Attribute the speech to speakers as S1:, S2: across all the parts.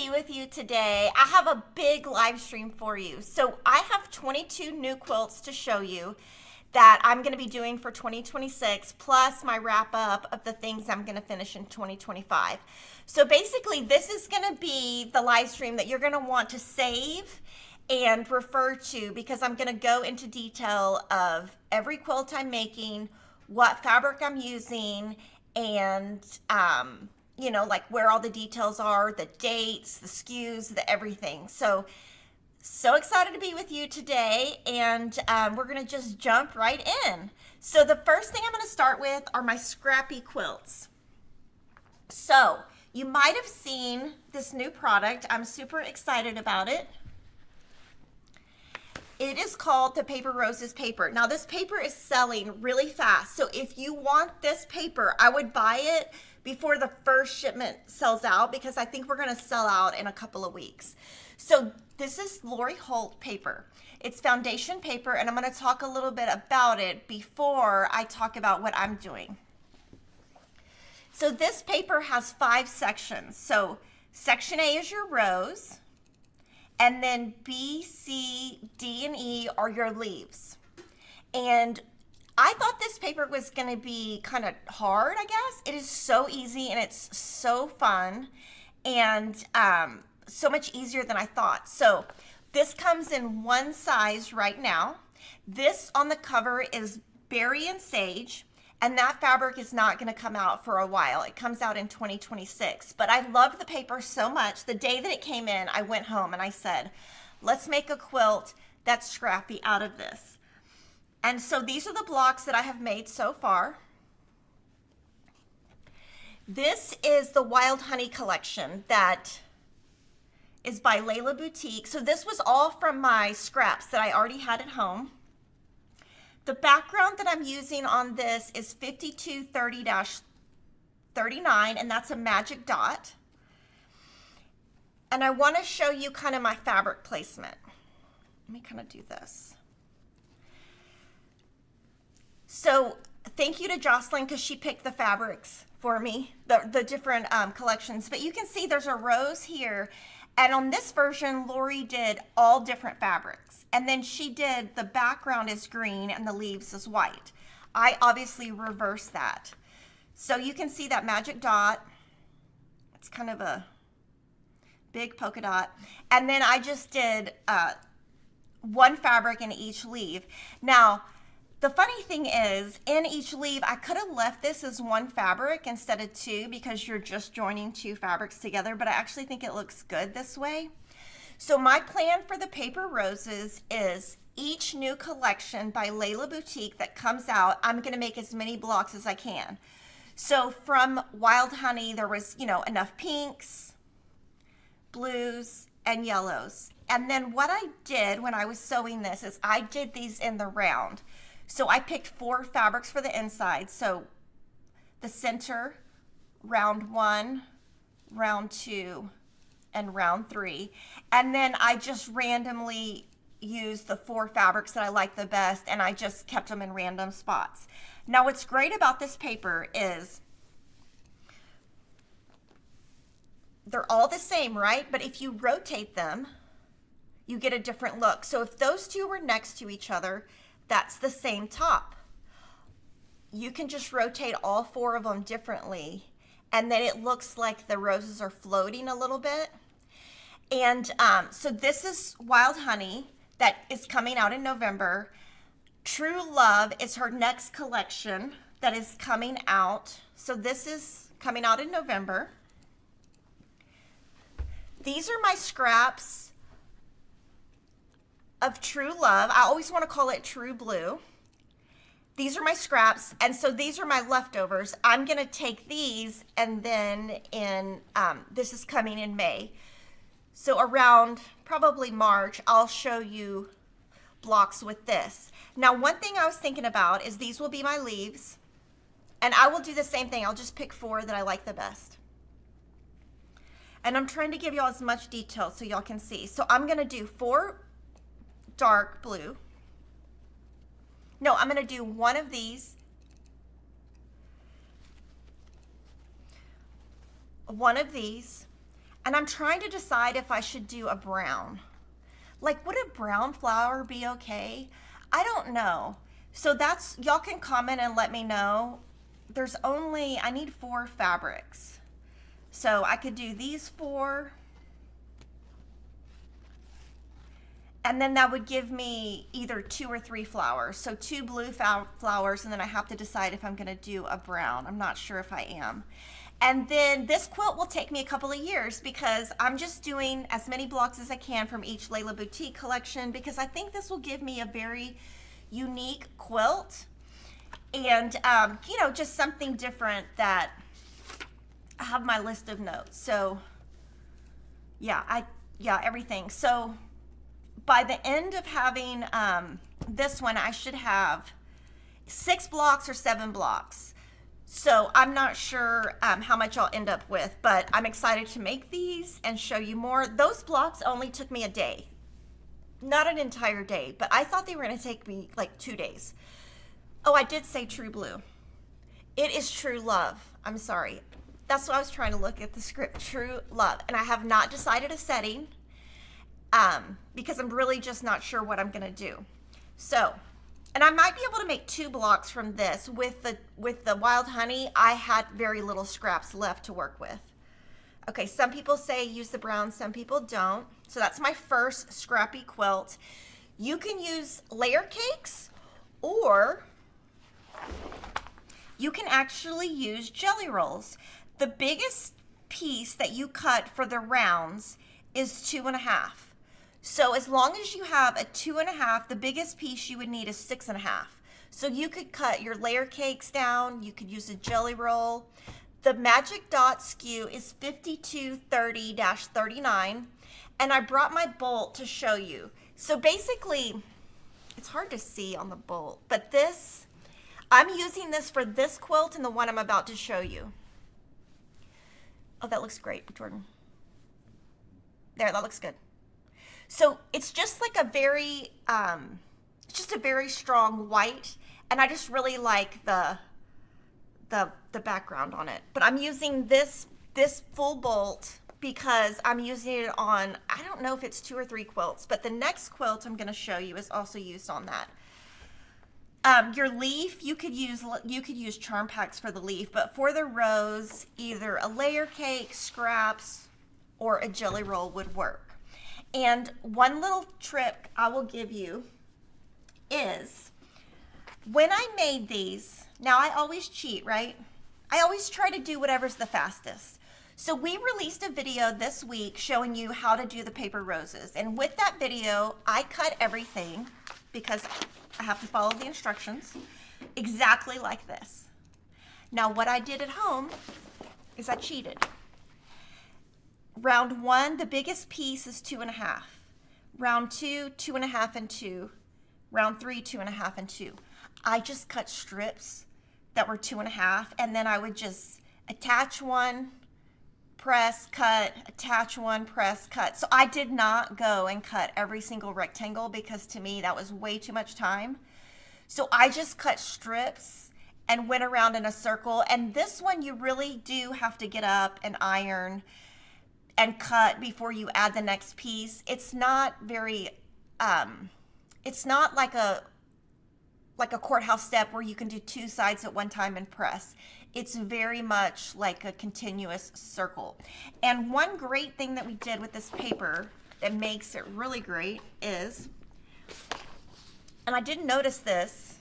S1: be with you today. I have a big live stream for you. So I have 22 new quilts to show you that I'm going to be doing for 2026, plus my wrap up of the things I'm going to finish in 2025. So basically this is going to be the live stream that you're going to want to save and refer to, because I'm going to go into detail of every quilt I'm making, what fabric I'm using, and you know, like where all the details are, the dates, the SKUs, the everything. So excited to be with you today, and we're gonna just jump right in. So the first thing I'm gonna start with are my Scrappy Quilts. So you might have seen this new product. I'm super excited about it. It is called the Paper Roses paper. Now this paper is selling really fast. So if you want this paper, I would buy it before the first shipment sells out, because I think we're gonna sell out in a couple of weeks. So this is Lori Holt paper. It's foundation paper, and I'm gonna talk a little bit about it before I talk about what I'm doing. So this paper has 5 sections. So section A is your rows, and then B, C, D, and E are your leaves. And I thought this paper was gonna be kind of hard, I guess. It is so easy and it's so fun, and so much easier than I thought. So this comes in one size right now. This on the cover is berry and sage, and that fabric is not gonna come out for a while. It comes out in 2026. But I love the paper so much. The day that it came in, I went home and I said, let's make a quilt that's scrappy out of this. And so these are the blocks that I have made so far. This is the Wild Honey collection that is by Layla Boutique. So this was all from my scraps that I already had at home. The background that I'm using on this is 5230-39, and that's a magic dot. And I want to show you kind of my fabric placement. Let me kind of do this. So thank you to Jocelyn, because she picked the fabrics for me, the different collections. But you can see there's a rose here. And on this version, Lori did all different fabrics. And then she did, the background is green and the leaves is white. I obviously reversed that. So you can see that magic dot. It's kind of a big polka dot. And then I just did one fabric in each leaf. Now, the funny thing is, in each leaf, I could have left this as one fabric instead of 2, because you're just joining 2 fabrics together, but I actually think it looks good this way. So my plan for the Paper Roses is each new collection by Layla Boutique that comes out, I'm gonna make as many blocks as I can. So from Wild Honey, there was, you know, enough pinks, blues, and yellows. And then what I did when I was sewing this is I did these in the round. So I picked 4 fabrics for the inside. So the center, round 1, round 2, and round 3. And then I just randomly used the 4 fabrics that I like the best, and I just kept them in random spots. Now what's great about this paper is they're all the same, right? But if you rotate them, you get a different look. So if those 2 were next to each other, that's the same top. You can just rotate all 4 of them differently, and then it looks like the roses are floating a little bit. And so this is Wild Honey that is coming out in November. True Love is her next collection that is coming out. So this is coming out in November. These are my scraps of True Love. I always want to call it True Blue. These are my scraps, and so these are my leftovers. I'm gonna take these, and then in this is coming in May. So around probably March, I'll show you blocks with this. Now, one thing I was thinking about is these will be my leaves, and I will do the same thing. I'll just pick 4 that I like the best. And I'm trying to give y'all as much detail so y'all can see. So I'm gonna do 4 dark blue. No, I'm gonna do 1 of these, 1 of these, And I'm trying to decide if I should do a brown. Like, would a brown flower be okay? I don't know. So that's, y'all can comment and let me know. I need 4 fabrics. So I could do these 4. And then that would give me either 2 or 3 flowers. So 2 blue flowers, and then I have to decide if I'm gonna do a brown. I'm not sure if I am. And then this quilt will take me a couple of years because I'm just doing as many blocks as I can from each Layla Boutique collection, because I think this will give me a very unique quilt and, you know, just something different that I have my list of notes. So yeah, everything. So by the end of having this one, I should have 6 blocks or 7 blocks. So I'm not sure how much I'll end up with, but I'm excited to make these and show you more. Those blocks only took me a day, not an entire day, but I thought they were gonna take me like 2 days. Oh, I did say True Blue. It is True Love. I'm sorry. That's what I was trying to look at the script, True Love. And I have not decided a setting because I'm really just not sure what I'm gonna do. So, and I might be able to make 2 blocks from this. With the Wild Honey, I had very little scraps left to work with. Okay, some people say use the brown, some people don't. So that's my first Scrappy quilt. You can use layer cakes, or you can actually use jelly rolls. The biggest piece that you cut for the rounds is 2.5. So as long as you have a 2.5, the biggest piece you would need is 6.5. So you could cut your layer cakes down, you could use a jelly roll. The Magic Dot SKU is 5230-39, and I brought my bolt to show you. So basically, it's hard to see on the bolt, but this, I'm using this for this quilt and the one I'm about to show you. Oh, that looks great, Jordan. There, that looks good. So it's just like a very, it's just a very strong white, and I just really like the background on it. But I'm using this full bolt because I'm using it on, I don't know if it's 2 or 3 quilts, but the next quilt I'm going to show you is also used on that. Your leaf, you could use charm packs for the leaf, but for the rose, either a layer cake, scraps, or a jelly roll would work. And one little trick I will give you is, when I made these, now I always cheat, right? I always try to do whatever's the fastest. So we released a video this week showing you how to do the paper roses. And with that video, I cut everything, because I have to follow the instructions, exactly like this. Now what I did at home is I cheated. Round 1, the biggest piece is 2.5. Round 2, 2.5 and 2. Round 3, 2.5 and 2. I just cut strips that were 2.5, and then I would just attach one, press, cut, attach one, press, cut. So I did not go and cut every single rectangle, because to me that was way too much time. So I just cut strips and went around in a circle. And this one you really do have to get up and iron and cut before you add the next piece. It's not very, it's not like a courthouse step where you can do 2 sides at one time and press. It's very much like a continuous circle. And one great thing that we did with this paper that makes it really great is, and I didn't notice this,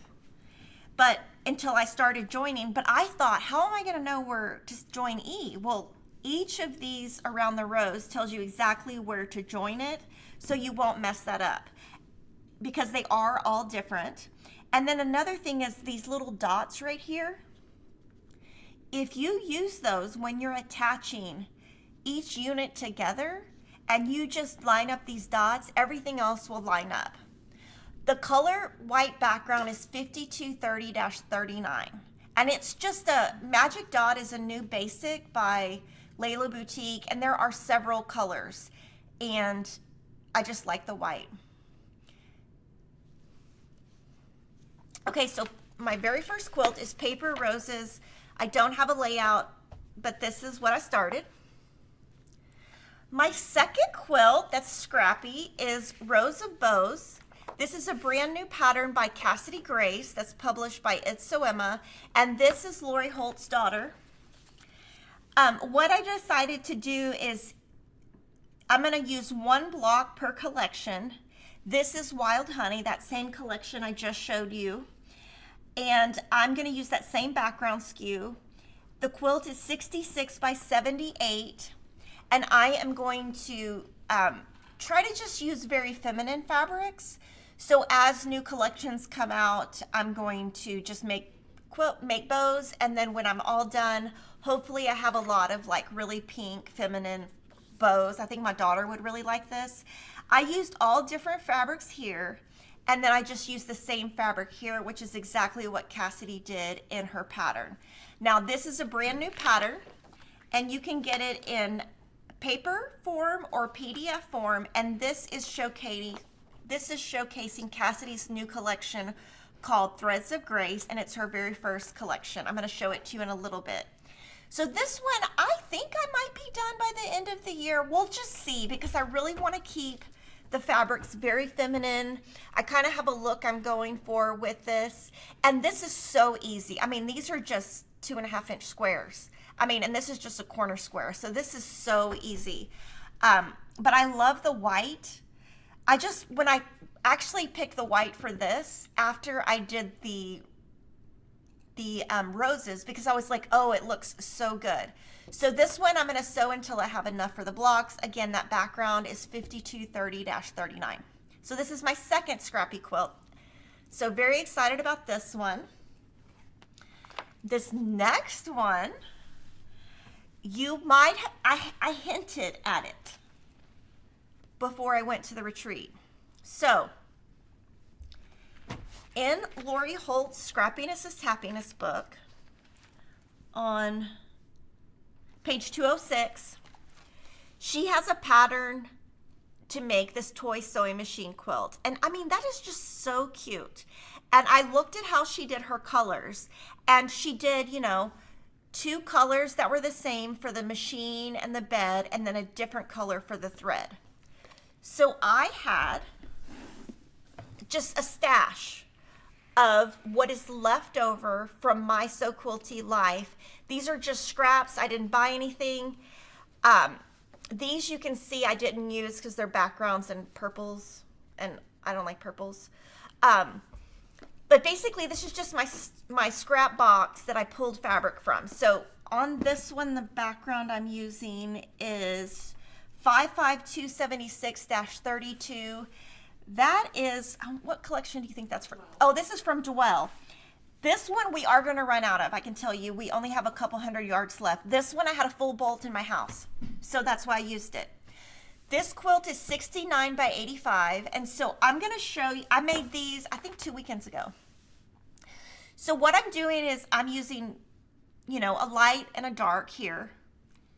S1: but until I started joining, but I thought, how am I gonna know where to join E? Well, each of these around the rows tells you exactly where to join it, so you won't mess that up, because they are all different. And then another thing is these little dots right here. If you use those when you're attaching each unit together and you just line up these dots, everything else will line up. The color white background is 5230-39. And it's just a, Magic Dot is a new basic by Layla Boutique, and there are several colors, and I just like the white. Okay, so my very first quilt is Paper Roses. I don't have a layout, but this is what I started. My second quilt that's scrappy is Rows of Bows. This is a brand new pattern by Cassidy Grace that's published by It's So Emma, and this is Lori Holt's daughter. What I decided to do is I'm going to use one block per collection. This is Wild Honey, that same collection I just showed you. And I'm going to use that same background skew. The quilt is 66 by 78. And I am going to try to just use very feminine fabrics. So as new collections come out, I'm going to just make bows. And then when I'm all done, hopefully I have a lot of like really pink feminine bows. I think my daughter would really like this. I used all different fabrics here, and then I just used the same fabric here, which is exactly what Cassidy did in her pattern. Now this is a brand new pattern, and you can get it in paper form or PDF form, and this is showcasing Cassidy's new collection called Threads of Grace, and it's her very first collection. I'm going to show it to you in a little bit. So this one, I think I might be done by the end of the year. We'll just see, because I really want to keep the fabrics very feminine. I kind of have a look I'm going for with this. And this is so easy. I mean, these are just 2.5-inch squares. I mean, and this is just a corner square. So this is so easy. But I love the white. When I actually picked the white for this, after I did the roses, because I was like, oh, it looks so good. So this one I'm going to sew until I have enough for the blocks. Again, that background is 5230-39. So this is my second scrappy quilt. So very excited about this one. This next one, you might I hinted at it before I went to the retreat. So in Lori Holt's Scrappiness is Happiness book, on page 206, she has a pattern to make this toy sewing machine quilt. And I mean, that is just so cute. And I looked at how she did her colors, and she did, you know, 2 colors that were the same for the machine and the bed, and then a different color for the thread. So I had just a stash of what is left over from my So Quilty life. These are just scraps. I didn't buy anything. These you can see I didn't use because they're backgrounds and purples, and I don't like purples. But basically this is just my scrap box that I pulled fabric from. So on this one, the background I'm using is 55276-32. That is, what collection do you think that's from? Oh, this is from Dwell. This one we are going to run out of, I can tell you. We only have a couple hundred yards left. This one I had a full bolt in my house, so that's why I used it. This quilt is 69 by 85, and so I'm going to show you, I made these, I think 2 weekends ago. So what I'm doing is I'm using, you know, a light and a dark here,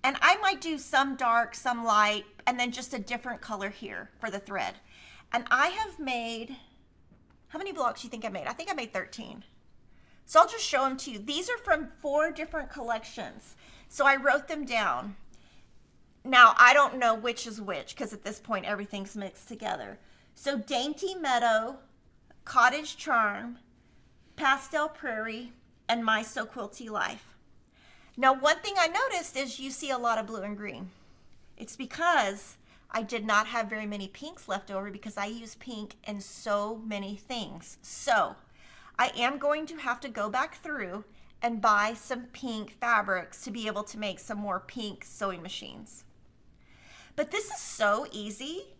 S1: and I might do some dark, some light, and then just a different color here for the thread. And I have made, how many blocks do you think I made? I think I made 13. So I'll just show them to you. These are from 4 different collections. So I wrote them down. Now, I don't know which is which, because at this point, everything's mixed together. So Dainty Meadow, Cottage Charm, Pastel Prairie, and My So Quilty Life. Now, one thing I noticed is you see a lot of blue and green. It's because I did not have very many pinks left over, because I use pink in so many things. So I am going to have to go back through and buy some pink fabrics to be able to make some more pink sewing machines. But this is so easy.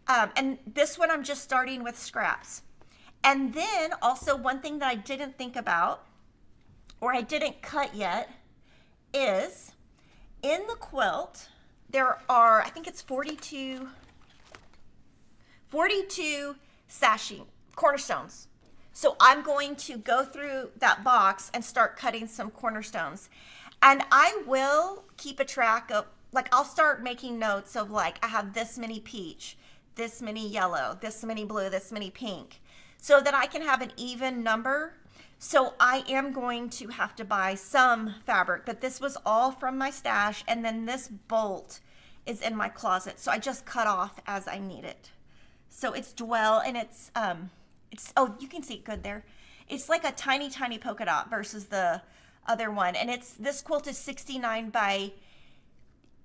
S1: And this one I'm just starting with scraps. And then also one thing that I didn't think about, or I didn't cut yet, is in the quilt, there are, I think it's 42 sashing cornerstones. So I'm going to go through that box and start cutting some cornerstones. And I will keep a track of, like, I'll start making notes of, like, I have this many peach, this many yellow, this many blue, this many pink, so that I can have an even number. So I am going to have to buy some fabric, but this was all from my stash. And then this bolt is in my closet. So I just cut off as I need it. So it's Dwell, and it's oh, you can see it good there. It's like a tiny, tiny polka dot versus the other one. And this quilt is 69 by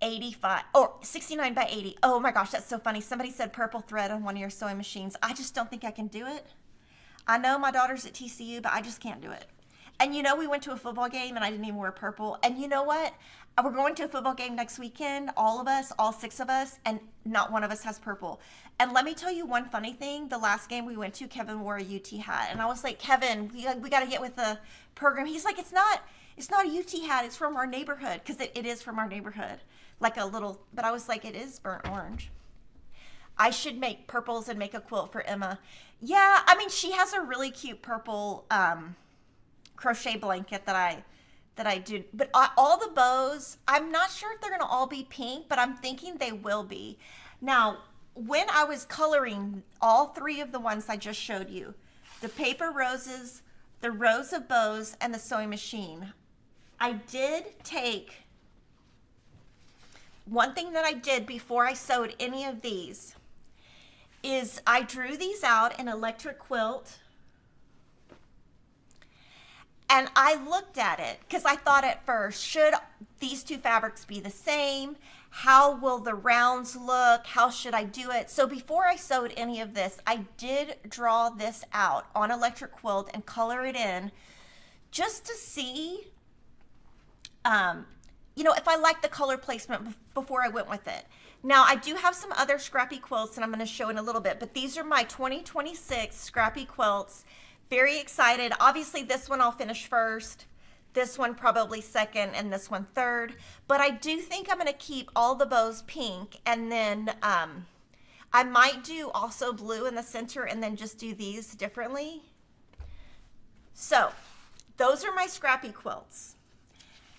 S1: 85, or 69 by 80. Oh my gosh, that's so funny. Somebody said purple thread on one of your sewing machines. I just don't think I can do it. I know my daughter's at TCU, but I just can't do it. And you know, we went to a football game and I didn't even wear purple. And you know what? We're going to a football game next weekend, all of us, all 6 of us, and not one of us has purple. And let me tell you one funny thing. The last game we went to, Kevin wore a UT hat. And I was like, Kevin, we got to get with the program. He's like, it's not a UT hat. It's from our neighborhood, because it is from our neighborhood. Like a little, but I was like, it is burnt orange. I should make purples and make a quilt for Emma. Yeah, I mean, she has a really cute purple crochet blanket that I do. But all the bows, I'm not sure if they're going to all be pink, but I'm thinking they will be. Now, when I was coloring all 3 of the ones I just showed you, the paper roses, the rows of bows, and the sewing machine, I did take... One thing that I did before I sewed any of these is I drew these out in electric quilt, and I looked at it because I thought at first, should these 2 fabrics be the same? How will the rounds look? How should I do it? So before I sewed any of this, I did draw this out on electric quilt and color it in just to see you know, if I like the color placement before I went with it. Now, I do have some other Scrappy Quilts, and I'm going to show in a little bit, but these are my 2026 Scrappy Quilts. Very excited. Obviously, this one I'll finish first, this one probably second, and this one third. But I do think I'm going to keep all the bows pink, and then I might do also blue in the center, and then just do these differently. So, those are my Scrappy Quilts.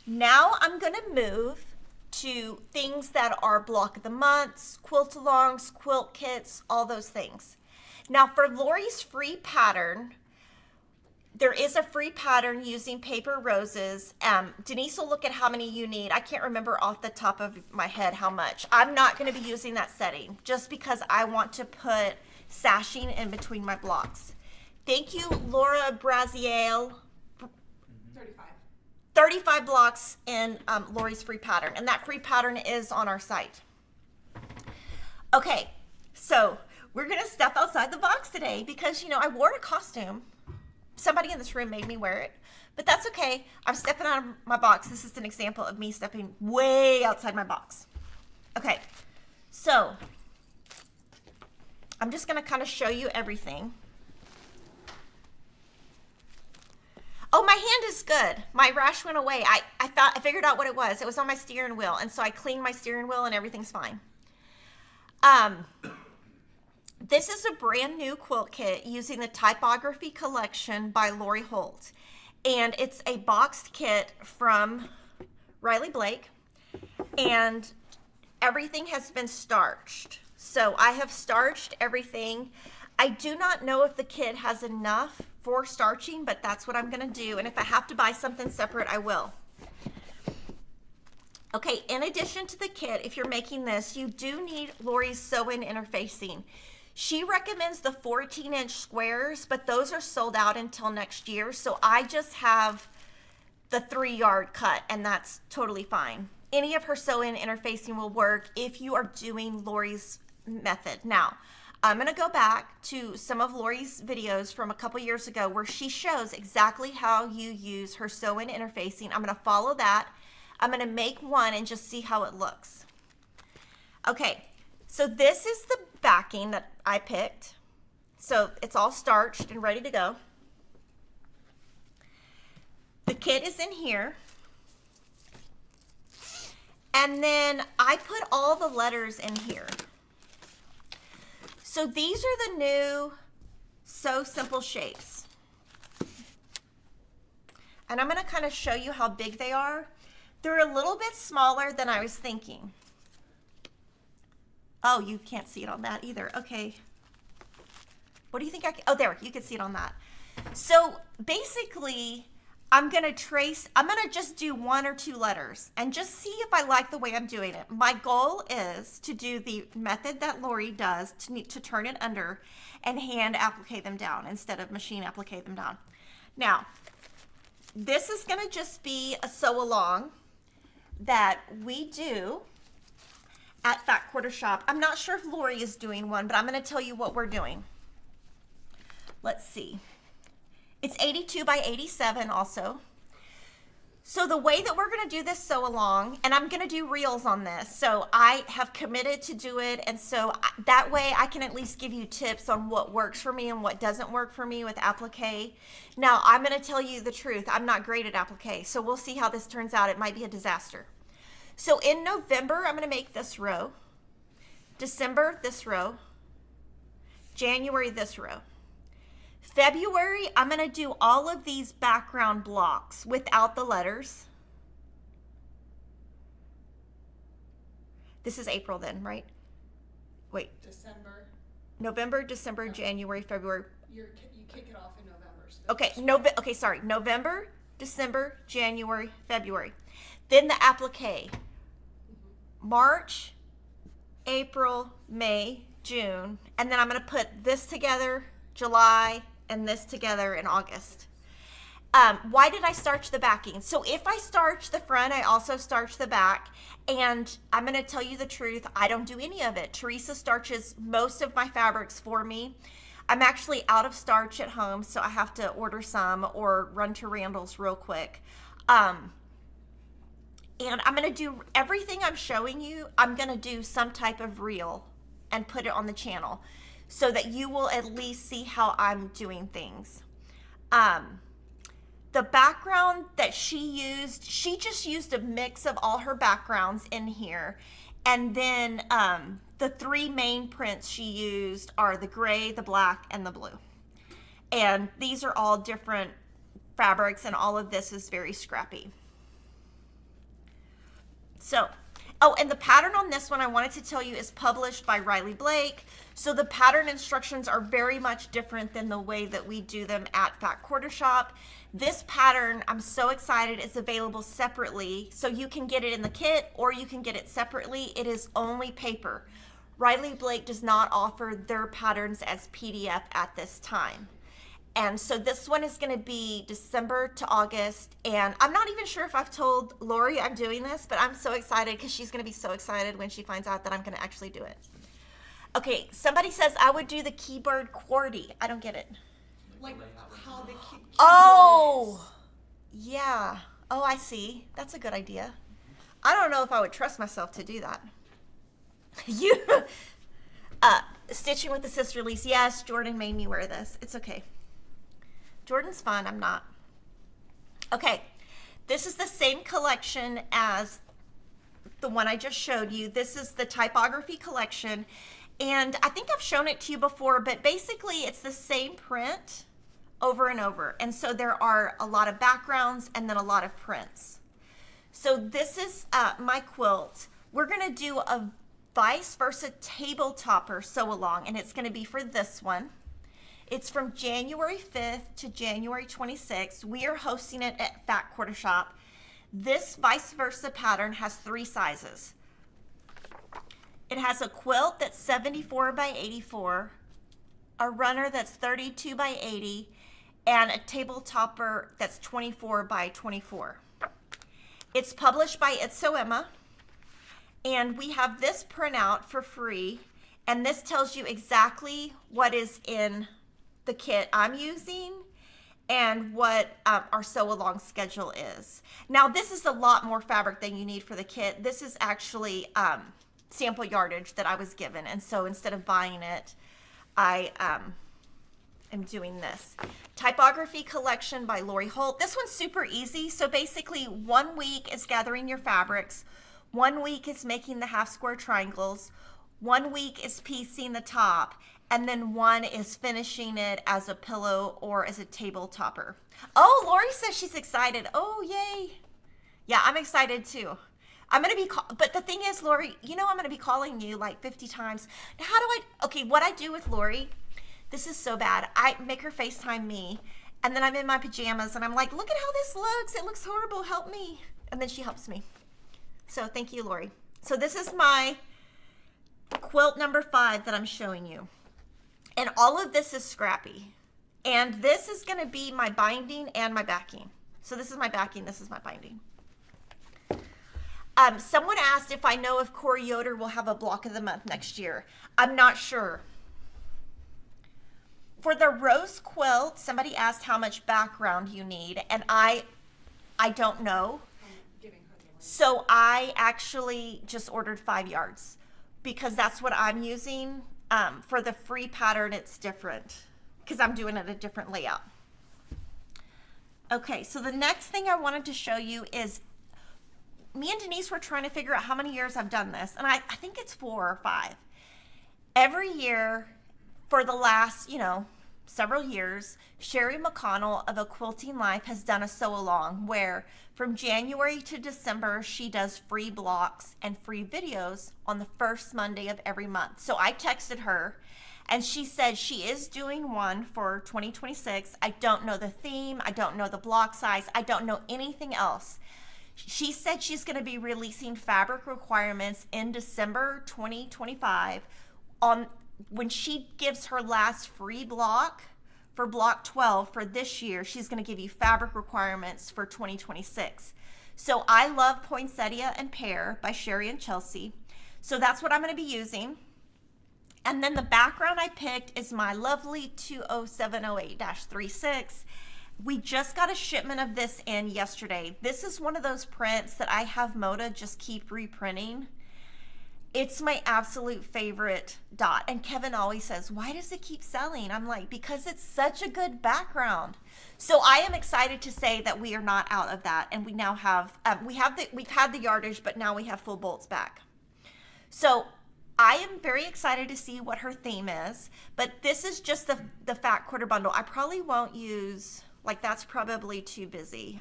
S1: Now I'm going to move to things that are block of the months, quilt-alongs, quilt kits, all those things. Now for Lori's free pattern, there is a free pattern using paper roses. Denise will look at how many you need. I can't remember off the top of my head how much. I'm not going to be using that setting just because I want to put sashing in between my blocks. Thank you, Laura Braziel. 35 blocks in Lori's free pattern, and that free pattern is on our site. Okay, so we're gonna step outside the box today because, you know, I wore a costume. Somebody in this room made me wear it, but that's okay. I'm stepping out of my box. This is an example of me stepping way outside my box. Okay, so I'm just gonna kind of show you everything. Oh, my hand is good. My rash went away. I figured out what it was. It was on my steering wheel, and so I cleaned my steering wheel, and everything's fine. This is a brand new quilt kit using the Typography Collection by Lori Holt, and it's a boxed kit from Riley Blake, and everything has been starched. So I have starched everything. I do not know if the kit has enough for starching, but that's what I'm going to do. And if I have to buy something separate, I will. Okay, in addition to the kit, if you're making this, you do need Lori's sew-in interfacing. She recommends the 14-inch squares, but those are sold out until next year. So I just have the 3-yard cut, and that's totally fine. Any of her sew-in interfacing will work if you are doing Lori's method. Now, I'm going to go back to some of Lori's videos from a couple years ago where she shows exactly how you use her sew-in interfacing. I'm going to follow that. I'm going to make one and just see how it looks. Okay, so this is the backing that I picked. So it's all starched and ready to go. The kit is in here. And then I put all the letters in here. So these are the new Sew Simple shapes. And I'm going to kind of show you how big they are. They're a little bit smaller than I was thinking. Oh, you can't see it on that either. Okay. What do you think I can? Oh, there, you can see it on that. So basically, I'm going to just do 1 or 2 letters and just see if I like the way I'm doing it. My goal is to do the method that Lori does, to turn it under and hand applique them down instead of machine applique them down. Now, this is going to just be a sew along that we do at Fat Quarter Shop. I'm not sure if Lori is doing one, but I'm going to tell you what we're doing. Let's see. It's 82 by 87 also. So the way that we're going to do this sew along, and I'm going to do reels on this, so I have committed to do it, and so that way I can at least give you tips on what works for me and what doesn't work for me with applique. Now, I'm going to tell you the truth. I'm not great at applique, so we'll see how this turns out. It might be a disaster. So in November, I'm going to make this row. December, this row. January, this row. February, I'm going to do all of these background blocks without the letters. This is April then, right? Wait.
S2: December.
S1: November, December, January, February.
S2: You kick it off in November. So
S1: Okay, sorry. November, December, January, February. Then the applique. March, April, May, June. And then I'm going to put this together, July, and this together in August. Why did I starch the backing? So if I starch the front, I also starch the back. And I'm going to tell you the truth, I don't do any of it. Teresa starches most of my fabrics for me. I'm actually out of starch at home, so I have to order some or run to Randall's real quick. And I'm going to do everything I'm showing you, I'm going to do some type of reel and put it on the channel, so that you will at least see how I'm doing things. The background that she just used a mix of all her backgrounds in here. And then the 3 main prints she used are the gray, the black, and the blue. And these are all different fabrics, and all of this is very scrappy. So, oh, and the pattern on this one I wanted to tell you is published by Riley Blake. So the pattern instructions are very much different than the way that we do them at Fat Quarter Shop. This pattern, I'm so excited, is available separately. So you can get it in the kit or you can get it separately. It is only paper. Riley Blake does not offer their patterns as PDF at this time. And so this one is going to be December to August. And I'm not even sure if I've told Lori I'm doing this, but I'm so excited because she's going to be so excited when she finds out that I'm going to actually do it. Okay, somebody says I would do the keyboard QWERTY. I don't get it.
S2: Like how the keyboard
S1: Oh, yeah. Oh, I see. That's a good idea. I don't know if I would trust myself to do that. You, stitching with the sisterlies. Yes, Jordan made me wear this. It's okay. Jordan's fun, I'm not. Okay, this is the same collection as the one I just showed you. This is the typography collection, and I think I've shown it to you before, but basically it's the same print over and over. And so there are a lot of backgrounds and then a lot of prints. So this is my quilt. We're gonna do a vice versa table topper sew along, and it's gonna be for this one. It's from January 5th to January 26th. We are hosting it at Fat Quarter Shop. This vice versa pattern has 3 sizes. It has a quilt that's 74 by 84, a runner that's 32 by 80, and a table topper that's 24 by 24. It's published by It's So Emma, and we have this printout for free, and this tells you exactly what is in the kit I'm using and what our sew along schedule is. Now this is a lot more fabric than you need for the kit. This is actually sample yardage that I was given, and so instead of buying it, I am doing this. Typography collection by Lori Holt. This one's super easy. So basically 1 week is gathering your fabrics, 1 week is making the half square triangles, 1 week is piecing the top, and then 1 is finishing it as a pillow or as a table topper. Oh, Lori says she's excited. Oh, yay. Yeah, I'm excited too. I'm going to be, but the thing is, Lori, you know I'm going to be calling you like 50 times. Now, how do I, okay, what I do with Lori, this is so bad. I make her FaceTime me, And then I'm in my pajamas and I'm like, look at how this looks. It looks horrible. Help me. And then she helps me. So thank you, Lori. So this is my quilt number 5 that I'm showing you. And all of this is Scrappy. And this is going to be my binding and my backing. So this is my backing. This is my binding. Someone asked if I know if Corey Yoder will have a block of the month next year. I'm not sure. For the rose quilt, somebody asked how much background you need, and I don't know. So I actually just ordered 5 yards because that's what I'm using. For the free pattern, it's different because I'm doing it a different layout. Okay, so the next thing I wanted to show you is me and Denise were trying to figure out how many years I've done this, and I think it's 4 or 5. Every year for the last, several years, Sherry McConnell of A Quilting Life has done a sew along where from January to December, she does free blocks and free videos on the first Monday of every month. So I texted her and she said she is doing one for 2026. I don't know the theme. I don't know the block size. I don't know anything else. She said she's going to be releasing fabric requirements in December 2025 when she gives her last free block for block 12 for this year. She's going to give you fabric requirements for 2026. So I love Poinsettia and Pear by Sherry and Chelsea. So that's what I'm going to be using. And then the background I picked is my lovely 20708-36. We just got a shipment of this in yesterday. This is one of those prints that I have Moda just keep reprinting. It's my absolute favorite dot. And Kevin always says, why does it keep selling? I'm like, because it's such a good background. So I am excited to say that we are not out of that. And we now have, we've had the yardage, but now we have full bolts back. So I am very excited to see what her theme is, but this is just the fat quarter bundle. I probably won't use, like that's probably too busy.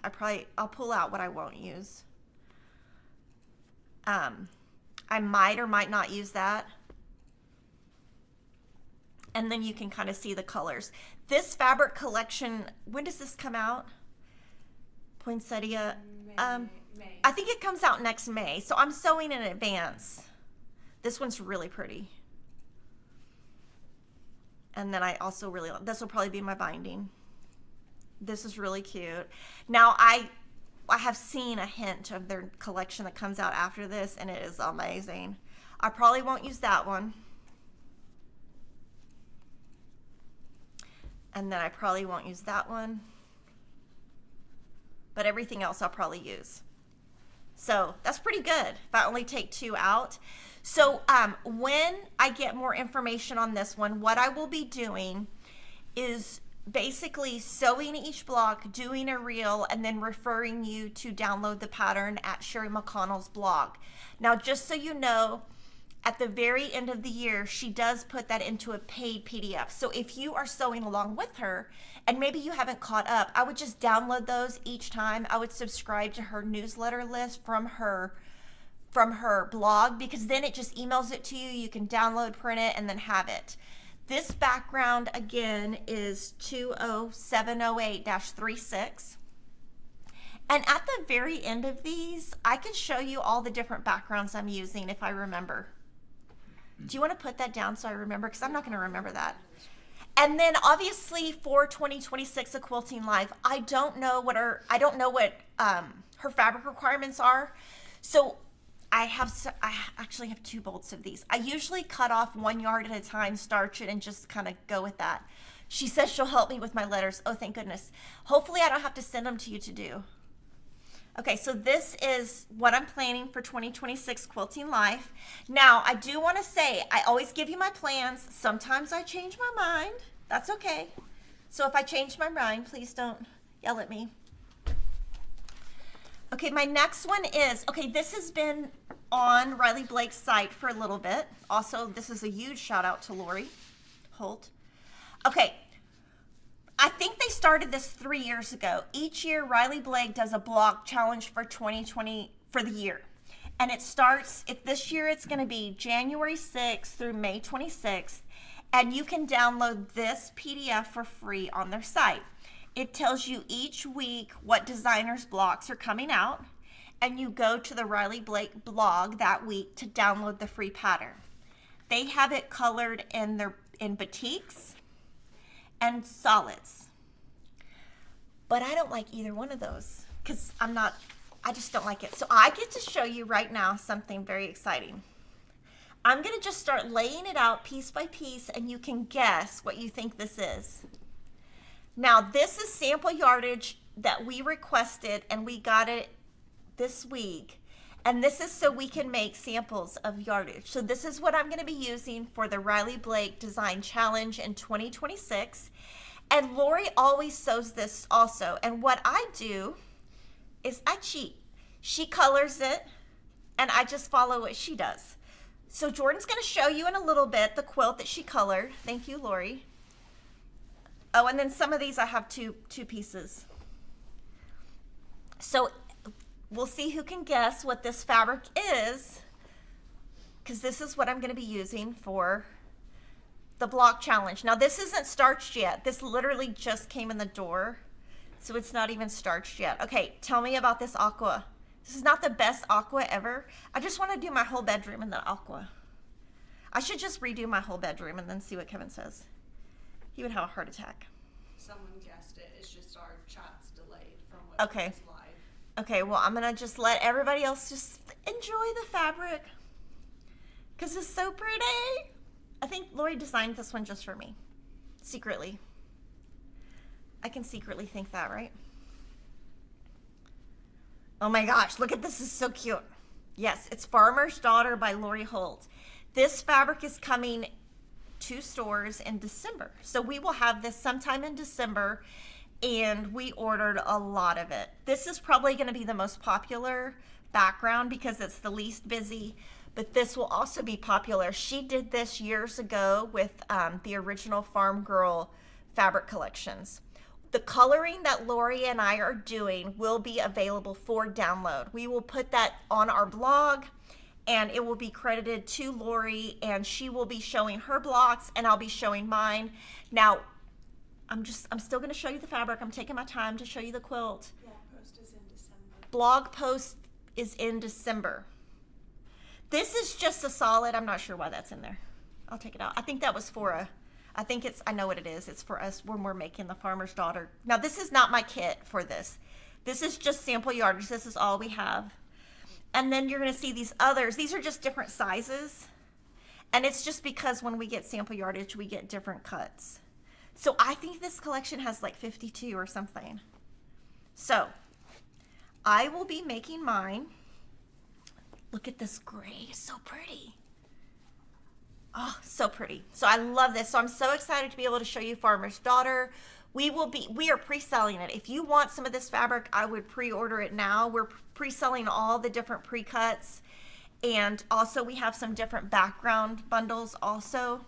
S1: I'll pull out what I won't use. I might or might not use that. And then you can kind of see the colors. This fabric collection, when does this come out? Poinsettia.
S2: May.
S1: I think it comes out next May. So I'm sewing in advance. This one's really pretty. And then I also really, this will probably be my binding. This is really cute. Now I have seen a hint of their collection that comes out after this, and it is amazing. I probably won't use that one. And then I probably won't use that one. But everything else I'll probably use. So that's pretty good if I only take 2 out. So when I get more information on this one, what I will be doing is basically sewing each block, doing a reel, and then referring you to download the pattern at Sherry McConnell's blog. Now, just so you know, at the very end of the year, she does put that into a paid PDF. So if you are sewing along with her and maybe you haven't caught up, I would just download those each time. I would subscribe to her newsletter list from her blog, because then it just emails it to you. You can download, print it, and then have it. This background, again, is 20708-36. And at the very end of these, I can show you all the different backgrounds I'm using if I remember. Do you want to put that down so I remember? Because I'm not going to remember that. And then obviously for 2026 A Quilting Live, I don't know what her fabric requirements are. So I actually have 2 bolts of these. I usually cut off 1 yard at a time, starch it, and just kind of go with that. She says she'll help me with my letters. Oh, thank goodness. Hopefully I don't have to send them to you to do. Okay, so this is what I'm planning for 2026 Quilting Life. Now, I do want to say, I always give you my plans. Sometimes I change my mind. That's okay. So if I change my mind, please don't yell at me. Okay, my next one is, this has been on Riley Blake's site for a little bit. Also, this is a huge shout out to Lori Holt. Okay, I think they started this 3 years ago. Each year, Riley Blake does a block challenge for 2020 for the year. And it starts, this year it's gonna be January 6th through May 26th. And you can download this PDF for free on their site. It tells you each week what designers' blocks are coming out, and you go to the Riley Blake blog that week to download the free pattern. They have it colored in batiks and solids. But I don't like either one of those because I just don't like it. So I get to show you right now something very exciting. I'm going to just start laying it out piece by piece, and you can guess what you think this is. Now, this is sample yardage that we requested, and we got it this week. And this is so we can make samples of yardage. So this is what I'm going to be using for the Riley Blake Design Challenge in 2026. And Lori always sews this also. And what I do is I cheat. She colors it, and I just follow what she does. So Jordan's going to show you in a little bit the quilt that she colored. Thank you, Lori. Oh, and then some of these I have two pieces. So we'll see who can guess what this fabric is, because this is what I'm going to be using for the block challenge. Now, this isn't starched yet. This literally just came in the door, so it's not even starched yet. Okay, tell me about this aqua. This is not the best aqua ever. I just want to do my whole bedroom in the aqua. I should just redo my whole bedroom and then see what Kevin says. He would have a heart attack.
S2: Someone guessed it. It's just our chat's delayed from what
S1: Okay.
S2: was live.
S1: Okay, well, I'm going to just let everybody else just enjoy the fabric because it's so pretty. I think Lori designed this one just for me, secretly. I can secretly think that, right? Oh my gosh, look at this. This is so cute. Yes, it's Farmer's Daughter by Lori Holt. This fabric is coming to stores in December. So we will have this sometime in December, and we ordered a lot of it. This is probably going to be the most popular background because it's the least busy, but this will also be popular. She did this years ago with the original Farm Girl fabric collections. The coloring that Lori and I are doing will be available for download. We will put that on our blog, and it will be credited to Lori, and she will be showing her blocks, and I'll be showing mine. Now, I'm still going to show you the fabric. I'm taking my time to show you the quilt. Blog post is in December. This is just a solid. I'm not sure why that's in there. I'll take it out. I think that was for I know what it is. It's for us when we're making the Farmer's Daughter. Now, this is not my kit for this. This is just sample yardage. This is all we have. And then you're going to see these others. These are just different sizes. And it's just because when we get sample yardage, we get different cuts. So I think this collection has like 52 or something. So I will be making mine. Look at this gray. It's so pretty. Oh, so pretty. So I love this. So I'm so excited to be able to show you Farmer's Daughter. We are pre-selling it. If you want some of this fabric, I would pre-order it now. We're pre-selling all the different pre-cuts. And also we have some different background bundles also.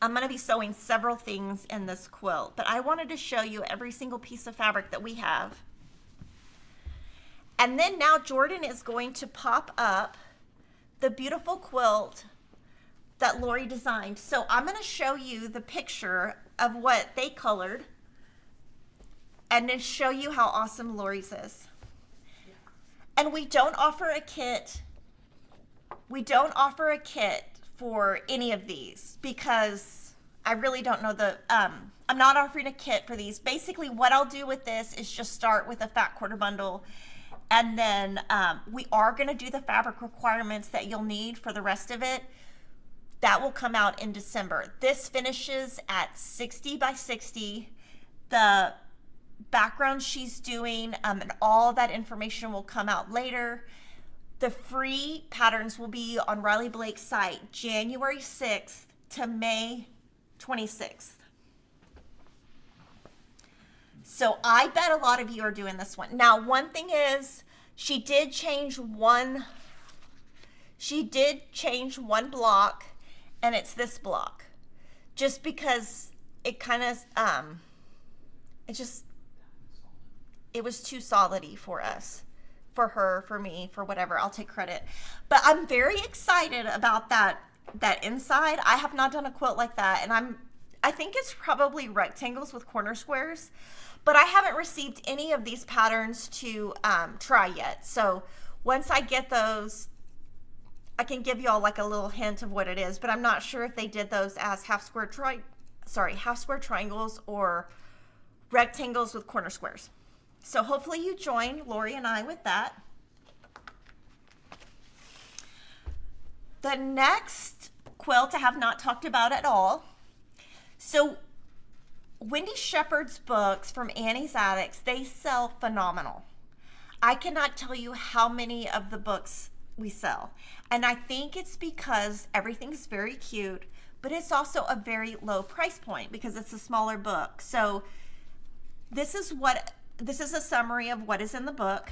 S1: I'm going to be sewing several things in this quilt, but I wanted to show you every single piece of fabric that we have. And then now Jordan is going to pop up the beautiful quilt that Lori designed. So I'm going to show you the picture of what they colored and then show you how awesome Lori's is. And we don't offer a kit. We don't offer a kit for any of these because I really don't know I'm not offering a kit for these. Basically what I'll do with this is just start with a fat quarter bundle, and then we are going to do the fabric requirements that you'll need for the rest of it. That will come out in December. This finishes at 60 by 60. The background she's doing and all that information will come out later. The free patterns will be on Riley Blake's site January 6th to May 26th. So I bet a lot of you are doing this one. Now, one thing is she did change one block, and it's this block. Just because it kind of it was too solidy for us. For her, for me, for whatever. I'll take credit. But I'm very excited about that inside. I have not done a quilt like that, and I think it's probably rectangles with corner squares, but I haven't received any of these patterns to try yet. So once I get those, I can give you all like a little hint of what it is, but I'm not sure if they did those as half square triangles or rectangles with corner squares. So hopefully you join Lori and I with that. The next quilt I have not talked about at all. So Wendy Shepherd's books from Annie's Attics, they sell phenomenal. I cannot tell you how many of the books we sell. And I think it's because everything's very cute, but it's also a very low price point because it's a smaller book. So this is a summary of what is in the book.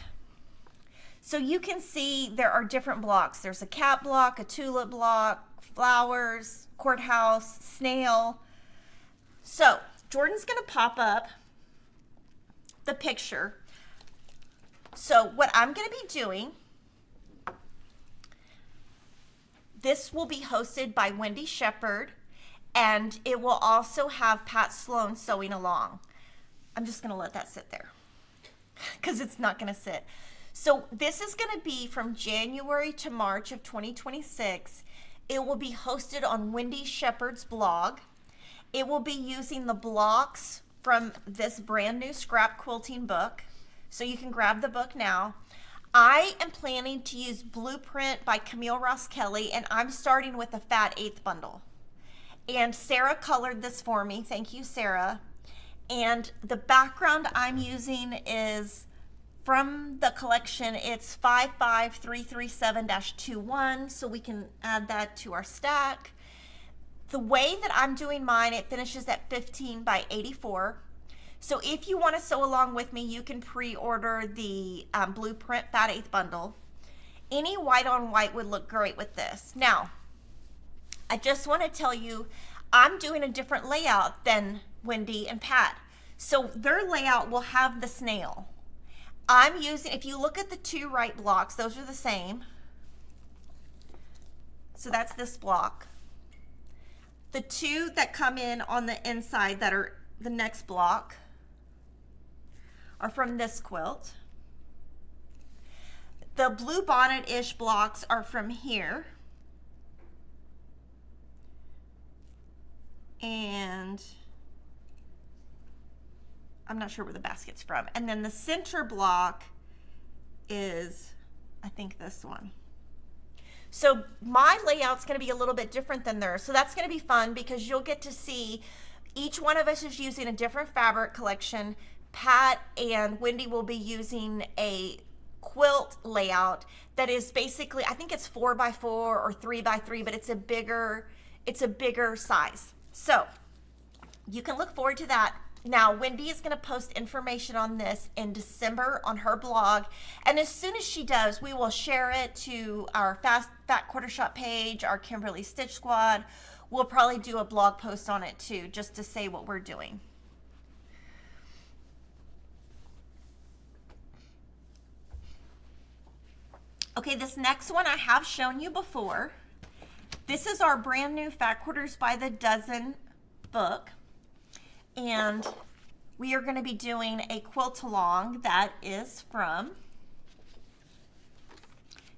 S1: So you can see there are different blocks. There's a cat block, a tulip block, flowers, courthouse, snail. So Jordan's gonna pop up the picture. So what I'm gonna be doing, this will be hosted by Wendy Shepherd, and it will also have Pat Sloan sewing along. I'm just gonna let that sit there because it's not gonna sit. So this is gonna be from January to March of 2026. It will be hosted on Wendy Shepherd's blog. It will be using the blocks from this brand new scrap quilting book. So you can grab the book now. I am planning to use Blueprint by Camille Ross Kelly, and I'm starting with a fat 1/8 bundle. And Sarah colored this for me. Thank you, Sarah. And the background I'm using is from the collection. It's 55337-21, so we can add that to our stack. The way that I'm doing mine, it finishes at 15 by 84. So if you want to sew along with me, you can pre-order the Blueprint fat 1/8 bundle. Any white on white would look great with this. Now, I just want to tell you, I'm doing a different layout than Wendy and Pat. So their layout will have the snail. I'm using, if you look at the two right blocks, those are the same. So that's this block. The two that come in on the inside that are the next block are from this quilt. The blue bonnet-ish blocks are from here. And I'm not sure where the basket's from. And then the center block is, I think, this one. So my layout's gonna be a little bit different than theirs. So that's gonna be fun because you'll get to see each one of us is using a different fabric collection. Pat and Wendy will be using a quilt layout that is basically, I think it's 4x4 or 3x3, but it's a bigger size. So you can look forward to that. Now, Wendy is going to post information on this in December on her blog. And as soon as she does, we will share it to our Fat Quarter Shop page, our Kimberly Stitch Squad. We'll probably do a blog post on it too, just to say what we're doing. Okay, this next one I have shown you before. This is our brand new Fat Quarters by the Dozen book. And we are going to be doing a quilt along that is from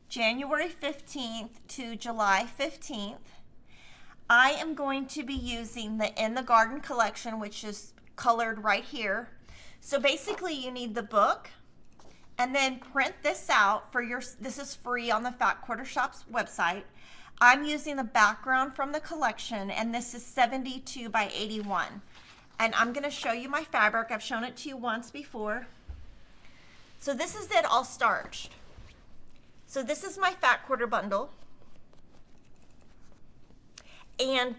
S1: January 15th to July 15th. I am going to be using the In the Garden collection, which is colored right here. So basically you need the book and then print this out for your, this is free on the Fat Quarter Shop's website. I'm using the background from the collection, and this is 72 by 81. And I'm going to show you my fabric. I've shown it to you once before. So this is it all starched. So this is my Fat Quarter bundle. And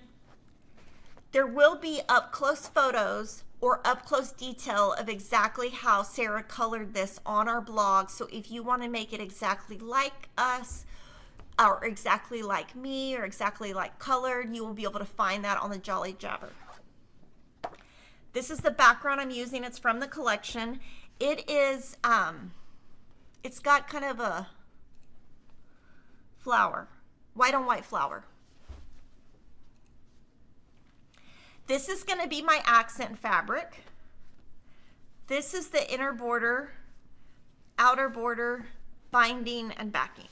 S1: there will be up close photos or up close detail of exactly how Sarah colored this on our blog. So if you want to make it exactly like us, or exactly like me, or exactly like colored, you will be able to find that on the Jolly Jabber. This is the background I'm using. It's from the collection. It is, it's got kind of a flower, white on white flower. This is going to be my accent fabric. This is the inner border, outer border, binding, and backing.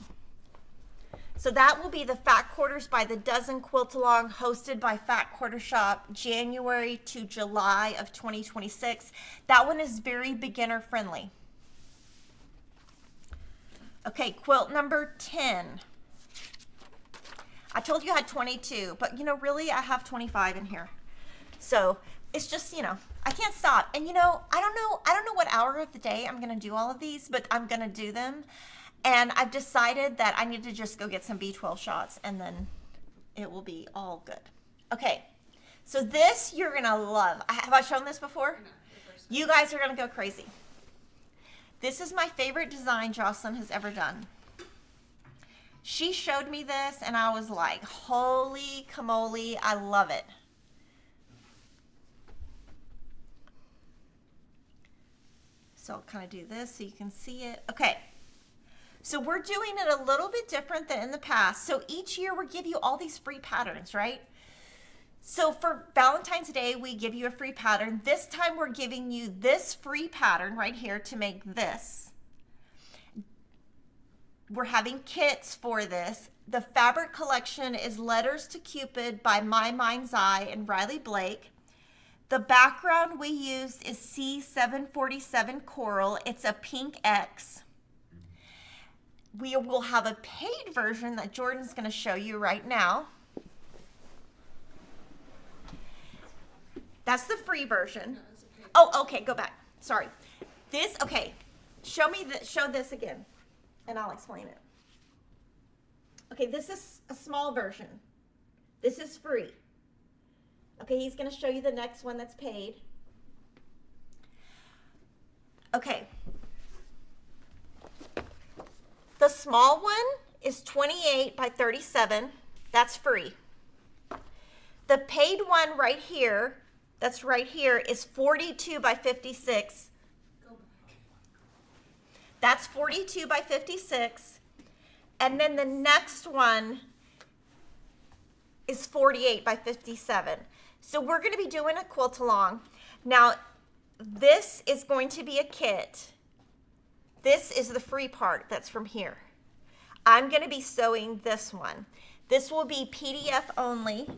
S1: So that will be the Fat Quarters by the Dozen Quilt Along, hosted by Fat Quarter Shop, January to July of 2026. That one is very beginner friendly. Okay, quilt number 10. I told you I had 22, but you know, really I have 25 in here. So it's just, you know, I can't stop. And you know, I don't know what hour of the day I'm gonna do all of these, but I'm gonna do them. And I've decided that I need to just go get some B12 shots and then it will be all good. Okay, so this you're gonna love. Have I shown this before?
S2: No,
S1: You guys are gonna go crazy. This is my favorite design Jocelyn has ever done. She showed me this and I was like, holy camole, I love it. So I'll kind of do this so you can see it. Okay. So we're doing it a little bit different than in the past. So each year we give you all these free patterns, right? So for Valentine's Day, we give you a free pattern. This time we're giving you this free pattern right here to make this. We're having kits for this. The fabric collection is Letters to Cupid by My Mind's Eye and Riley Blake. The background we used is C747 Coral. It's a pink X. We will have a paid version that Jordan's going to show you right now. That's the free version.
S2: No, it's a paper.
S1: Oh, okay, go back. Sorry. This, okay. Show this again, and I'll explain it. Okay, this is a small version. This is free. Okay, he's going to show you the next one that's paid. Okay. The small one is 28 by 37. That's free. The paid one right here, that's right here, is 42 by 56.
S2: Go back.
S1: That's 42 by 56. And then the next one is 48 by 57. So we're going to be doing a quilt along. Now, this is going to be a kit. This is the free part that's from here. I'm going to be sewing this one. This will be PDF only.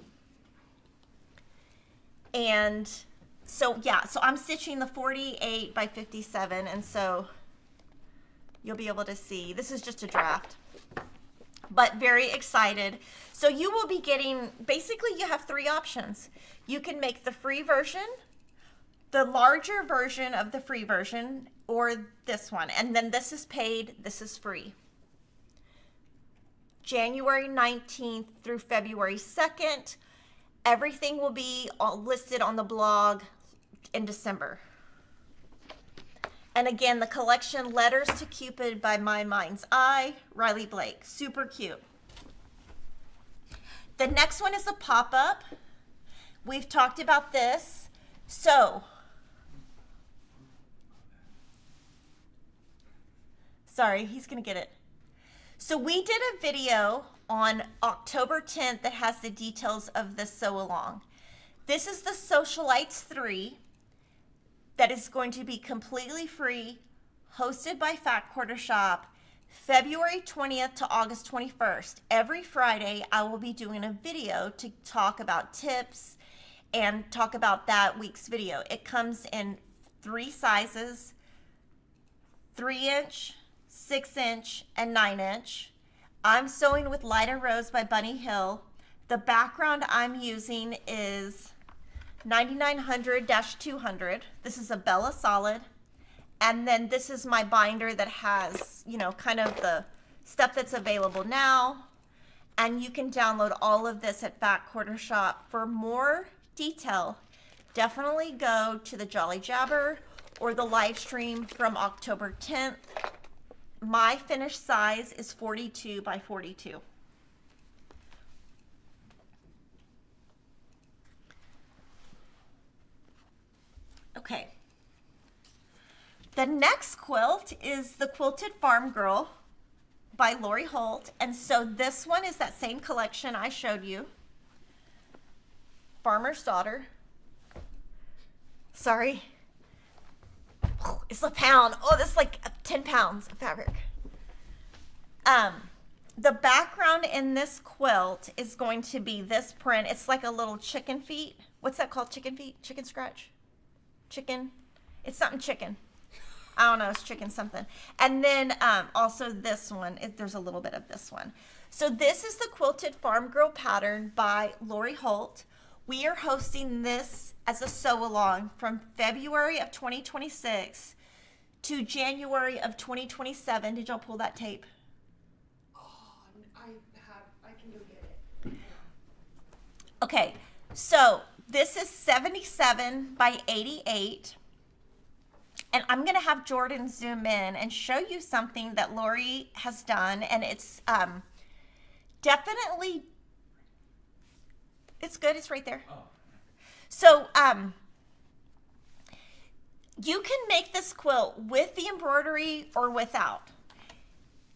S1: And so, yeah, so I'm stitching the 48 by 57, and so you'll be able to see. This is just a draft, but very excited. So you will be getting, basically you have three options. You can make the free version, the larger version of the free version, or this one. And then this is paid, this is free. January 19th through February 2nd. Everything will be listed on the blog in December. And again, the collection Letters to Cupid by My Mind's Eye, Riley Blake. Super cute. The next one is a pop-up. We've talked about this. So, sorry, he's going to get it. So we did a video on October 10th that has the details of the sew along. This is the Socialites 3 that is going to be completely free, hosted by Fat Quarter Shop, February 20th to August 21st. Every Friday, I will be doing a video to talk about tips and talk about that week's video. It comes in 3 sizes, 3-inch, 6-inch, and 9-inch. I'm sewing with Light and Rose by Bunny Hill. The background I'm using is 9900-200. This is a Bella Solid. And then this is my binder that has, you know, kind of the stuff that's available now. And you can download all of this at Fat Quarter Shop. For more detail, definitely go to the Jolly Jabber or the live stream from October 10th. My finished size is 42 by 42. Okay. The next quilt is the Quilted Farm Girl by Lori Holt. And so this one is that same collection I showed you. Farmer's Daughter. Sorry. It's a pound. Oh, that's like 10 pounds of fabric. The background in this quilt is going to be this print. It's like a little chicken feet. What's that called? Chicken feet? Chicken scratch? Chicken? It's something chicken. I don't know. It's chicken something. And then also this one. There's a little bit of this one. So this is the Quilted Farm Girl pattern by Lori Holt. We are hosting this as a sew along from February of 2026 to January of 2027. Did y'all pull that tape?
S2: I can go get it.
S1: Okay, so this is 77 by 88. And I'm going to have Jordan zoom in and show you something that Lori has done. And it's definitely, it's good. It's right there. Oh. So you can make this quilt with the embroidery or without.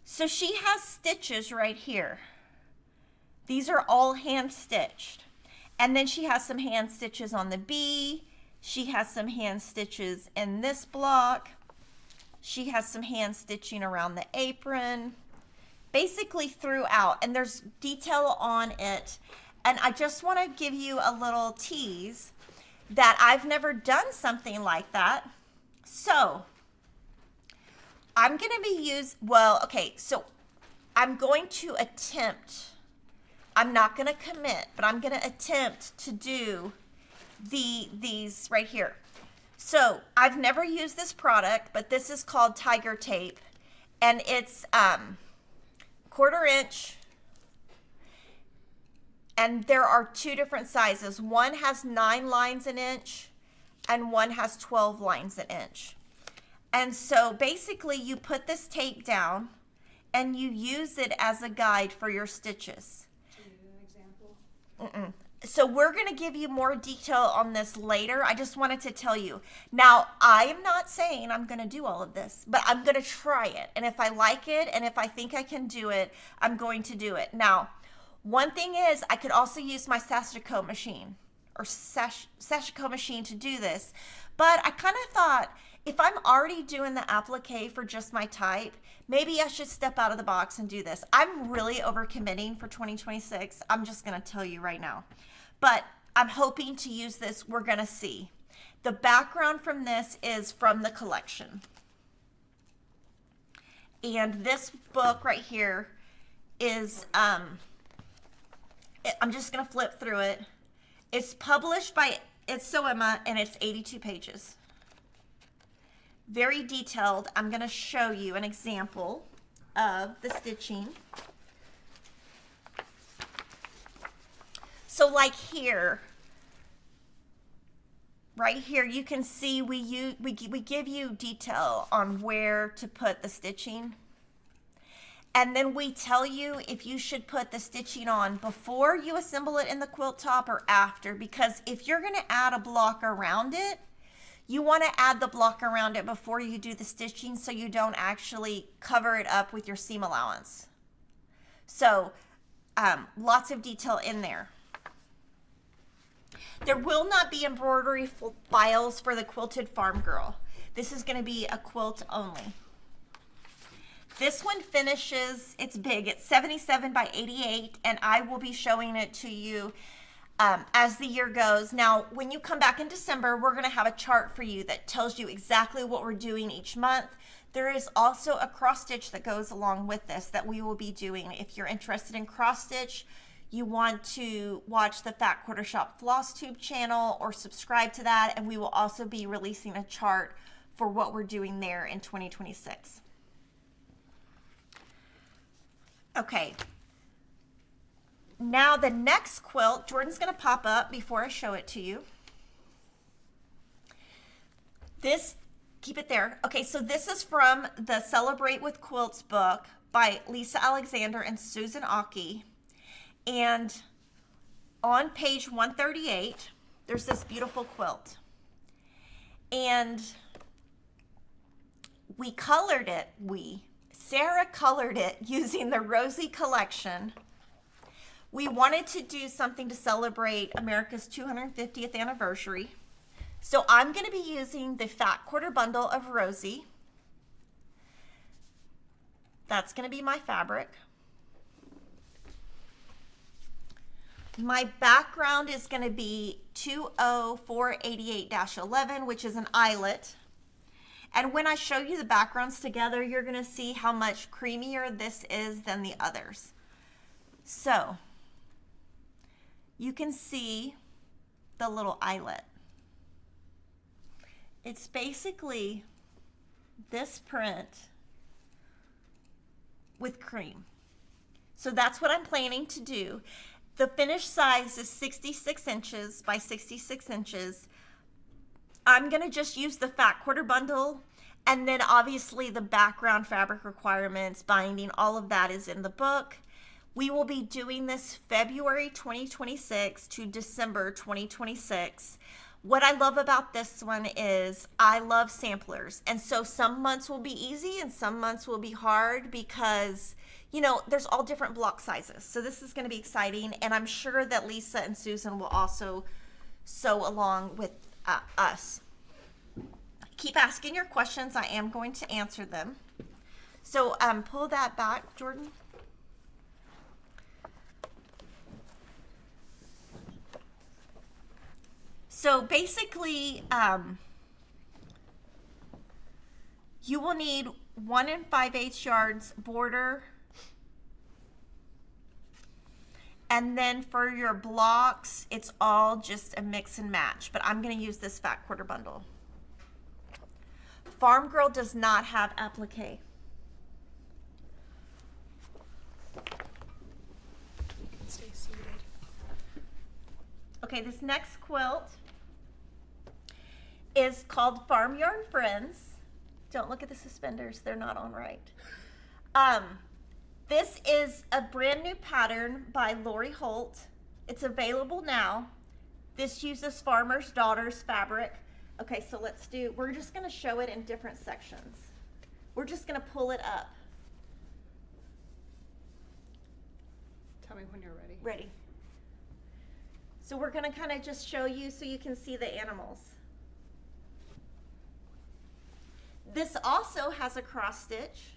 S1: So she has stitches right here. These are all hand stitched. And then she has some hand stitches on the B. She has some hand stitches in this block. She has some hand stitching around the apron. Basically throughout. And there's detail on it. And I just want to give you a little tease that I've never done something like that. So I'm going to be so I'm going to attempt, I'm not going to commit, but I'm going to attempt to do these right here. So I've never used this product, but this is called Tiger Tape, and it's 1/4 inch, and there are two different sizes. One has 9 lines an inch, and one has 12 lines an inch. And so basically you put this tape down and you use it as a guide for your stitches.
S2: Can you do an example?
S1: So we're going to give you more detail on this later. I just wanted to tell you. Now, I am not saying I'm going to do all of this, but I'm going to try it. And if I like it and if I think I can do it, I'm going to do it. Now, one thing is I could also use my Sashiko machine to do this. But I kind of thought, if I'm already doing the applique for just my type, maybe I should step out of the box and do this. I'm really overcommitting for 2026. I'm just going to tell you right now. But I'm hoping to use this. We're going to see. The background from this is from the collection. And this book right here is, I'm just going to flip through it. It's published by Sew Emma, and it's 82 pages. Very detailed. I'm going to show you an example of the stitching. So like here, right here, you can see we give you detail on where to put the stitching. And then we tell you if you should put the stitching on before you assemble it in the quilt top or after, because if you're going to add a block around it, you want to add the block around it before you do the stitching so you don't actually cover it up with your seam allowance. So lots of detail in there. There will not be embroidery files for the Quilted Farm Girl. This is going to be a quilt only. This one finishes, it's big, it's 77 by 88, and I will be showing it to you as the year goes. Now, when you come back in December, we're going to have a chart for you that tells you exactly what we're doing each month. There is also a cross stitch that goes along with this that we will be doing. If you're interested in cross stitch, you want to watch the Fat Quarter Shop Floss Tube channel or subscribe to that, and we will also be releasing a chart for what we're doing there in 2026. Okay. Now the next quilt, Jordan's going to pop up before I show it to you. This, keep it there. Okay, so this is from the Celebrate with Quilts book by Lisa Alexander and Susan Aki. And on page 138, there's this beautiful quilt. And we colored it, Sarah colored it using the Rosie collection. We wanted to do something to celebrate America's 250th anniversary. So I'm going to be using the fat quarter bundle of Rosie. That's going to be my fabric. My background is going to be 20488-11, which is an eyelet. And when I show you the backgrounds together, you're going to see how much creamier this is than the others. So you can see the little eyelet. It's basically this print with cream. So that's what I'm planning to do. The finished size is 66 inches by 66 inches. I'm gonna just use the fat quarter bundle, and then obviously the background fabric requirements, binding, all of that is in the book. We will be doing this February 2026 to December 2026. What I love about this one is I love samplers. And so some months will be easy and some months will be hard because, you know, there's all different block sizes. So this is going to be exciting. And I'm sure that Lisa and Susan will also sew along with us. Keep asking your questions. I am going to answer them. So pull that back, Jordan. So basically, you will need 1 5/8 yards border. And then for your blocks, it's all just a mix and match, but I'm going to use this fat quarter bundle. Farm Girl does not have applique.
S2: Stay seated.
S1: Okay, this next quilt is called Farm Yarn Friends. Don't look at the suspenders, they're not on right. This is a brand new pattern by Lori Holt. It's available now. This uses Farmer's Daughter's fabric. Okay, so we're just gonna show it in different sections. We're just gonna pull it up.
S2: Tell me when you're ready.
S1: Ready. So we're gonna kind of just show you so you can see the animals. This also has a cross stitch.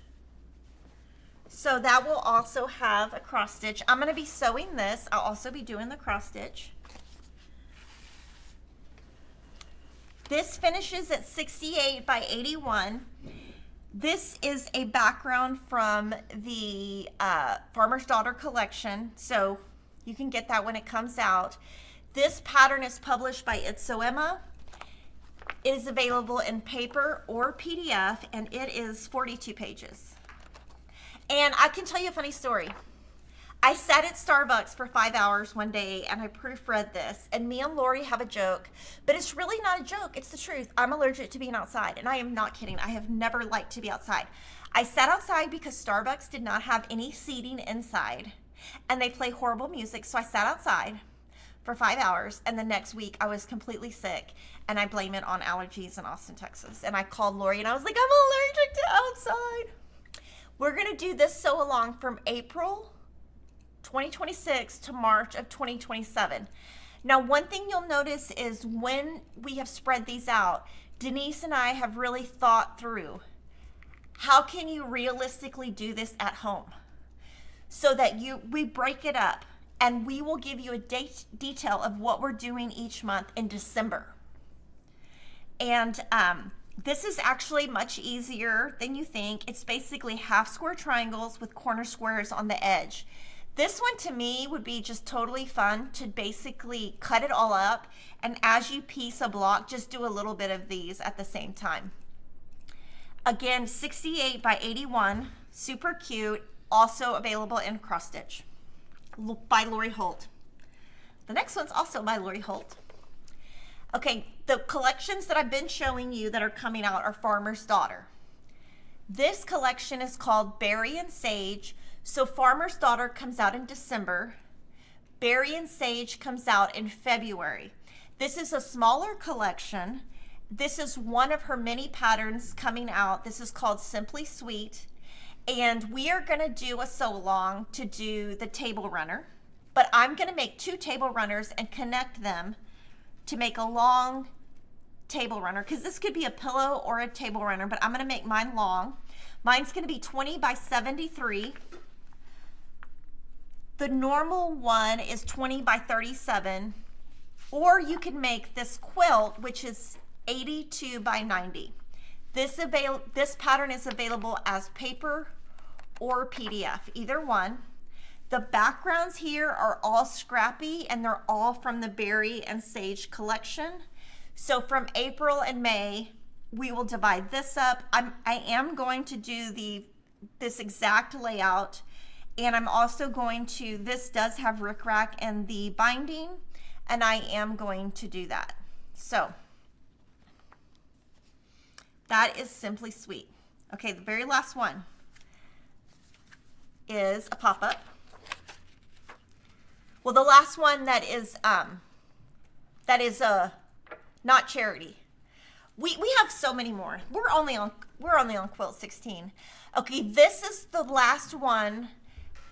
S1: So that will also have a cross stitch. I'm gonna be sewing this. I'll also be doing the cross stitch. This finishes at 68 by 81. This is a background from the Farmer's Daughter collection. So you can get that when it comes out. This pattern is published by Itsoema. It is available in paper or PDF, and it is 42 pages. And I can tell you a funny story. I sat at Starbucks for 5 hours one day and I proofread this, and me and Lori have a joke, but it's really not a joke. It's the truth. I'm allergic to being outside, and I am not kidding. I have never liked to be outside. I sat outside because Starbucks did not have any seating inside, and they play horrible music, so I sat outside for 5 hours, and the next week I was completely sick, and I blame it on allergies in Austin, Texas. And I called Lori and I was like, I'm allergic to outside. We're gonna do this sew along from April 2026 to March of 2027. Now, one thing you'll notice is when we have spread these out, Denise and I have really thought through how can you realistically do this at home so that we break it up, and we will give you a detail of what we're doing each month in December. And this is actually much easier than you think. It's basically half square triangles with corner squares on the edge. This one to me would be just totally fun to basically cut it all up, and as you piece a block, just do a little bit of these at the same time. Again, 68 by 81, super cute, also available in cross stitch by Lori Holt. The next one's also by Lori Holt. Okay, the collections that I've been showing you that are coming out are Farmer's Daughter. This collection is called Berry and Sage. So Farmer's Daughter comes out in December. Berry and Sage comes out in February. This is a smaller collection. This is one of her many patterns coming out. This is called Simply Sweet. And we are gonna do a sew along to do the table runner, but I'm gonna make 2 table runners and connect them to make a long table runner, because this could be a pillow or a table runner, but I'm going to make mine long. Mine's going to be 20 by 73. The normal one is 20 by 37, or you can make this quilt, which is 82 by 90. This pattern is available as paper or PDF, either one. The backgrounds here are all scrappy, and they're all from the Berry and Sage collection. So from April and May, we will divide this up. I am going to do this exact layout, and I'm also going to, this does have rickrack and the binding, and I am going to do that. So that is simply sweet. Okay, the very last one is a pop-up. Well, the last one that is not charity. We have so many more. We're only on quilt 16. Okay, this is the last one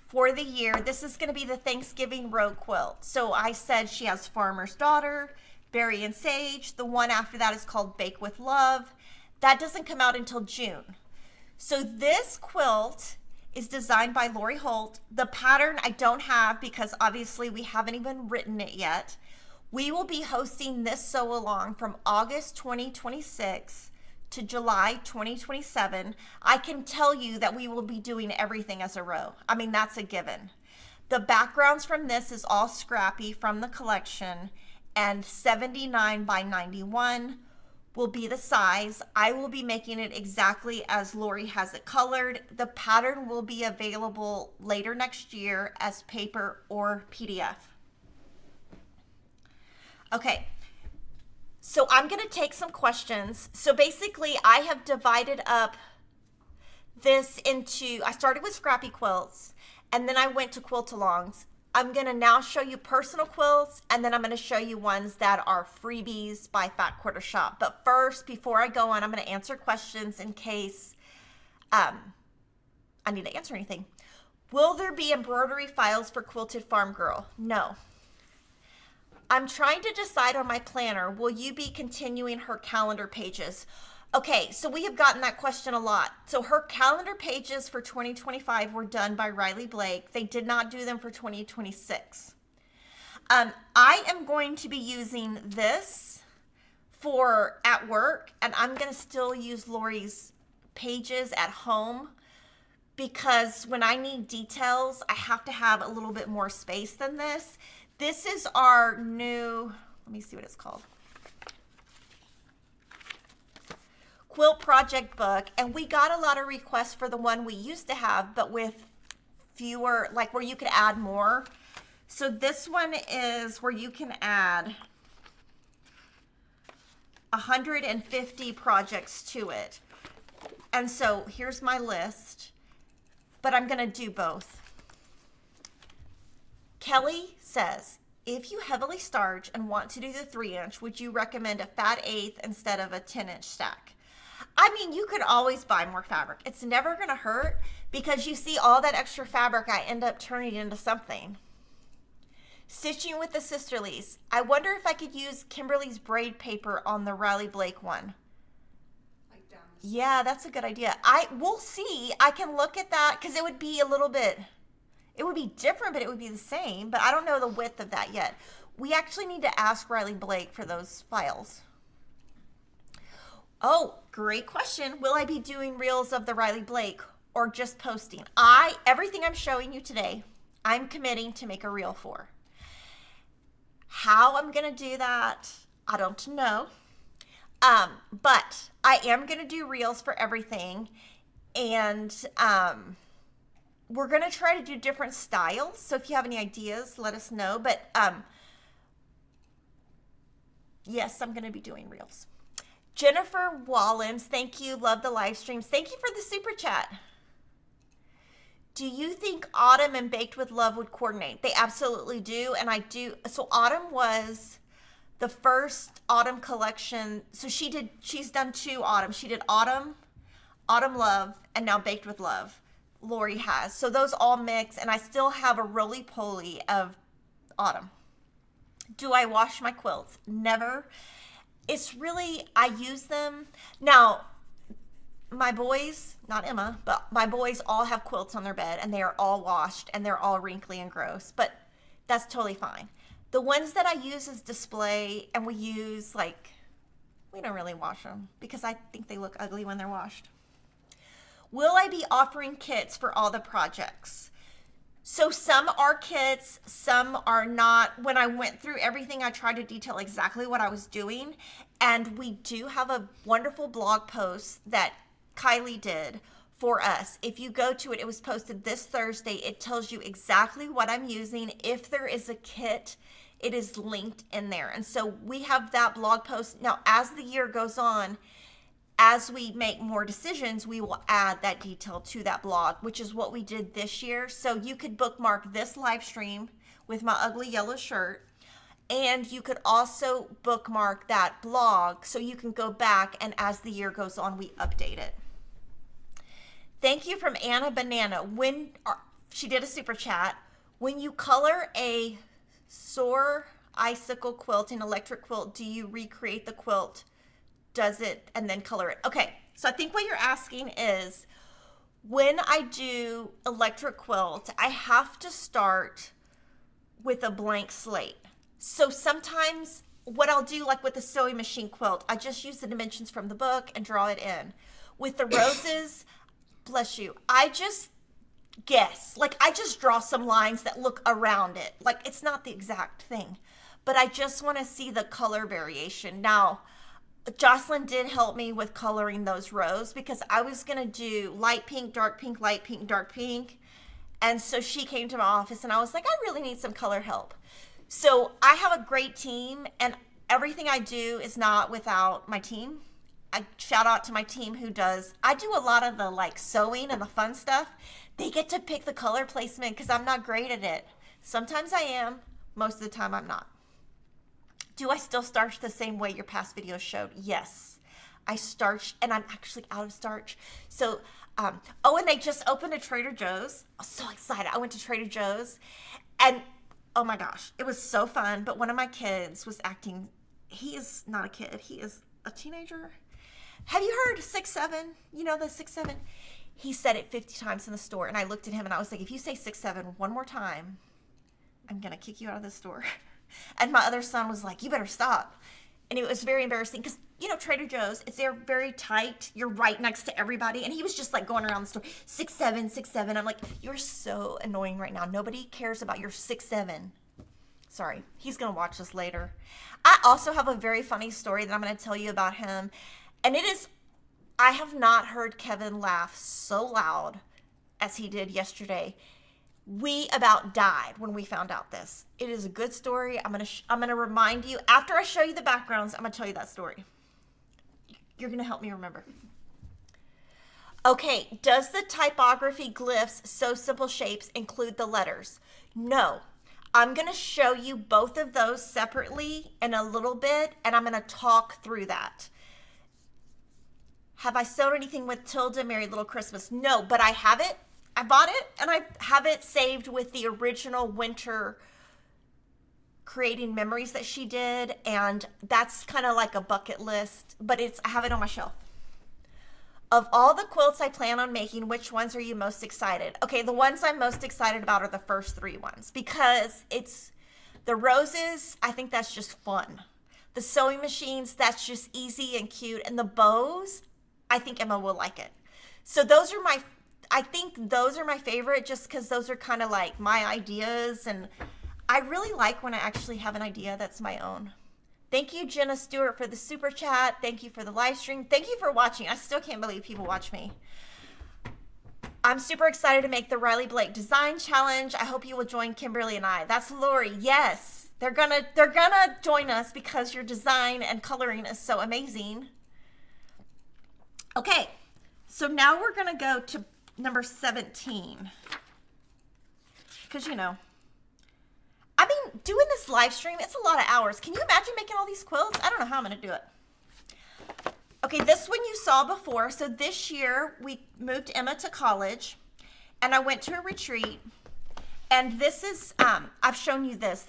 S1: for the year. This is going to be the Thanksgiving row quilt. So I said she has Farmer's Daughter, Berry and Sage. The one after that is called Bake with Love. That doesn't come out until June. So this quilt is designed by Lori Holt. The pattern I don't have because obviously we haven't even written it yet. We will be hosting this sew along from August 2026 to July 2027. I can tell you that we will be doing everything as a row. I mean, that's a given. The backgrounds from this is all scrappy from the collection, and 79 by 91 will be the size. I will be making it exactly as Lori has it colored. The pattern will be available later next year as paper or PDF. Okay, so I'm going to take some questions. So basically, I have divided up this into, I started with Scrappy Quilts, and then I went to quilt-alongs. I'm going to now show you personal quilts, and then I'm going to show you ones that are freebies by Fat Quarter Shop. But first, before I go on, I'm going to answer questions in case I need to answer anything. Will there be embroidery files for Quilted Farm Girl? No. I'm trying to decide on my planner. Will you be continuing her calendar pages? Okay, so we have gotten that question a lot. So her calendar pages for 2025 were done by Riley Blake. They did not do them for 2026. I am going to be using this for at work, and I'm going to still use Lori's pages at home because when I need details, I have to have a little bit more space than this. This is our new, let me see what it's called. Quilt project book, and we got a lot of requests for the one we used to have, but with fewer, like where you could add more. So this one is where you can add 150 projects to it. And so here's my list, but I'm going to do both. Kelly says, if you heavily starch and want to do the 3-inch, would you recommend a fat 1/8 instead of a 10-inch stack? I mean, you could always buy more fabric. It's never going to hurt because you see all that extra fabric, I end up turning into something. Stitching with the Sisterlies. I wonder if I could use Kimberly's braid paper on the Riley Blake one.
S2: Like down the
S1: Yeah, that's a good idea. We'll see. I can look at that because it would be a little bit, it would be different, but it would be the same. But I don't know the width of that yet. We actually need to ask Riley Blake for those files. Oh, great question. Will I be doing reels of the Riley Blake or just posting? Everything I'm showing you today, I'm committing to make a reel for. How I'm going to do that, I don't know. But I am going to do reels for everything. And we're going to try to do different styles. So if you have any ideas, let us know. But yes, I'm going to be doing reels. Jennifer Wallens, thank you. Love the live streams. Thank you for the super chat. Do you think Autumn and Baked with Love would coordinate? They absolutely do, and I do. So Autumn was the first Autumn collection. So she's done 2 Autumn. She did Autumn Love, and now Baked with Love. Lori has. So those all mix, and I still have a roly-poly of Autumn. Do I wash my quilts? Never. it's really, I use them. Now, my boys, not Emma, but my boys all have quilts on their bed and they are all washed and they're all wrinkly and gross, but that's totally fine. The ones that I use as display and we use like, we don't really wash them because I think they look ugly when they're washed. Will I be offering kits for all the projects? So some are kits, some are not. When I went through everything, I tried to detail exactly what I was doing. And we do have a wonderful blog post that Kylie did for us. If you go to it, it was posted this Thursday. It tells you exactly what I'm using. If there is a kit, it is linked in there. And so we have that blog post. Now, as the year goes on, as we make more decisions, we will add that detail to that blog, which is what we did this year. So you could bookmark this live stream with my ugly yellow shirt. And you could also bookmark that blog so you can go back and as the year goes on, we update it. Thank you from Anna Banana. She did a super chat. When you color a Soar icicle quilt in electric quilt, do you recreate the quilt? Does it and then color it? Okay, so I think what you're asking is when I do electric quilt, I have to start with a blank slate. So sometimes what I'll do, like with the sewing machine quilt, I just use the dimensions from the book and draw it in. With the roses, bless you, I just guess. Like I just draw some lines that look around it. Like it's not the exact thing, but I just want to see the color variation. Now, Jocelyn did help me with coloring those rows because I was going to do light pink, dark pink, light pink, dark pink. And so she came to my office and I was like, I really need some color help. So I have a great team and everything I do is not without my team. I shout out to my team I do a lot of the like sewing and the fun stuff. They get to pick the color placement because I'm not great at it. Sometimes I am, most of the time I'm not. Do I still starch the same way your past videos showed? Yes, I starch and I'm actually out of starch. So, and they just opened a Trader Joe's. I was so excited. I went to Trader Joe's and oh my gosh, it was so fun. But one of my kids was acting, he is not a kid, he is a teenager. Have you heard 6'7"? You know the 6'7"? He said it 50 times in the store. And I looked at him and I was like, if you say 6'7" one more time, I'm going to kick you out of the store. And my other son was like, you better stop. And it was very embarrassing because, Trader Joe's, they're very tight. You're right next to everybody. And he was just like going around the store, 6'7", 6'7". I'm like, you're so annoying right now. Nobody cares about your 6'7". Sorry, he's going to watch this later. I also have a very funny story that I'm going to tell you about him. And I have not heard Kevin laugh so loud as he did yesterday. We about died when we found out this. It is a good story. I'm gonna remind you after I show you the backgrounds. I'm gonna tell you that story. You're gonna help me remember. Okay, does the typography glyphs Sew Simple Shapes include the letters? No. I'm gonna show you both of those separately in a little bit, and I'm gonna talk through that. Have I sewed anything with Tilda Merry Little Christmas? No, but I have it. I bought it and I have it saved with the original winter creating memories that she did. And that's kind of like a bucket list, but I have it on my shelf. Of all the quilts I plan on making, which ones are you most excited? Okay, the ones I'm most excited about are the first three ones because it's the roses. I think that's just fun. The sewing machines, that's just easy and cute. And the bows, I think Emma will like it. So I think those are my favorite just because those are kind of like my ideas. And I really like when I actually have an idea that's my own. Thank you, Jenna Stewart, for the super chat. Thank you for the live stream. Thank you for watching. I still can't believe people watch me. I'm super excited to make the Riley Blake Design Challenge. I hope you will join Kimberly and I. That's Lori. Yes, they're gonna join us because your design and coloring is so amazing. Okay, so now we're gonna go to number 17. Because I mean, doing this live stream, it's a lot of hours. Can you imagine making all these quilts? I don't know how I'm gonna do it. Okay, this one you saw before. So this year we moved Emma to college and I went to a retreat. And this is, I've shown you this.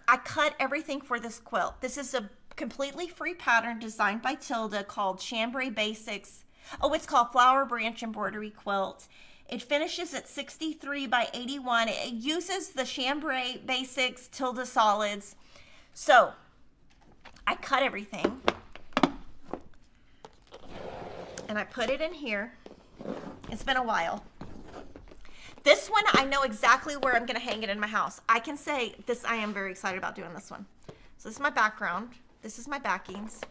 S1: I cut everything for this quilt. This is completely free pattern designed by Tilda called Chambray Basics. Oh, it's called Flower Branch Embroidery Quilt. It finishes at 63 by 81. It uses the Chambray Basics Tilda solids. So I cut everything and I put it in here. It's been a while. This one, I know exactly where I'm going to hang it in my house. I can say this, I am very excited about doing this one. So this is my background. This is my backings.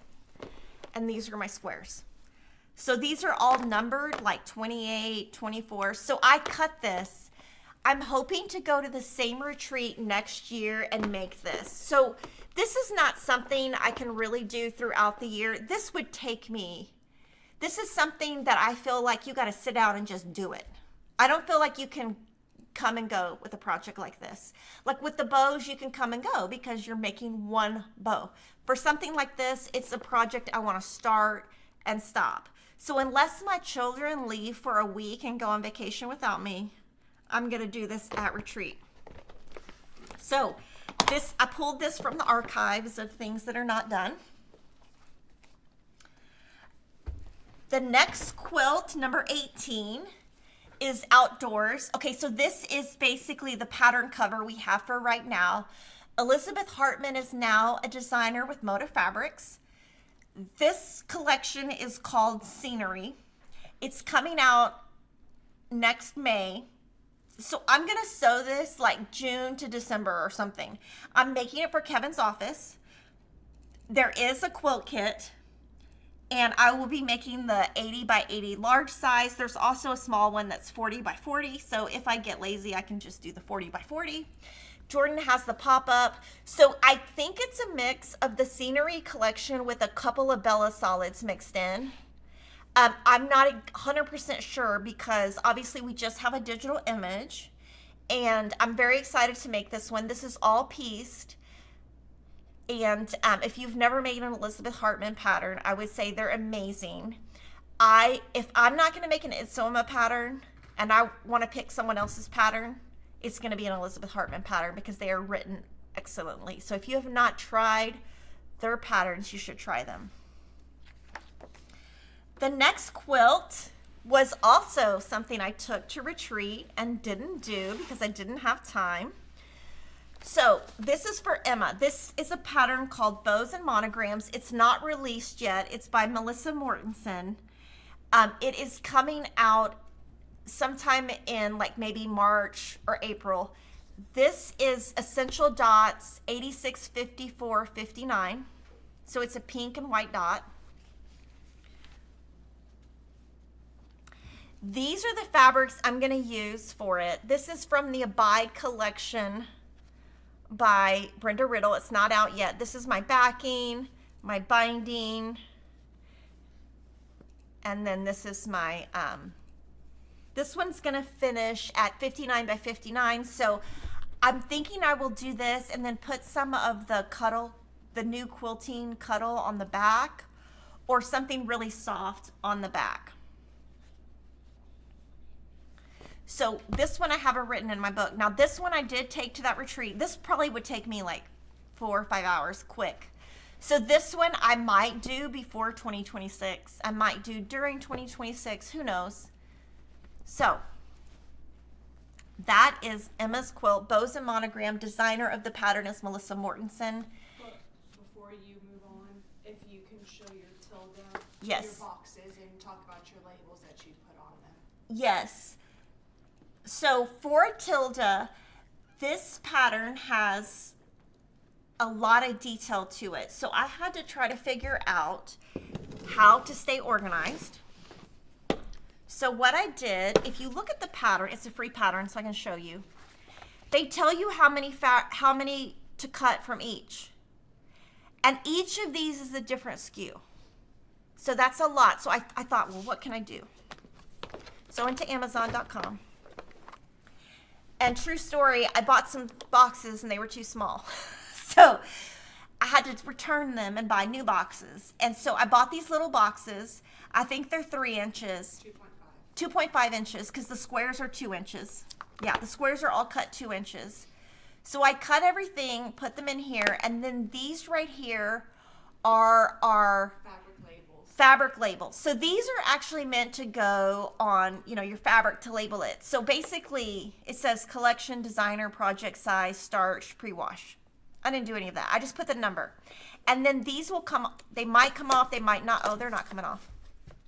S1: And these are my squares. So these are all numbered like 28, 24. So I cut this. I'm hoping to go to the same retreat next year and make this. So this is not something I can really do throughout the year. This would take me. This is something that I feel like you got to sit down and just do it. I don't feel like you can come and go with a project like this. Like with the bows, you can come and go because you're making one bow. For something like this, it's a project I want to start and stop. So unless my children leave for a week and go on vacation without me, I'm going to do this at retreat. So this, I pulled this from the archives of things that are not done. The next quilt, number 18, is outdoors. Okay, so this is basically the pattern cover we have for right now. Elizabeth Hartman is now a designer with Moda Fabrics. This collection is called Scenery. It's coming out next May. So I'm gonna sew this like June to December or something. I'm making it for Kevin's office. There is a quilt kit. And I will be making the 80 by 80 large size. There's also a small one that's 40 by 40. So if I get lazy, I can just do the 40 by 40. Jordan has the pop-up. So I think it's a mix of the Scenery collection with a couple of Bella solids mixed in. I'm not 100% sure because obviously we just have a digital image. And I'm very excited to make this one. This is all pieced. And if you've never made an Elizabeth Hartman pattern, I would say they're amazing. If I'm not going to make an Itsoma pattern and I want to pick someone else's pattern, it's going to be an Elizabeth Hartman pattern because they are written excellently. So if you have not tried their patterns, you should try them. The next quilt was also something I took to retreat and didn't do because I didn't have time. So this is for Emma. This is a pattern called Bows and Monograms. It's not released yet. It's by Melissa Mortensen. It is coming out sometime in like maybe March or April. This is Essential Dots 865459. So it's a pink and white dot. These are the fabrics I'm going to use for it. This is from the Abide collection by Brenda Riddle. It's not out yet. This is my backing, my binding, and then this is my, this one's gonna finish at 59 by 59. So I'm thinking I will do this and then put some of the cuddle, the new quilting cuddle on the back or something really soft on the back. So this one I haven't written in my book. Now this one I did take to that retreat. This probably would take me like 4 or 5 hours quick. So this one I might do before 2026. I might do during 2026, who knows? So that is Emma's quilt, Bows and Monogram. Designer of the pattern is Melissa Mortensen.
S2: But before you move on, if you can show your Tilda,
S1: Yes.
S2: your boxes, and talk about your labels that you put on them.
S1: Yes. So for Tilda, this pattern has a lot of detail to it. So I had to try to figure out how to stay organized. So what I did, if you look at the pattern, it's a free pattern, so I can show you. They tell you how many to cut from each. And each of these is a different SKU. So that's a lot. So I thought, well, what can I do? So I went to Amazon.com. And true story, I bought some boxes and they were too small. So I had to return them and buy new boxes. And so I bought these little boxes. I think they're 3 inches. 2.5 inches because the squares are 2 inches. Yeah, the squares are all cut 2 inches. So I cut everything, put them in here, and then these right here are our
S2: Fabric labels.
S1: fabric labels. So these are actually meant to go on, your fabric to label it. So basically it says collection, designer, project size, starch, pre-wash. I didn't do any of that. I just put the number. And then these will come, they might come off, they might not. Oh, they're not coming off.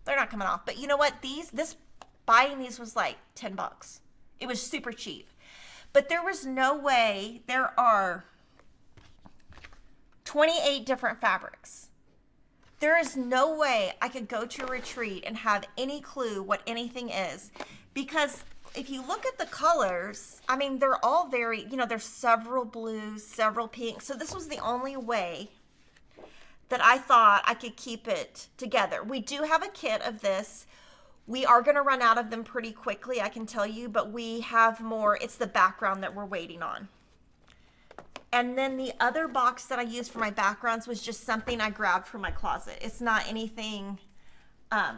S1: They're not coming off. But you know what? Buying these was like $10. It was super cheap. But there was no way. There are 28 different fabrics. There is no way I could go to a retreat and have any clue what anything is, because if you look at the colors, I mean, they're all very, there's several blues, several pinks. So this was the only way that I thought I could keep it together. We do have a kit of this. We are going to run out of them pretty quickly, I can tell you, but we have more. It's the background that we're waiting on. And then the other box that I used for my backgrounds was just something I grabbed from my closet. It's not anything, I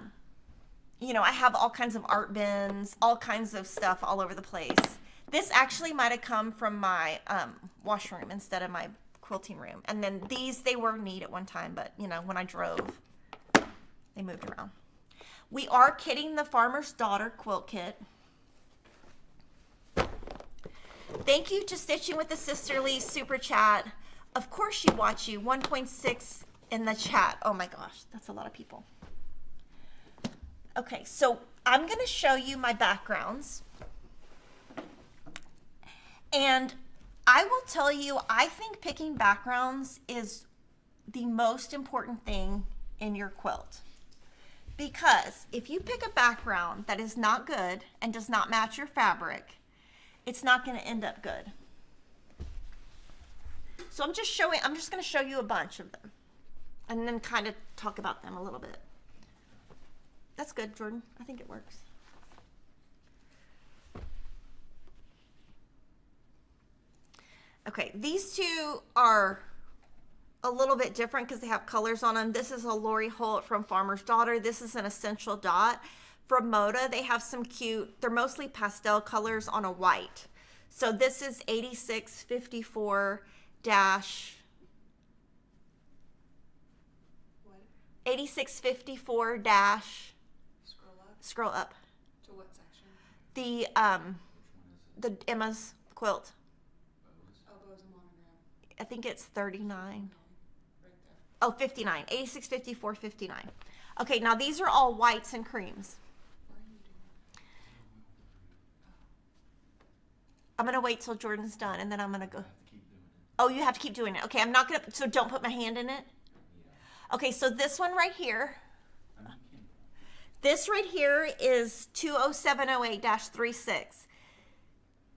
S1: have all kinds of art bins, all kinds of stuff all over the place. This actually might have come from my washroom instead of my quilting room. And then they were neat at one time, but when I drove, they moved around. We are kitting the Farmer's Daughter quilt kit. Thank you to Stitching with the Sisterly super chat. Of course she watched you. 1.6 in the chat. Oh my gosh, that's a lot of people. Okay, so I'm going to show you my backgrounds. And I will tell you, I think picking backgrounds is the most important thing in your quilt. Because if you pick a background that is not good and does not match your fabric, it's not going to end up good. So I'm just going to show you a bunch of them and then kind of talk about them a little bit. That's good, Jordan. I think it works. Okay, these two are a little bit different because they have colors on them. This is a Lori Holt from Farmer's Daughter. This is an Essential Dot from Moda. They have some cute, they're mostly pastel colors on a white. So this is 8654 dash 8654 dash scroll up
S2: To what section?
S1: the Emma's quilt.
S2: Oh, bows and monogram.
S1: I think it's 39.
S2: Right there.
S1: Oh, 59. 86, 54, 59. Okay, now these are all whites and creams.
S2: Why are you doing that?
S1: I'm going to wait till Jordan's done and then I'm going to go. Oh, you have to keep doing it. Okay, I'm not going to, so don't put my hand in it. Okay, so this one right here. This right here is 20708-36.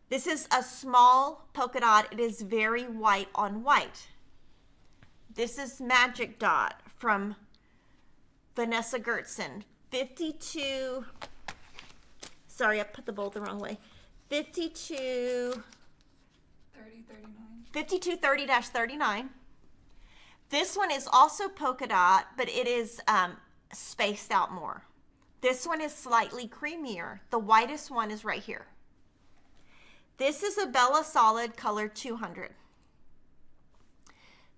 S1: This is a small polka dot. It is very white on white. This is Magic Dot from Vanessa Gertson. 52, sorry, I put the bolt the wrong way. 5230-39. This one is also polka dot, but it is spaced out more. This one is slightly creamier. The whitest one is right here. This is a Bella Solid color 200.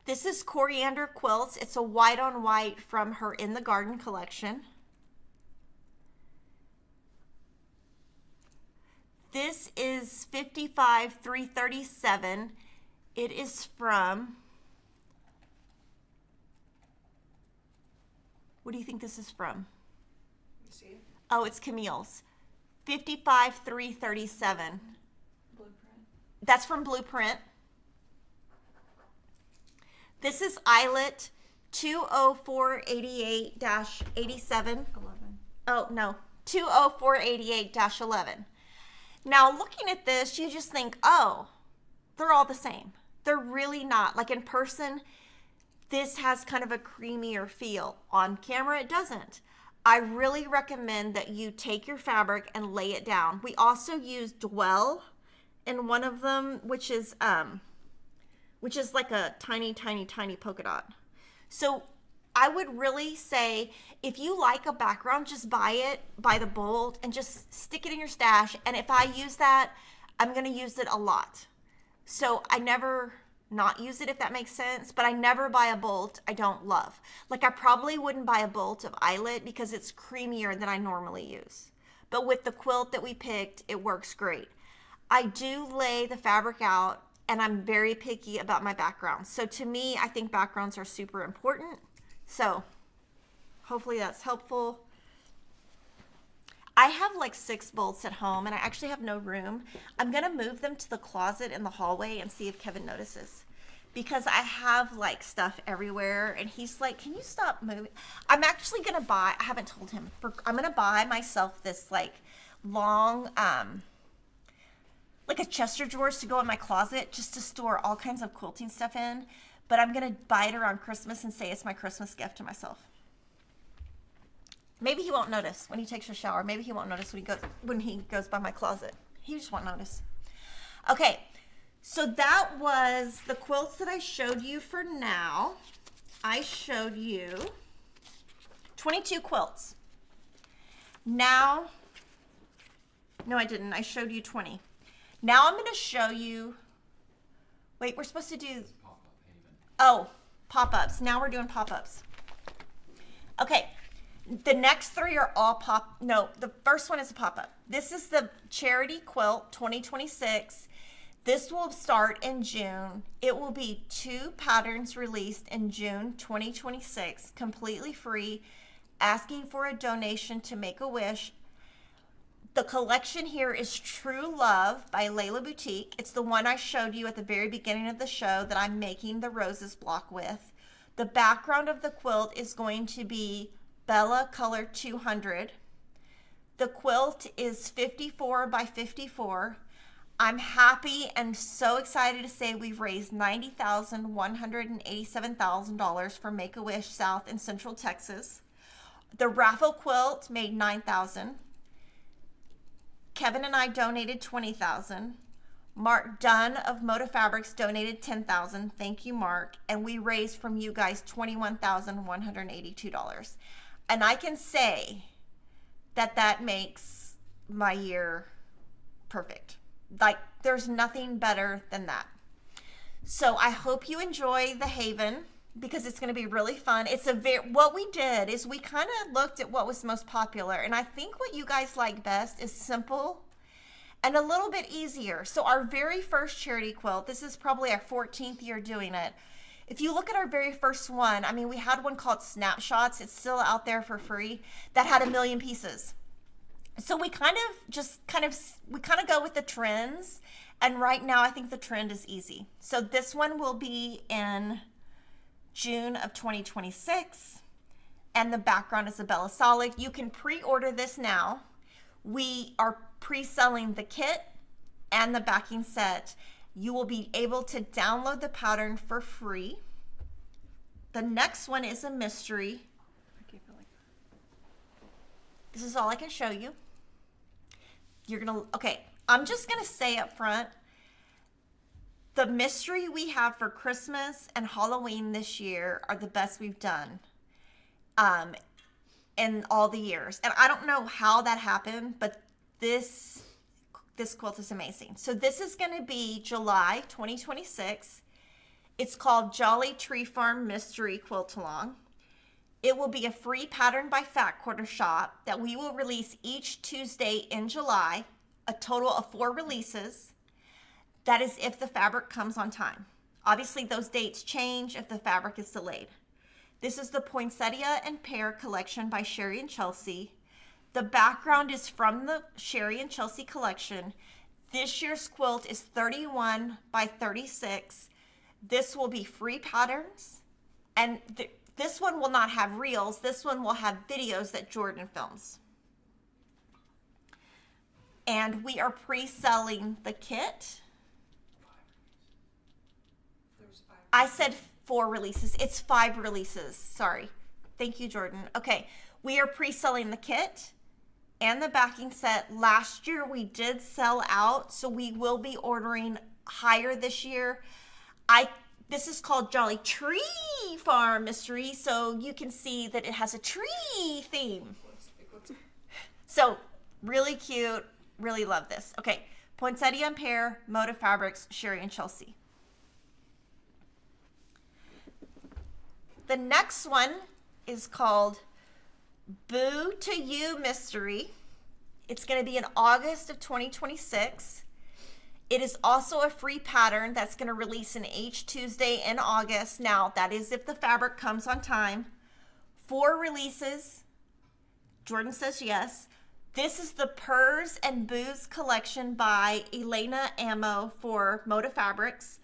S1: This is Coriander Quilts. It's a white on white from her In the Garden collection. This is 55337. It is from, what do you think this is from?
S2: You see it?
S1: Oh, it's Camille's. 55337.
S2: Blueprint.
S1: That's from Blueprint. This is Eyelet 20488-87.
S2: 11.
S1: Oh, no. 20488-11. Now, looking at this, you just think, oh, they're all the same. They're really not. Like in person, this has kind of a creamier feel. On camera, it doesn't. I really recommend that you take your fabric and lay it down. We also use Dwell in one of them, which is like a tiny, tiny, tiny polka dot. So I would really say, if you like a background, just buy it, buy the bolt, and just stick it in your stash. And if I use that, I'm going to use it a lot. So I never not use it, if that makes sense. But I never buy a bolt I don't love. Like, I probably wouldn't buy a bolt of eyelet because it's creamier than I normally use. But with the quilt that we picked, it works great. I do lay the fabric out, and I'm very picky about my backgrounds. So to me, I think backgrounds are super important. So hopefully that's helpful. I have like 6 bolts at home, and I actually have no room. I'm gonna move them to the closet in the hallway and see if Kevin notices, because I have like stuff everywhere, and he's like, can you stop moving? I'm actually gonna buy, I haven't told him, I'm gonna buy myself this like long, like a chest of drawers to go in my closet, just to store all kinds of quilting stuff in. But I'm gonna buy it around Christmas and say it's my Christmas gift to myself. Maybe he won't notice when he takes a shower. Maybe he won't notice when he goes by my closet. He just won't notice. Okay, so that was the quilts that I showed you for now. I showed you 22 quilts. Now, no, I didn't. I showed you 20. Now I'm going to show you, wait, we're supposed to do, pop-ups. Now we're doing pop-ups. Okay. The next 3 are all the first one is a pop-up. This is the Charity Quilt 2026. This will start in June. It will be 2 patterns released in June 2026, completely free, asking for a donation to Make-A-Wish. The collection here is True Love by Layla Boutique. It's the one I showed you at the very beginning of the show that I'm making the roses block with. The background of the quilt is going to be Bella Color 200. The quilt is 54 by 54. I'm happy and so excited to say we've raised $90,187,000 for Make-A-Wish South and Central Texas. The raffle quilt made $9,000. Kevin and I donated $20,000. Mark Dunn of Moda Fabrics donated $10,000. Thank you, Mark. And we raised from you guys $21,182. And I can say that makes my year perfect. Like, there's nothing better than that. So I hope you enjoy the Haven, because it's going to be really fun. What we did is we kind of looked at what was most popular. And I think what you guys like best is simple and a little bit easier. So our very first charity quilt, this is probably our 14th year doing it. If you look at our very first one, I mean, we had one called Snapshots. It's still out there for free, that had 1 million pieces. So we kind of go with the trends. And right now I think the trend is easy. So this one will be in June of 2026. And the background is a Bella Solid. You can pre-order this now. We are pre-selling the kit and the backing set. You will be able to download the pattern for free. The next one is a mystery. This is all I can show you. I'm just gonna say up front, the mystery we have for Christmas and Halloween this year are the best we've done in all the years. And I don't know how that happened, but this quilt is amazing. So this is going to be July 2026. It's called Jolly Tree Farm Mystery Quilt Along. It will be a free pattern by Fat Quarter Shop that we will release each Tuesday in July, a total of 4 releases. That is if the fabric comes on time. Obviously, those dates change if the fabric is delayed. This is the Poinsettia and Pear collection by Sherry and Chelsea. The background is from the Sherry and Chelsea collection. This year's quilt is 31 by 36. This will be free patterns. And this one will not have reels. This one will have videos that Jordan films. And we are pre-selling the kit. I said 4 releases. It's 5 releases. Sorry. Thank you, Jordan. Okay. We are pre-selling the kit and the backing set. Last year we did sell out, so we will be ordering higher this year. This is called Jolly Tree Farm Mystery, so you can see that it has a tree theme. So really cute. Really love this. Okay. Poinsettia and Pear, Moda Fabrics, Sherry and Chelsea. The next one is called Boo to You Mystery. It's going to be in August of 2026. It is also a free pattern that's going to release in H Tuesday in August. Now, that is if the fabric comes on time. 4 releases. Jordan says yes. This is the Purrs and Boos collection by Elena Amo for Moda Fabrics.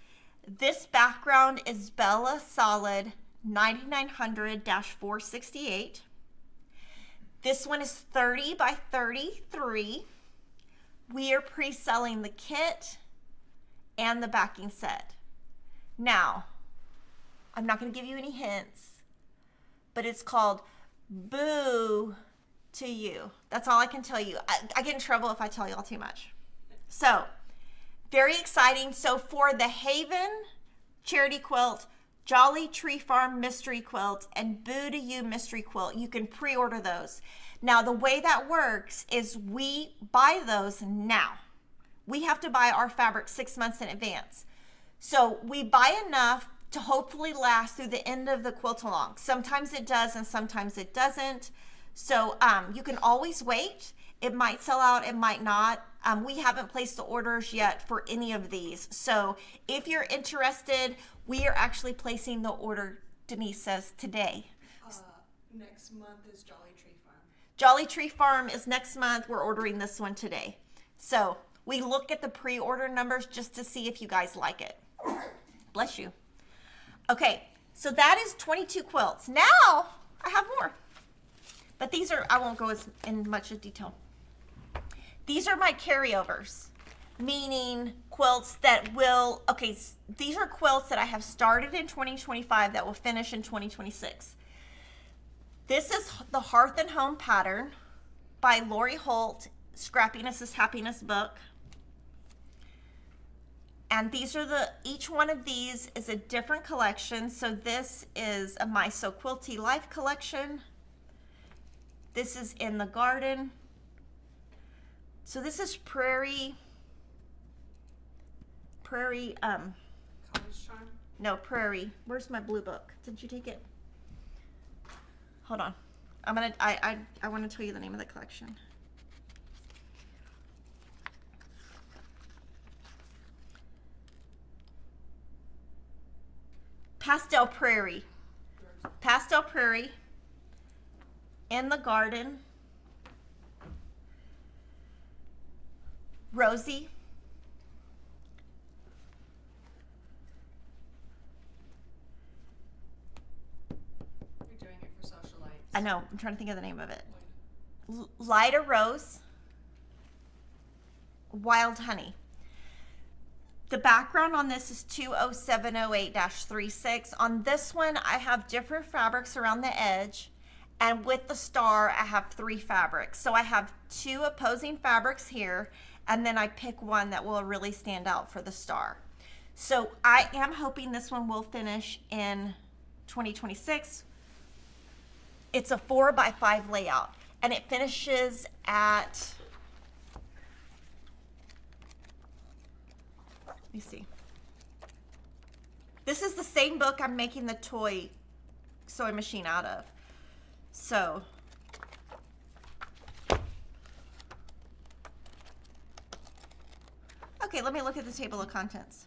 S1: This background is Bella Solid 9900-468. This one is 30 by 33. We are pre-selling the kit and the backing set. Now, I'm not going to give you any hints, but it's called Boo to You. That's all I can tell you. I get in trouble if I tell you all too much. So, very exciting. So for the Haven Charity Quilt, Jolly Tree Farm Mystery Quilt, and Boo to You Mystery Quilt, you can pre-order those. Now, the way that works is we buy those now. We have to buy our fabric 6 months in advance. So we buy enough to hopefully last through the end of the quilt along. Sometimes it does and sometimes it doesn't. So you can always wait. It might sell out, it might not. We haven't placed the orders yet for any of these. So if you're interested, we are actually placing the order, Denise says, today.
S2: Next month is Jolly Tree Farm.
S1: Jolly Tree Farm is next month. We're ordering this one today. So we look at the pre-order numbers just to see if you guys like it. Bless you. Okay, so that is 22 quilts. Now I have more. But these are, I won't go as in much detail. These are my carryovers, meaning quilts that will, okay, these are quilts that I have started in 2025 that will finish in 2026. This is the Hearth and Home pattern by Lori Holt, Scrappiness is Happiness book. And these are each one of these is a different collection. So this is a My So Quilty Life collection. This is In the Garden. So this is Prairie,
S2: College Charm.
S1: no, Prairie. Where's my blue book? Did you take it? Hold on. I want to tell you the name of the collection. Pastel Prairie. Pastel Prairie. In the Garden. Rosie.
S2: You're doing it for socialites.
S1: I know. I'm trying to think of the name of it. Lida Rose. Wild Honey. The background on this is 20708-36. On this one, I have different fabrics around the edge. And with the star, I have 3 fabrics. So I have 2 opposing fabrics here. And then I pick one that will really stand out for the star. So I am hoping this one will finish in 2026. It's a 4x5 layout. And it finishes at, let me see. This is the same book I'm making the toy sewing machine out of. So, okay, let me look at the table of contents.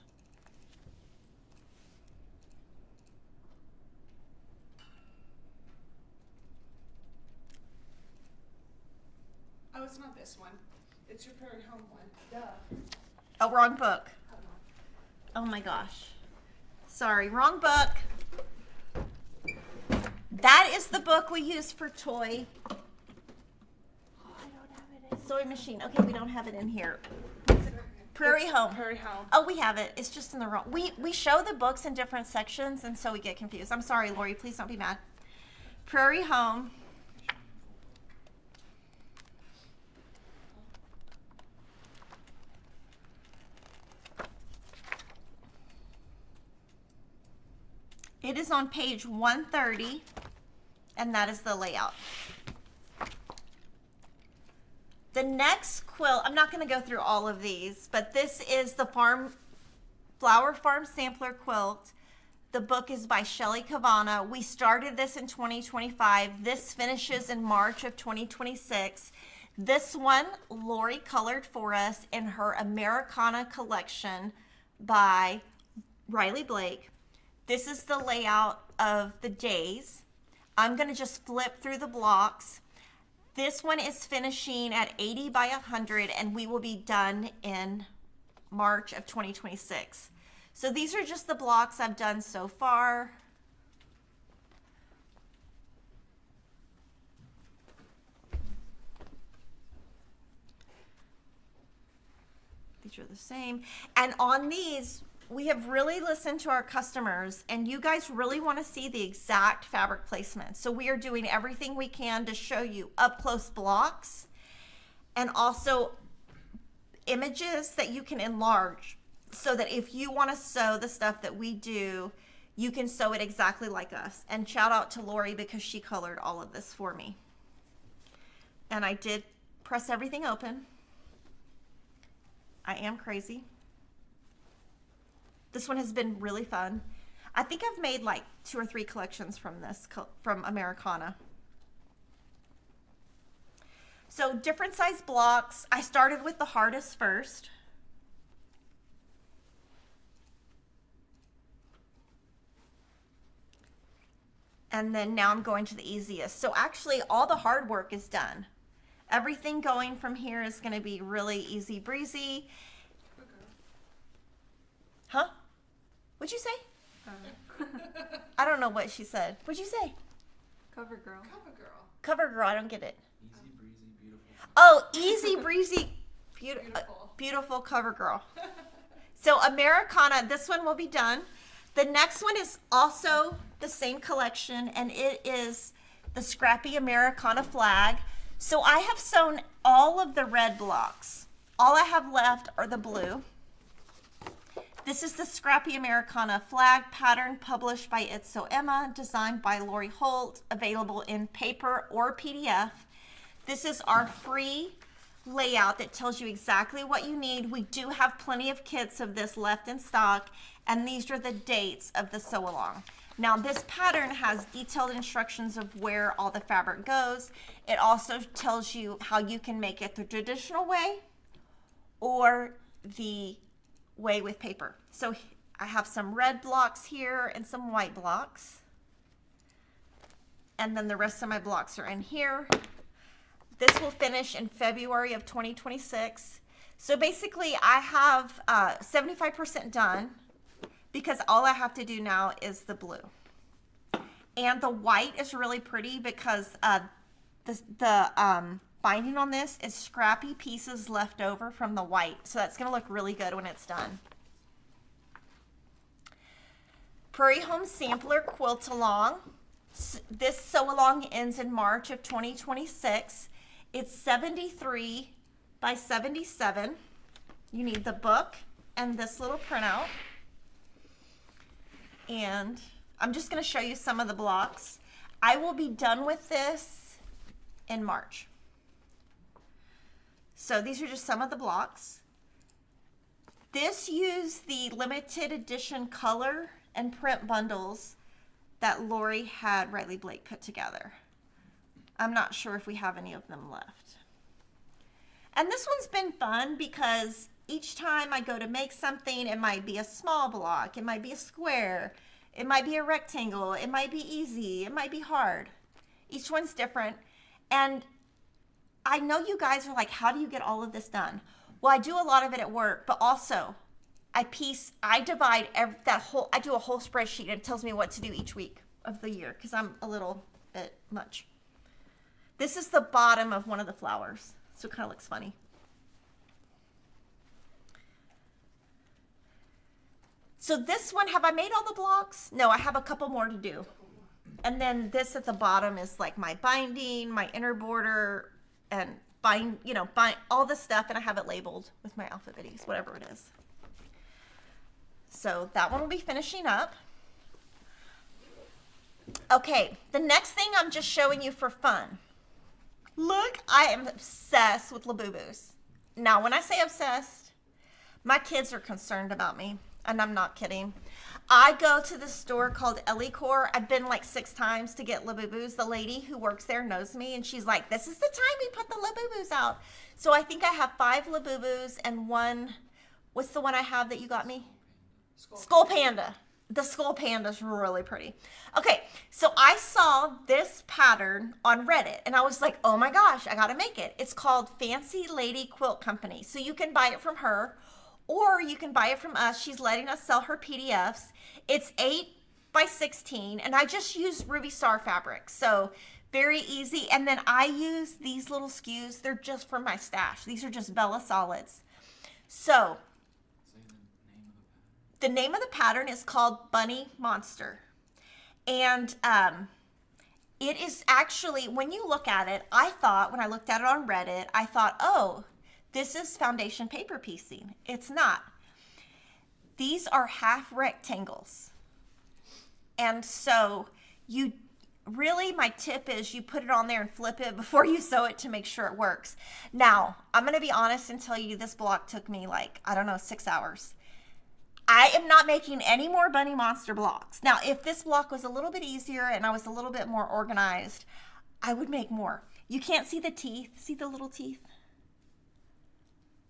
S2: Oh, it's not this one. It's your Prairie Home one. Duh.
S1: Oh, wrong book.
S2: Hold on.
S1: Oh my gosh. Sorry, wrong book. That is the book we use for toy. Oh, I don't have it in sewing machine. Okay, we don't have it in here. Prairie
S2: It's
S1: Home.
S2: Prairie Home.
S1: Oh, we have it. It's just in the wrong. We show the books in different sections, and so we get confused. I'm sorry, Lori. Please don't be mad. Prairie Home. It is on page 130, and that is the layout. The next quilt, I'm not going to go through all of these, but this is the Flower Farm Sampler Quilt. The book is by Shelley Kavana. We started this in 2025. This finishes in March of 2026. This one, Lori colored for us in her Americana collection by Riley Blake. This is the layout of the days. I'm going to just flip through the blocks. This one is finishing at 80 by 100, and we will be done in March of 2026. So these are just the blocks I've done so far. These are the same. And on these, we have really listened to our customers, and you guys really want to see the exact fabric placement. So we are doing everything we can to show you up close blocks and also images that you can enlarge, so that if you want to sew the stuff that we do, you can sew it exactly like us. And shout out to Lori because she colored all of this for me. And I did press everything open. I am crazy. This one has been really fun. I think I've made like 2 or 3 collections from this, from Americana. So different size blocks. I started with the hardest first. And then now I'm going to the easiest. So actually all the hard work is done. Everything going from here is going to be really easy breezy. Huh? What'd you say? I don't know what she said. What'd you say?
S2: Cover girl.
S1: Cover girl. I don't get it.
S3: Easy breezy, beautiful.
S1: Oh, easy breezy,
S2: Beautiful.
S1: beautiful cover girl. So Americana, this one will be done. The next one is also the same collection, and it is the Scrappy Americana flag. So I have sewn all of the red blocks. All I have left are the blue. This is the Scrappy Americana flag pattern published by It's So Emma, designed by Lori Holt, available in paper or PDF. This is our free layout that tells you exactly what you need. We do have plenty of kits of this left in stock, and these are the dates of the sew along. Now this pattern has detailed instructions of where all the fabric goes. It also tells you how you can make it the traditional way or the way with paper. So I have some red blocks here and some white blocks. And then the rest of my blocks are in here. This will finish in February of 2026. So basically I have 75% done, because all I have to do now is the blue. And the white is really pretty because the binding on this is scrappy pieces left over from the white. So that's going to look really good when it's done. Prairie Home Sampler Quilt Along. This sew along ends in March of 2026. It's 73 by 77. You need the book and this little printout. And I'm just going to show you some of the blocks. I will be done with this in March. So these are just some of the blocks. This used the limited edition color and print bundles that Lori had Riley Blake put together. I'm not sure if we have any of them left. And this one's been fun because each time I go to make something, it might be a small block, it might be a square, it might be a rectangle, it might be easy, it might be hard. Each one's different. And I know you guys are like, how do you get all of this done? Well, I do a lot of it at work, but also I divide I do a whole spreadsheet and it tells me what to do each week of the year because I'm a little bit much. This is the bottom of one of the flowers, so it kind of looks funny. So this one, have I made all the blocks? No, I have a couple more to do. And then this at the bottom is like my binding, my inner border, and bind all the stuff, and I have it labeled with my alphabetties, whatever it is. So that one will be finishing up. Okay, the next thing I'm just showing you for fun. Look, I am obsessed with Labubus. Now, when I say obsessed, my kids are concerned about me. and I'm not kidding. I go to the store called Ellie-Core. I've been like 6 times to get Labubus. The lady who works there knows me, and she's like, this is the time we put the Labubus out. So I think I have 5 Labubus and 1, what's the one I have that you got me? Skull Panda. The Skull Panda's really pretty. Okay, so I saw this pattern on Reddit, and I was like, oh my gosh, I gotta make it. It's called Fancy Lady Quilt Company. So you can buy it from her, or you can buy it from us. She's letting us sell her PDFs. It's 8 by 16, and I just use Ruby Star fabric, so very easy. And then I use these little SKUs. They're just for my stash. These are just Bella Solids. So the name of the pattern is called Bunny Monster. And it is actually, when you look at it, I thought, when I looked at it on Reddit, I thought, oh, this is foundation paper piecing. It's not. These are half rectangles. And so you really, my tip is you put it on there and flip it before you sew it to make sure it works. Now, I'm going to be honest and tell you this block took me like, I don't know, 6 hours. I am not making any more Bunny Monster blocks. Now, if this block was a little bit easier and I was a little bit more organized, I would make more. You can't see the teeth. See the little teeth?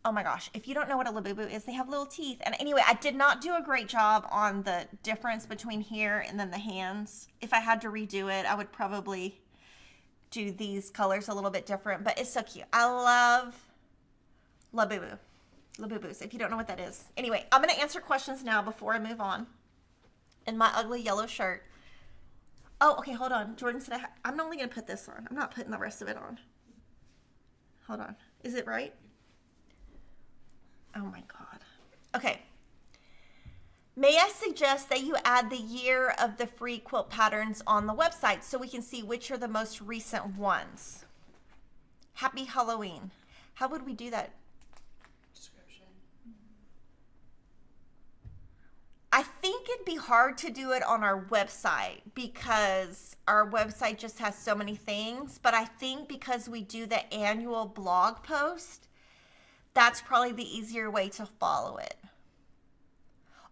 S1: Oh my gosh. If you don't know what a Labubu is, they have little teeth. And anyway, I did not do a great job on the difference between here and then the hands. If I had to redo it, I would probably do these colors a little bit different, but it's so cute. I love Labubu. Labubus, if you don't know what that is. Anyway, I'm going to answer questions now before I move on. In my ugly yellow shirt. Oh, okay, hold on. Jordan said I'm only going to put this on. I'm not putting the rest of it on. Hold on. Is it right? Oh my God. Okay. May I suggest that you add the year of the free quilt patterns on the website so we can see which are the most recent ones? Happy Halloween. How would we do that? I think it'd be hard to do it on our website because our website just has so many things. But I think because we do the annual blog post, that's probably the easier way to follow it.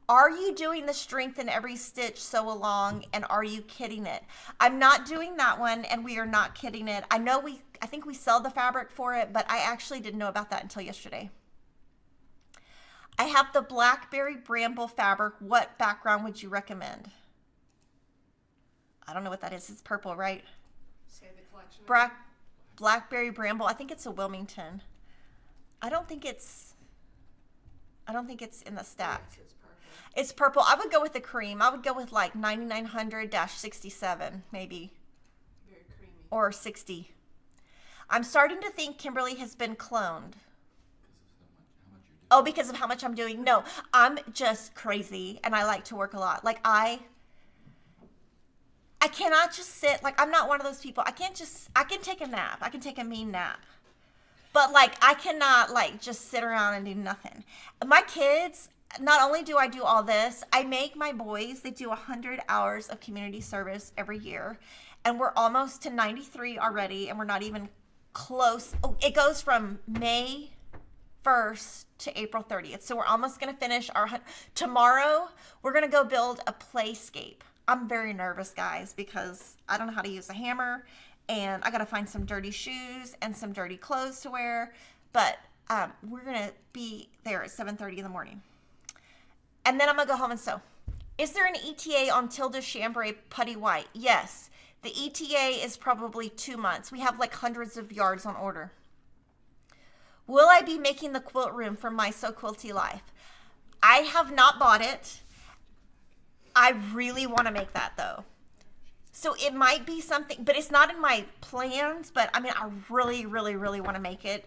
S1: Are you doing the strength in every stitch sew along, and are you kitting it? I'm not doing that one, and we are not kitting it. I think we sell the fabric for it, but I actually didn't know about that until yesterday. I have the Blackberry Bramble fabric. What background would you recommend? I don't know what that is. It's purple, right?
S2: Say the collection.
S1: Blackberry Bramble. I think it's a Wilmington. I don't think it's in the stack.
S2: Yes, it's purple.
S1: It's purple. I would go with the cream. I would go with like 9900-67 maybe.
S2: Very creamy.
S1: Or 60. I'm starting to think Kimberly has been cloned. Oh, because of how much I'm doing? No, I'm just crazy and I like to work a lot. Like I cannot just sit, like I'm not one of those people. I can take a nap. I can take a mean nap. But like I cannot like just sit around and do nothing. My kids, not only do I do all this, I make my boys, they do 100 hours of community service every year. And we're almost to 93 already and we're not even close. Oh, it goes from May 1st to April 30th. So we're almost going to finish tomorrow. We're going to go build a playscape. I'm very nervous, guys, because I don't know how to use a hammer and I got to find some dirty shoes and some dirty clothes to wear. But we're going to be there at 7:30 in the morning. And then I'm going to go home and sew. Is there an ETA on Tilda Chambray Putty White? Yes. The ETA is probably 2 months. We have like hundreds of yards on order. Will I be making the quilt room for my So Quilty Life? I have not bought it. I really want to make that though. So it might be something, but it's not in my plans, but I mean, I really, really, really want to make it.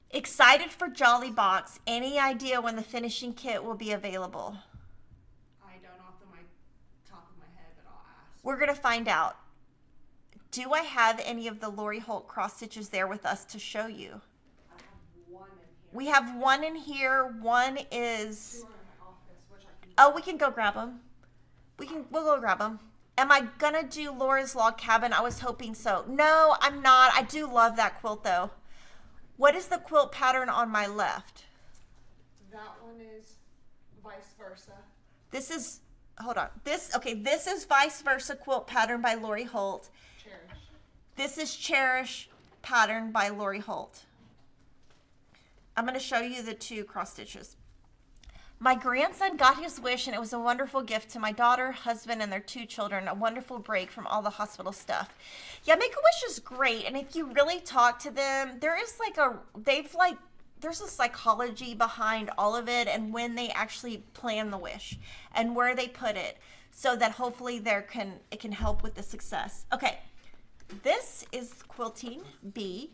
S1: Excited for Jolly Box. Any idea when the finishing kit will be available?
S2: I don't off my top of my head, but I'll ask.
S1: We're going to find out. Do I have any of the Lori Holt cross stitches there with us to show you?
S2: I have one in here.
S1: We have one in here. One is...
S2: Two are in my office, which I can...
S1: Oh, we can go grab them. We'll go grab them. Am I gonna do Laura's Log Cabin? I was hoping so. No, I'm not. I do love that quilt though. What is the quilt pattern on my left?
S2: That one is Vice versa.
S1: This is, hold on. This is Vice Versa Quilt Pattern by Lori Holt.
S2: Cherish.
S1: This is Cherish Pattern by Lori Holt. I'm going to show you the two cross stitches. My grandson got his wish, and it was a wonderful gift to my daughter, husband, and their 2 children. A wonderful break from all the hospital stuff. Yeah, Make-A-Wish is great, and if you really talk to them, there's a psychology behind all of it, and when they actually plan the wish and where they put it, so that hopefully it can help with the success. Okay, this is Quilting B.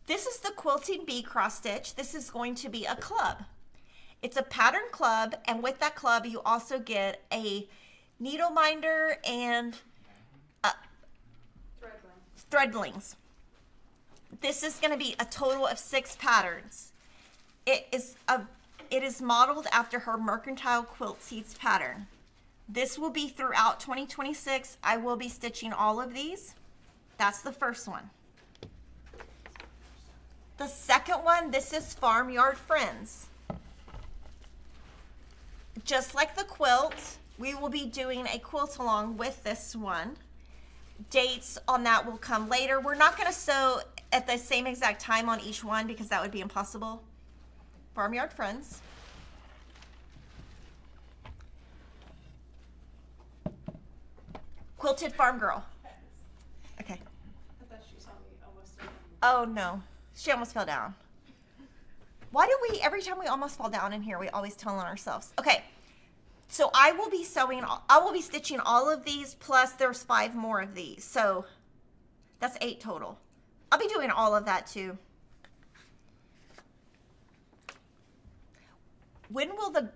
S1: This is the Quilting Bee cross stitch. This is going to be a club. It's a pattern club, and with that club you also get a needle minder and threadlings. This is going to be a total of 6 patterns. It is modeled after her Mercantile Quilt Seeds pattern. This will be throughout 2026. I will be stitching all of these. That's the first one. The second one, this is Farmyard Friends. Just like the quilt, we will be doing a quilt along with this one. Dates on that will come later. We're not going to sew at the same exact time on each one because that would be impossible. Farmyard Friends. Quilted Farm Girl. Okay.
S2: I thought she saw me almost.
S1: Oh no. She almost fell down. Why do we, every time we almost fall down in here, we always tell on ourselves? Okay, so I will be stitching all of these, plus there's 5 more of these. So that's 8 total. I'll be doing all of that too. When will the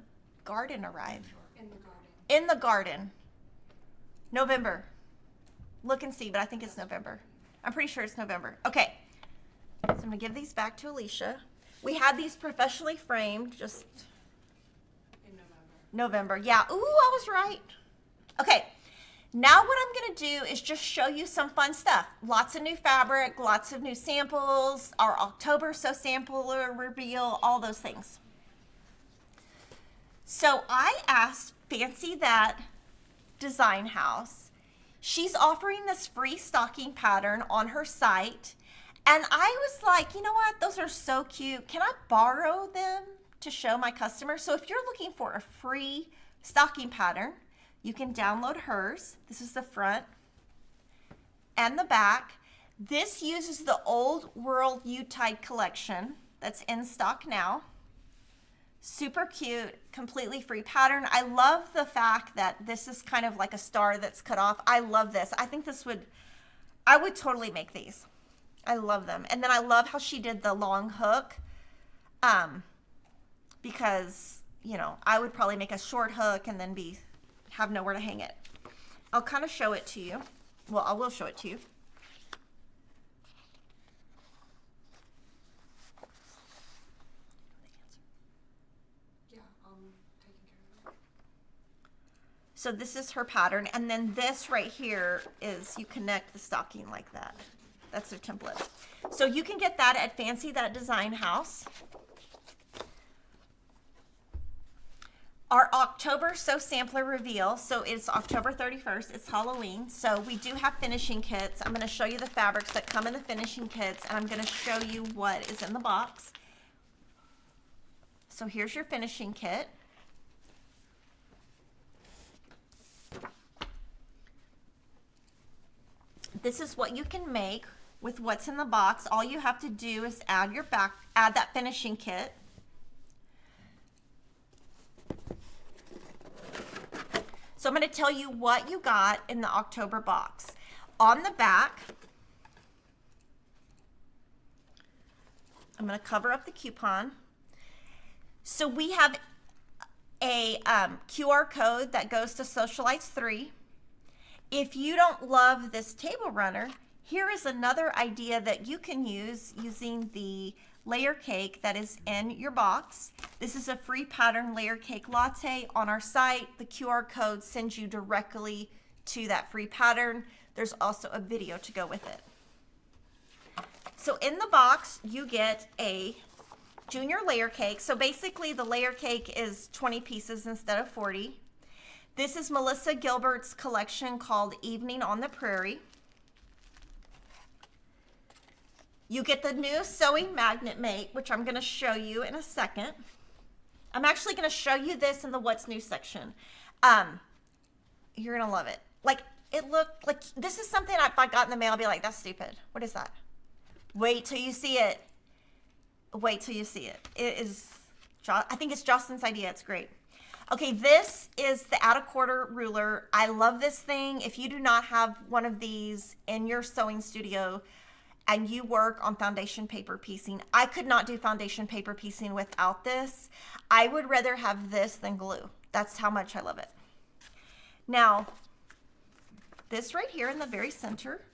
S1: garden arrive?
S2: In the garden.
S1: In the garden. November. Look and see, but I think it's November. I'm pretty sure it's November. Okay. So I'm going to give these back to Alicia. We had these professionally framed just
S2: In
S1: November. Yeah. Ooh, I was right. Okay. Now what I'm going to do is just show you some fun stuff. Lots of new fabric, lots of new samples, our October Sew Sampler reveal, all those things. So I asked Fancy That Design House. She's offering this free stocking pattern on her site. And I was like, you know what? Those are so cute. Can I borrow them to show my customers? So if you're looking for a free stocking pattern, you can download hers. This is the front and the back. This uses the Old World U-Tide collection that's in stock now. Super cute, completely free pattern. I love the fact that this is kind of like a star that's cut off. I love this. I think I would totally make these. I love them. And then I love how she did the long hook, because, you know, I would probably make a short hook and then have nowhere to hang it. I'll kind of show it to you. Well, I will show it to you.
S2: Yeah, taking care of it.
S1: So this is her pattern. And then this right here is you connect the stocking like that. That's their template. So you can get that at Fancy That Design House. Our October Sew Sampler reveal. So it's October 31st. It's Halloween. So we do have finishing kits. I'm going to show you the fabrics that come in the finishing kits, and I'm going to show you what is in the box. So here's your finishing kit. This is what you can make with what's in the box. All you have to do is add that finishing kit. So I'm going to tell you what you got in the October box. On the back, I'm going to cover up the coupon. So we have a QR code that goes to Socialites 3. If you don't love this table runner, here is another idea that you can use using the layer cake that is in your box. This is a free pattern layer cake latte on our site. The QR code sends you directly to that free pattern. There's also a video to go with it. So in the box, you get junior layer cake. So basically the layer cake is 20 pieces instead of 40. This is Melissa Gilbert's collection called Evening on the Prairie. You get the new sewing magnet mate, which I'm going to show you in a second. I'm actually going to show you this in the What's New section. You're going to love it. Like, it looked like, this is something if I got in the mail, I'd be like, that's stupid. What is that? Wait till you see it. Wait till you see it. It is, I think it's Jocelyn's idea. It's great. Okay, this is the add a quarter ruler. I love this thing. If you do not have one of these in your sewing studio and you work on foundation paper piecing, I could not do foundation paper piecing without this. I would rather have this than glue. That's how much I love it. Now, this right here in the very center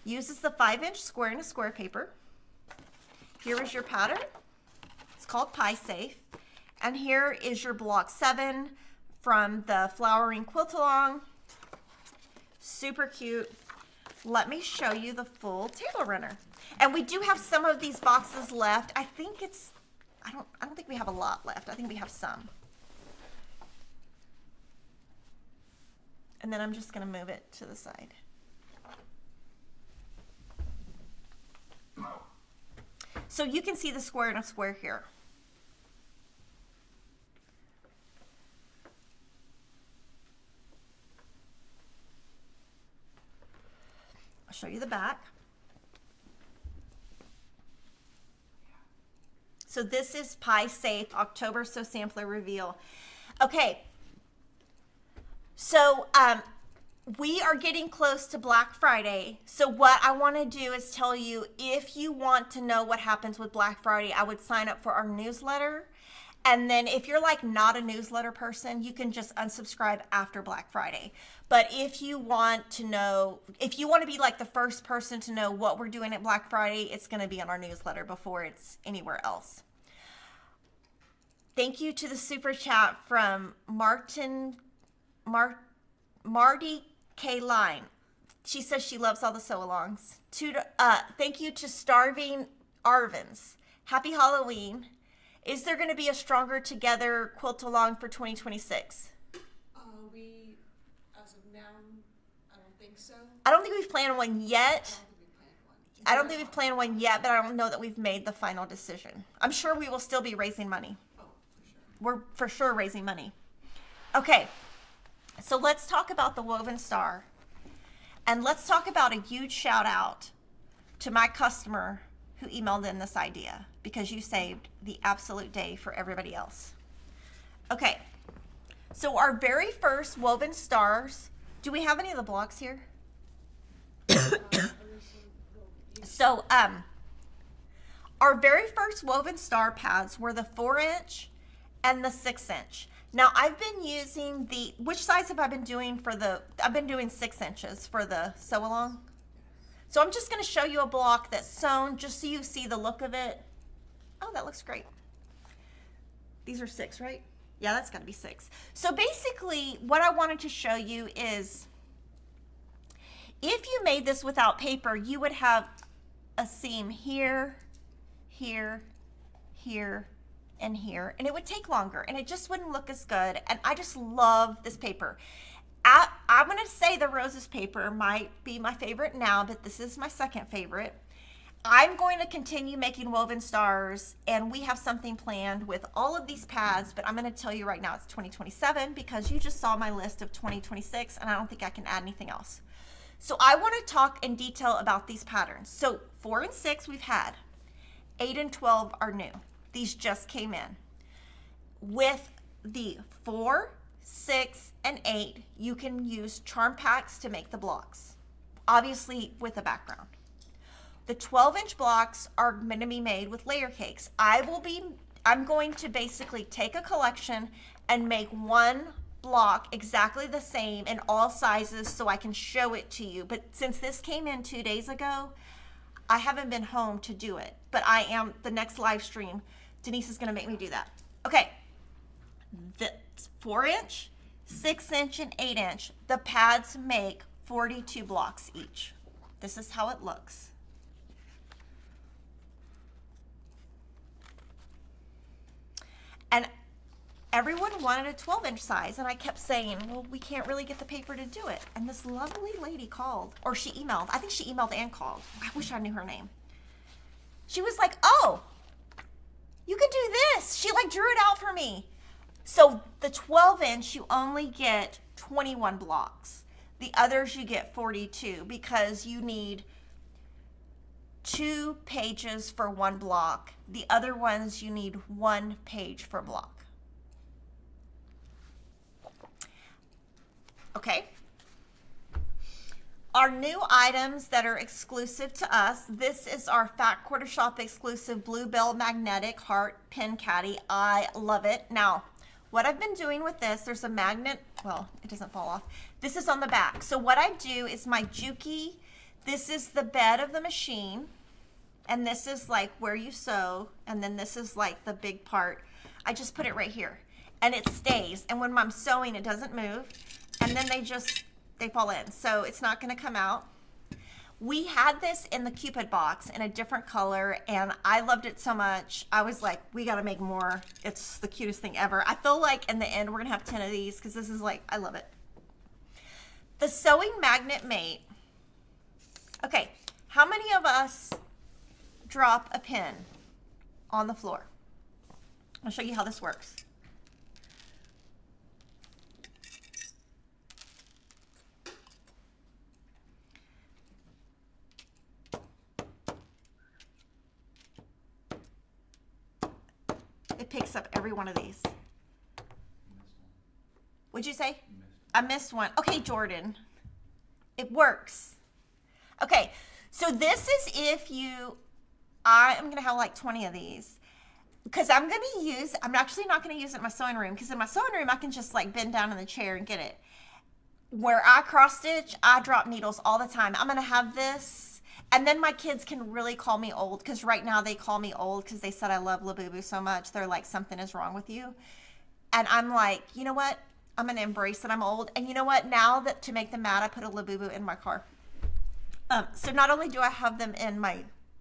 S1: uses the 5-inch square and a square paper. Here is your pattern. It's called Pie Safe. And here is your block 7 from the Flowering Quilt Along. Super cute. Let me show you the full table runner. And we do have some of these boxes left. I think it's, I don't think we have a lot left. I think we have some. And then I'm just going to move it to the side. So you can see the square and a square here. I'll show you the back. So this is Pie Safe October Sew Sampler Reveal. Okay. So we are getting close to Black Friday. So what I want to do is tell you, if you want to know what happens with Black Friday, I would sign up for our newsletter. And then if you're like not a newsletter person, you can just unsubscribe after Black Friday. But if you want to know, if you want to be like the first person to know what we're doing at Black Friday, it's going to be on our newsletter before it's anywhere else. Thank you to the super chat from Marty K. Line. She says she loves all the sew-alongs. Thank you to Starving Arvins. Happy Halloween. Is there going to be a Stronger Together quilt along for 2026?
S2: As of now, I don't think so.
S1: I don't think we've planned one yet. I don't think we've planned one yet, but I don't know that we've made the final decision. I'm sure we will still be raising money.
S2: Oh, for sure.
S1: We're for sure raising money. Okay, so let's talk about the Woven Star. And let's talk about a huge shout out to my customer who emailed in this idea, because you saved the absolute day for everybody else. Okay, so our very first Woven Stars, do we have any of the blocks here? So our very first Woven Star pads were the 4-inch and the 6-inch. Now I've been using which size have I been doing I've been doing 6 inches for the sew along. So I'm just going to show you a block that's sewn just so you see the look of it. Oh, that looks great. These are 6, right? Yeah, that's got to be 6. So basically what I wanted to show you is, if you made this without paper, you would have a seam here, here, here, and here, and it would take longer and it just wouldn't look as good. And I just love this paper. I'm going to say the Roses paper might be my favorite now, but this is my second favorite. I'm going to continue making Woven Stars, and we have something planned with all of these pads, but I'm going to tell you right now it's 2027 because you just saw my list of 2026 and I don't think I can add anything else. So I want to talk in detail about these patterns. So 4 and 6 we've had. 8 and 12 are new. These just came in. With the 4, 6, and 8, you can use charm packs to make the blocks, obviously with a background. The 12-inch blocks are going to be made with layer cakes. I'm going to basically take a collection and make one block exactly the same in all sizes so I can show it to you. But since this came in 2 days ago, I haven't been home to do it. But I am, the next live stream, Denise is going to make me do that. Okay, the 4-inch, 6-inch, and 8-inch, the pads make 42 blocks each. This is how it looks. everyone wanted a 12-inch size, and I kept saying, well, we can't really get the paper to do it. And this lovely lady called, or she emailed. I think she emailed and called. I wish I knew her name. She was like, oh, you could do this. She like drew it out for me. So the 12-inch, you only get 21 blocks. The others you get 42 because you need 2 pages for 1 block. The other ones you need 1 page per block. Okay. Our new items that are exclusive to us. This is our Fat Quarter Shop exclusive Bluebell Magnetic Heart Pin Caddy. I love it. Now, what I've been doing with this, there's a magnet. Well, it doesn't fall off. This is on the back. So what I do is my Juki, this is the bed of the machine. And this is like where you sew. And then this is like the big part. I just put it right here. And it stays. And when I'm sewing, it doesn't move. And then they fall in. So it's not going to come out. We had this in the Cupid box in a different color. And I loved it so much. I was like, we got to make more. It's the cutest thing ever. I feel like in the end, we're going to have 10 of these because this is like, I love it. The Sewing Magnet Mate. Okay. How many of us drop a pin on the floor? I'll show you how this works. It picks up every one of these. What'd you say? I missed one. Okay, Jordan. It works. Okay, so this is if you, I'm going to have like 20 of these because I'm actually not going to use it in my sewing room because in my sewing room I can just like bend down in the chair and get it. Where I cross stitch, I drop needles all the time. I'm going to have this. And then my kids can really call me old because right now they call me old because they said I love Labubu so much. They're like, something is wrong with you. And I'm like, you know what? I'm going to embrace that I'm old. And you know what? Now that to make them mad, I put a Labubu in my car. So not only do I have them in my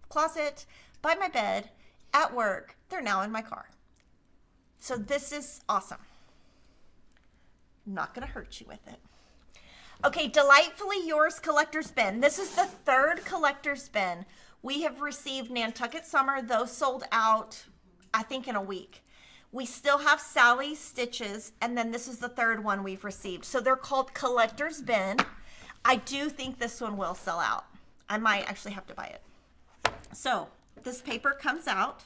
S1: closet, by my bed, at work, they're now in my car. So this is awesome. I'm not going to hurt you with it. Okay, Delightfully Yours Collector's Bin. This is the 3rd Collector's Bin. We have received Nantucket Summer. Those sold out, I think, in a week. We still have Sally's Stitches, and then this is the 3rd one we've received. So they're called Collector's Bin. I do think this one will sell out. I might actually have to buy it. So this paper comes out.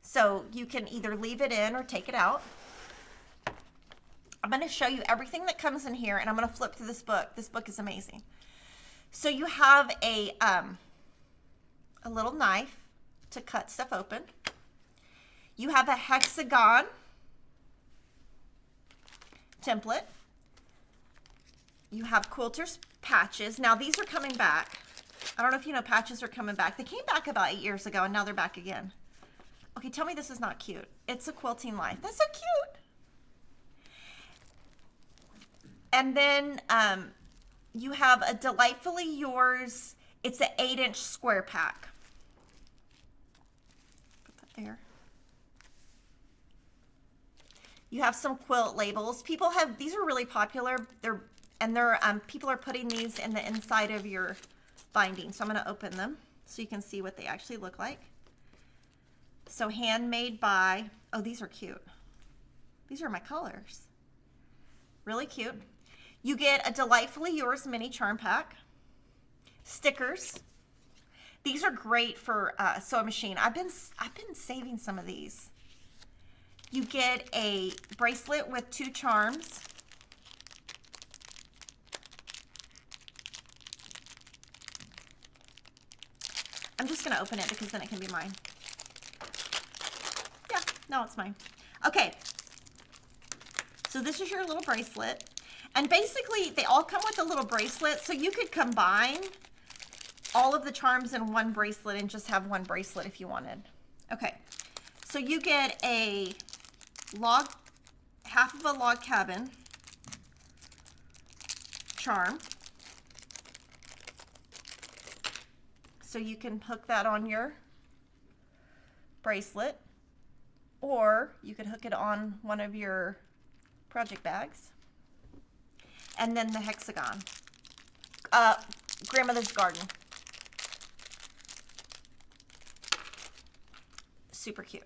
S1: So you can either leave it in or take it out. I'm going to show you everything that comes in here, and I'm going to flip through this book. This book is amazing. So you have a little knife to cut stuff open. You have a hexagon template. You have quilter's patches. Now these are coming back. I don't know if you know patches are coming back. They came back about 8 years ago, and now they're back again. Okay, tell me this is not cute. It's a quilting life. That's so cute. And then you have a Delightfully Yours. It's an 8-inch square pack. Put that there. You have some quilt labels. People have, these are really popular. People are putting these in the inside of your binding. So I'm going to open them so you can see what they actually look like. So handmade by, oh, these are cute. These are my colors. Really cute. You get a Delightfully Yours mini charm pack, stickers. These are great for sewing machine. I've been saving some of these. You get a bracelet with 2 charms. I'm just going to open it because then it can be mine. Yeah, no, it's mine. Okay. So this is your little bracelet. And basically, they all come with a little bracelet, so you could combine all of the charms in one bracelet and just have one bracelet if you wanted. Okay, so you get a half of a log cabin charm. So you can hook that on your bracelet. or you could hook it on one of your project bags. And then the hexagon. Grandmother's garden. Super cute.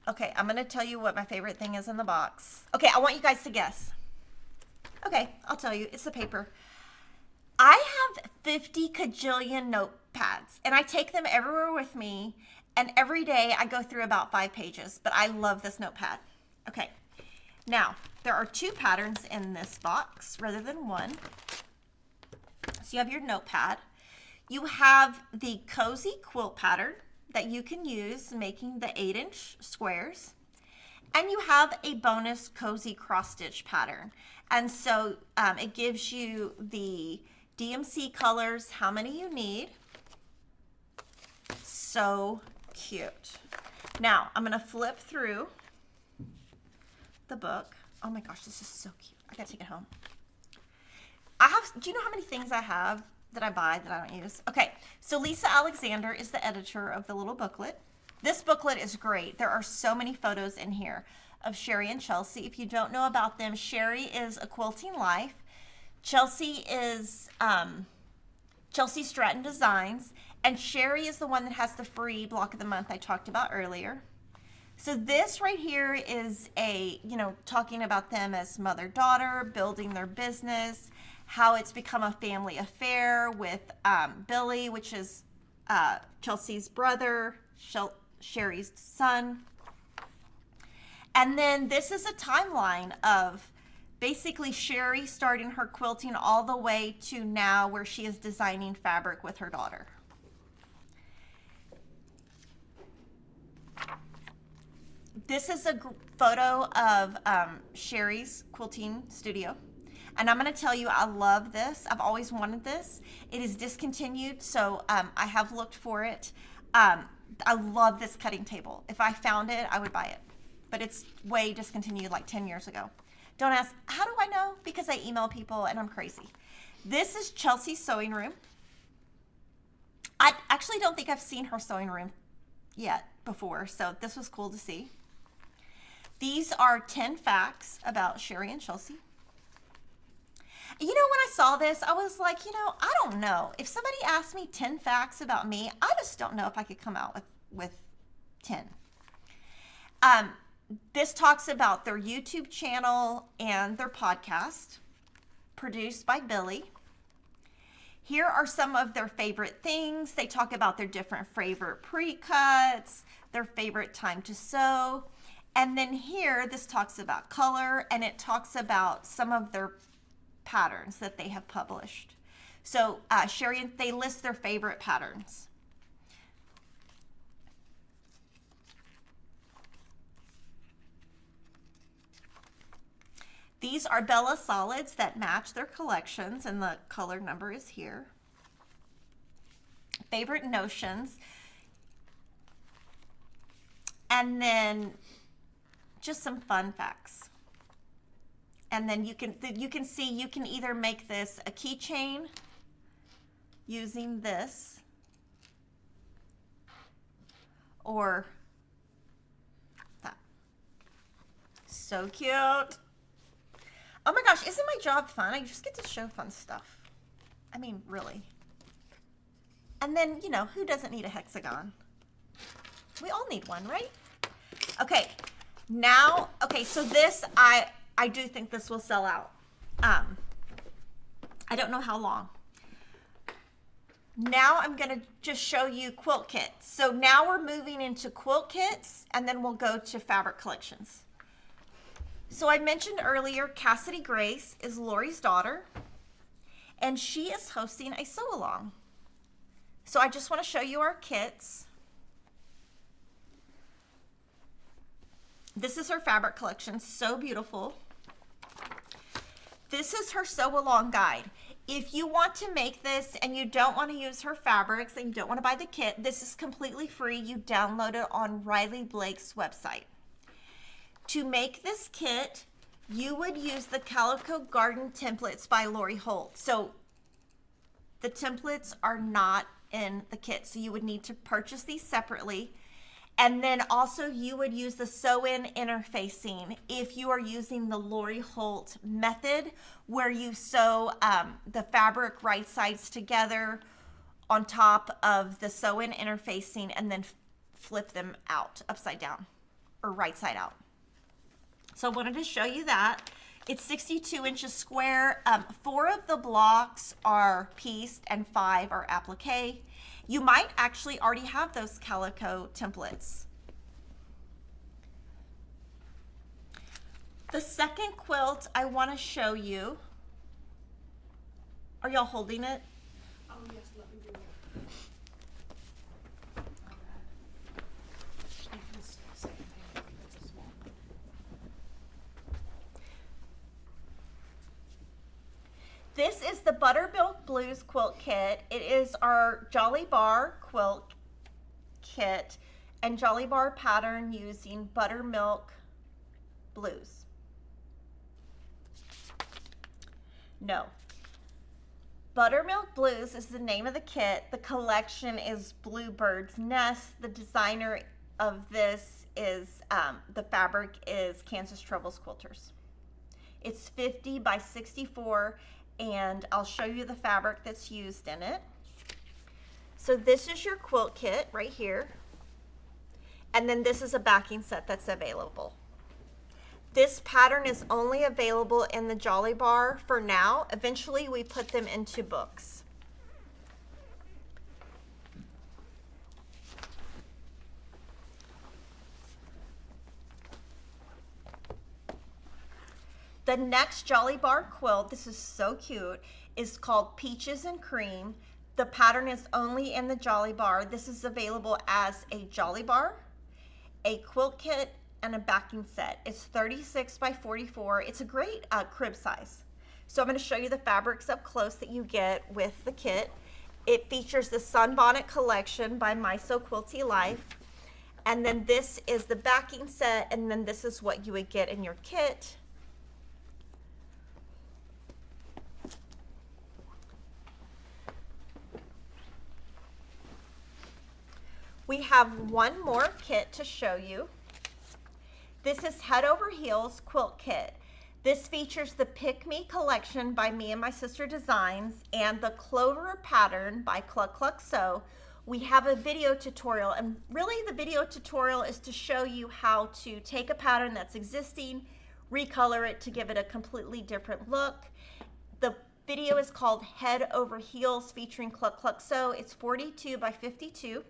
S1: Okay, I'm going to tell you what my favorite thing is in the box. Okay, I want you guys to guess. Okay, I'll tell you. It's the paper. I have 50 kajillion notepads, and I take them everywhere with me, and every day I go through about 5 pages, but I love this notepad. Okay, now, there are 2 patterns in this box rather than 1. So you have your notepad. You have the cozy quilt pattern that you can use making the 8-inch squares. And you have a bonus cozy cross stitch pattern. And so it gives you the DMC colors, how many you need. So cute. Now I'm gonna flip through the book. Oh my gosh, this is so cute. I gotta take it home. Do you know how many things I have that I buy that I don't use? Okay, so Lisa Alexander is the editor of the little booklet. This booklet is great. There are so many photos in here of Sherry and Chelsea. If you don't know about them, Sherry is a Quilting Life. Chelsea is Chelsea Stratton Designs, and Sherry is the one that has the free block of the month I talked about earlier. So this right here is talking about them as mother-daughter, building their business, how it's become a family affair with Billy, which is Chelsea's brother, Sherry's son. And then this is a timeline of basically Sherry starting her quilting all the way to now where she is designing fabric with her daughter. This is a photo of Sherry's quilting studio. And I'm going to tell you, I love this. I've always wanted this. It is discontinued, so I have looked for it. I love this cutting table. If I found it, I would buy it. But it's way discontinued like 10 years ago. Don't ask, how do I know? Because I email people and I'm crazy. This is Chelsea's sewing room. I actually don't think I've seen her sewing room yet before, so this was cool to see. These are 10 facts about Sherry and Chelsea. You know, when I saw this, I was like, I don't know. If somebody asked me 10 facts about me, I just don't know if I could come out with 10. This talks about their YouTube channel and their podcast, produced by Billy. Here are some of their favorite things. They talk about their different favorite pre-cuts, their favorite time to sew. And then here, this talks about color, and it talks about some of their patterns that they have published. So Sherry, they list their favorite patterns. These are Bella solids that match their collections, and the color number is here. Favorite notions. And then just some fun facts. And then you can see you can either make this a keychain using this, or that. So cute. Oh my gosh, isn't my job fun? I just get to show fun stuff. I mean, really. And then, who doesn't need a hexagon? We all need one, right? Okay, now, so this, I do think this will sell out. I don't know how long. Now I'm gonna just show you quilt kits. So now we're moving into quilt kits, and then we'll go to fabric collections. So I mentioned earlier, Cassidy Grace is Lori's daughter, and she is hosting a sew-along. So I just want to show you our kits. This is her fabric collection, so beautiful. This is her sew-along guide. If you want to make this and you don't want to use her fabrics and you don't want to buy the kit, this is completely free. You download it on Riley Blake's website. To make this kit, you would use the Calico Garden templates by Lori Holt. So the templates are not in the kit, so you would need to purchase these separately. And then also you would use the sew-in interfacing if you are using the Lori Holt method, where you sew the fabric right sides together on top of the sew-in interfacing and then flip them out upside down or right side out. So I wanted to show you that. It's 62 inches square. 4 of the blocks are pieced and 5 are applique. You might actually already have those calico templates. The second quilt I want to show you. Are y'all holding it?
S2: Oh yes, let me do it. You can say it. It's a small one.
S1: This is the Buttermilk Blues quilt kit. It is our Jolly Bar quilt kit and Jolly Bar pattern using Buttermilk Blues. No. Buttermilk Blues is the name of the kit. The collection is Bluebird's Nest. The designer of this is, the fabric is Kansas Troubles Quilters. It's 50 by 64, and I'll show you the fabric that's used in it. So this is your quilt kit right here. And then this is a backing set that's available. This pattern is only available in the Jolly Bar for now. Eventually we put them into books. The next Jolly Bar quilt, this is so cute, is called Peaches and Cream. The pattern is only in the Jolly Bar. This is available as a Jolly Bar, a quilt kit, and a backing set. It's 36 by 44. It's a great crib size. So I'm going to show you the fabrics up close that you get with the kit. It features the Sunbonnet collection by My So Quilty Life. And then this is the backing set, and then this is what you would get in your kit. We have one more kit to show you. This is Head Over Heels quilt kit. This features the Pick Me collection by Me and My Sister Designs and the Clover pattern by Cluck Cluck Sew. We have a video tutorial, and really the video tutorial is to show you how to take a pattern that's existing, recolor it to give it a completely different look. The video is called Head Over Heels featuring Cluck Cluck Sew. It's 42 by 52.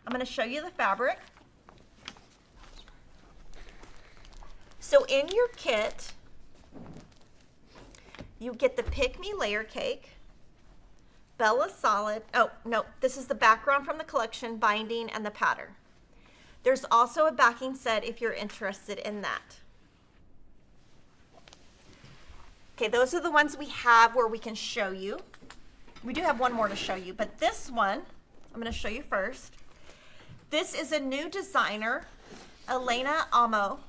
S1: I'm going to show you the fabric. So in your kit, you get the Pick Me layer cake, Bella Solid. Oh, no, this is the background from the collection, binding, and the pattern. There's also a backing set if you're interested in that. Okay, those are the ones we have where we can show you. We do have one more to show you, but this one, I'm going to show you first. This is a new designer, Elena Amo.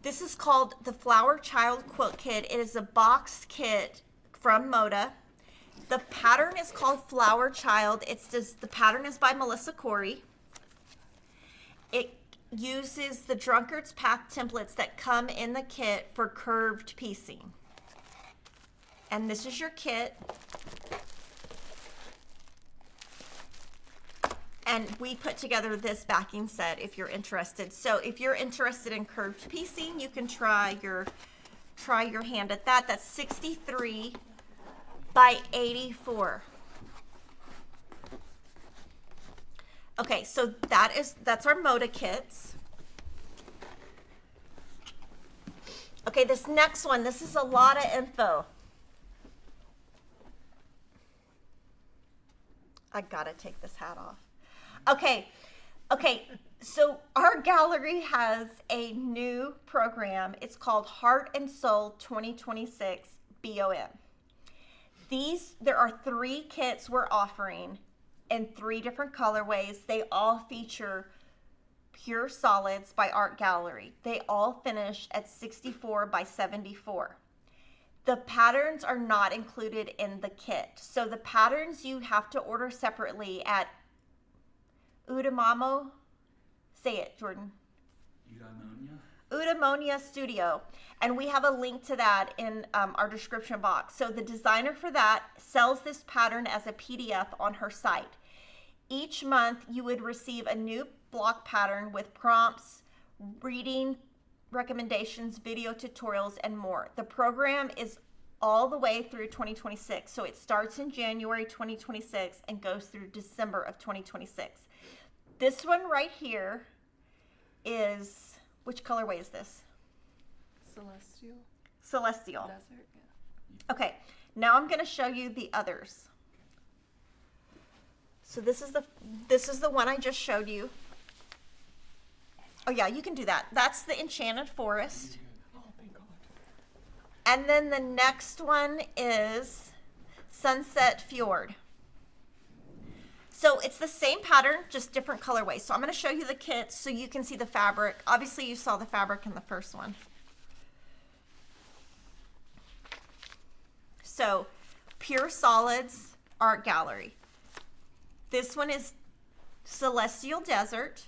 S1: This is called the Flower Child Quilt Kit. It is a boxed kit from Moda. The pattern is called Flower Child. The pattern is by Melissa Corey. It uses the Drunkard's Path templates that come in the kit for curved piecing. And this is your kit. And we put together this backing set if you're interested. So if you're interested in curved piecing, you can try your hand at that. That's 63 by 84. Okay, so that's our Moda kits. Okay, this next one, this is a lot of info. I gotta take this hat off. Okay, so our gallery has a new program. It's called Heart and Soul 2026 BOM. There are 3 kits we're offering in 3 different colorways. They all feature pure solids by Art Gallery. They all finish at 64 by 74. The patterns are not included in the kit. So the patterns you have to order separately at Udamamo. Say it, Jordan. Eudaimonia Studio. And we have a link to that in our description box. So the designer for that sells this pattern as a PDF on her site. Each month you would receive a new block pattern with prompts, reading recommendations, video tutorials, and more. The program is all the way through 2026. So it starts in January 2026 and goes through December of 2026. This one right here is, which colorway is this?
S2: Celestial.
S1: Celestial.
S2: Desert. Yeah.
S1: Okay, now I'm going to show you the others. So this is the one I just showed you. Oh yeah, you can do that. That's the Enchanted Forest.
S2: Oh, thank God.
S1: And then the next one is Sunset Fjord. So it's the same pattern, just different colorways. So I'm going to show you the kits so you can see the fabric. Obviously you saw the fabric in the first one. So Pure Solids Art Gallery. This one is Celestial Desert.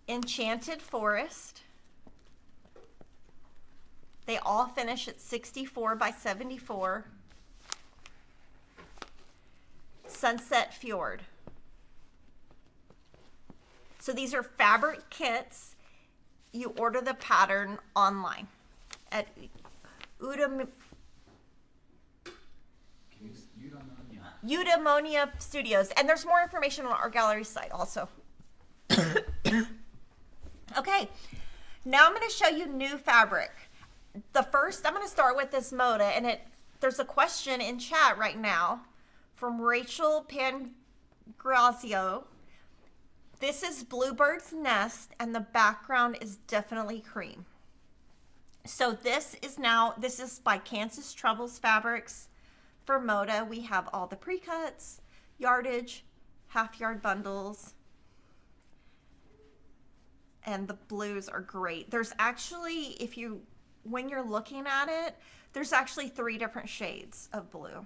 S1: Enchanted Forest. They all finish at 64 by 74. Sunset Fjord. So these are fabric kits. You order the pattern online at Eudaimonia Studios. And there's more information on our gallery site also. Okay, now I'm going to show you new fabric. The first I'm going to start with is Moda, and there's a question in chat right now from Rachel Pangrazio. This is Bluebird's Nest, and the background is definitely cream. So this is by Kansas Troubles Fabrics. For Moda, we have all the pre-cuts, yardage, half-yard bundles, and the blues are great. There's actually, when you're looking at it, there's actually 3 different shades of blue.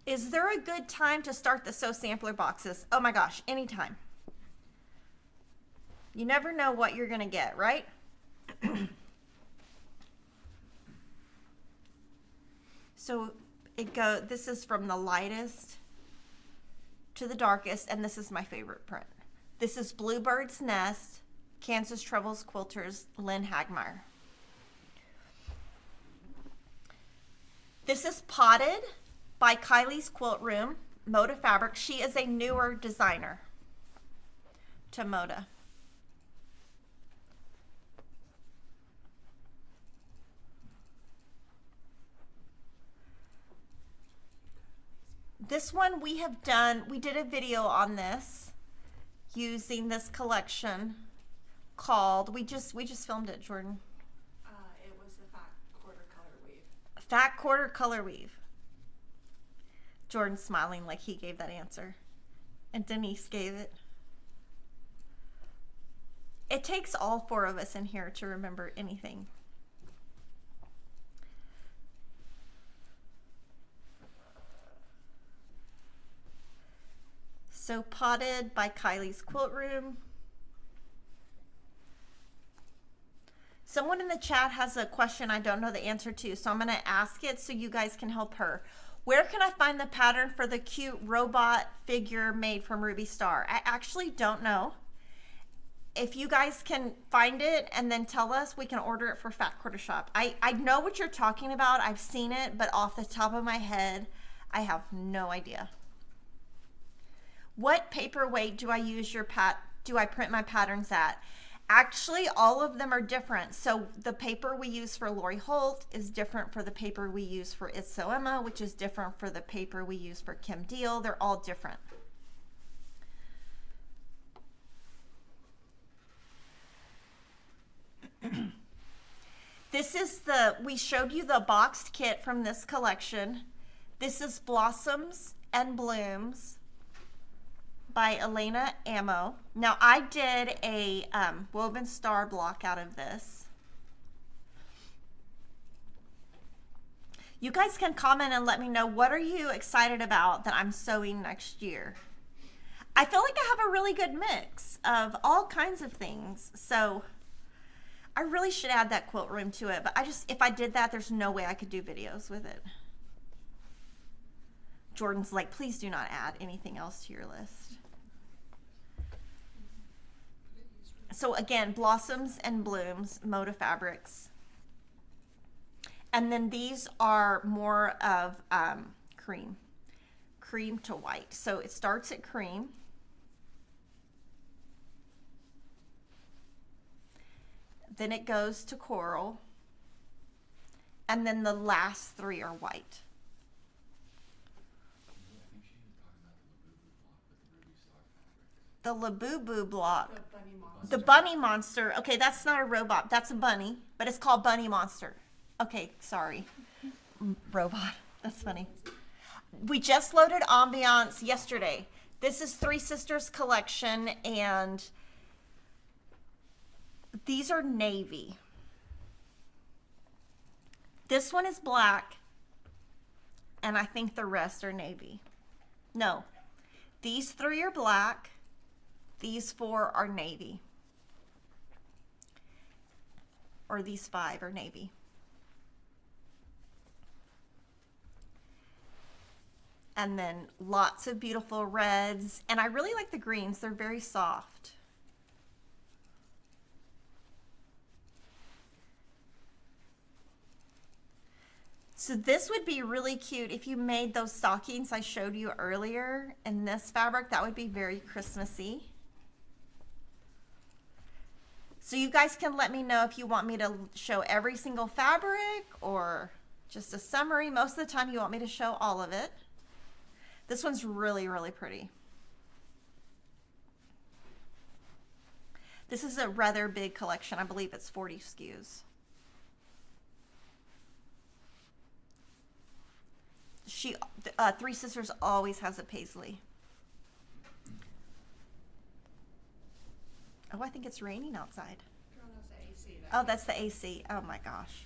S1: Is there a good time to start the Sew Sampler boxes? Oh my gosh, anytime. You never know what you're gonna get, right? So this is from the lightest to the darkest, and this is my favorite print. This is Bluebird's Nest, Kansas Troubles Quilters, Lynn Hagmeyer. This is Potted by Kylie's Quilt Room, Moda Fabric. She is a newer designer to Moda. This one we did a video on this using this collection called, we just filmed it, Jordan.
S2: It was the Fat Quarter Color Weave.
S1: Fat Quarter Color Weave. Jordan's smiling like he gave that answer. And Denise gave it. It takes all 4 of us in here to remember anything. So Potted by Kylie's Quilt Room. Someone in the chat has a question I don't know the answer to, so I'm going to ask it so you guys can help her. Where can I find the pattern for the cute robot figure made from Ruby Star? I actually don't know. If you guys can find it and then tell us, we can order it for Fat Quarter Shop. I know what you're talking about. I've seen it, but off the top of my head, I have no idea. What paperweight do I print my patterns at? Actually, all of them are different. So the paper we use for Lori Holt is different for the paper we use for It's So Emma, which is different for the paper we use for Kim Deal. They're all different. We showed you the boxed kit from this collection. This is Blossoms and Blooms by Elena Ammo. Now I did a woven star block out of this. You guys can comment and let me know, what are you excited about that I'm sewing next year? I feel like I have a really good mix of all kinds of things. So I really should add that quilt room to it, but if I did that, there's no way I could do videos with it. Jordan's like, please do not add anything else to your list. So again, Blossoms and Blooms, Moda Fabrics. And then these are more of cream to white. So it starts at cream. Then it goes to coral. And then the last three are white. The Labubu block. The bunny monster. Okay, that's not a robot. That's a bunny, but it's called Bunny Monster. Okay, sorry. Robot. That's funny. We just loaded Ambiance yesterday. This is Three Sisters collection, and these are navy. This one is black, and I think the rest are navy. No, these three are black. These four are navy. Or these five are navy. And then lots of beautiful reds. And I really like the greens. They're very soft. So this would be really cute if you made those stockings I showed you earlier in this fabric. That would be very Christmassy. So you guys can let me know if you want me to show every single fabric or just a summary. Most of the time you want me to show all of it. This one's really, really pretty. This is a rather big collection. I believe it's 40 SKUs. Three Sisters always has a paisley. Oh, I think it's raining outside. Oh, that's the AC. Oh my gosh.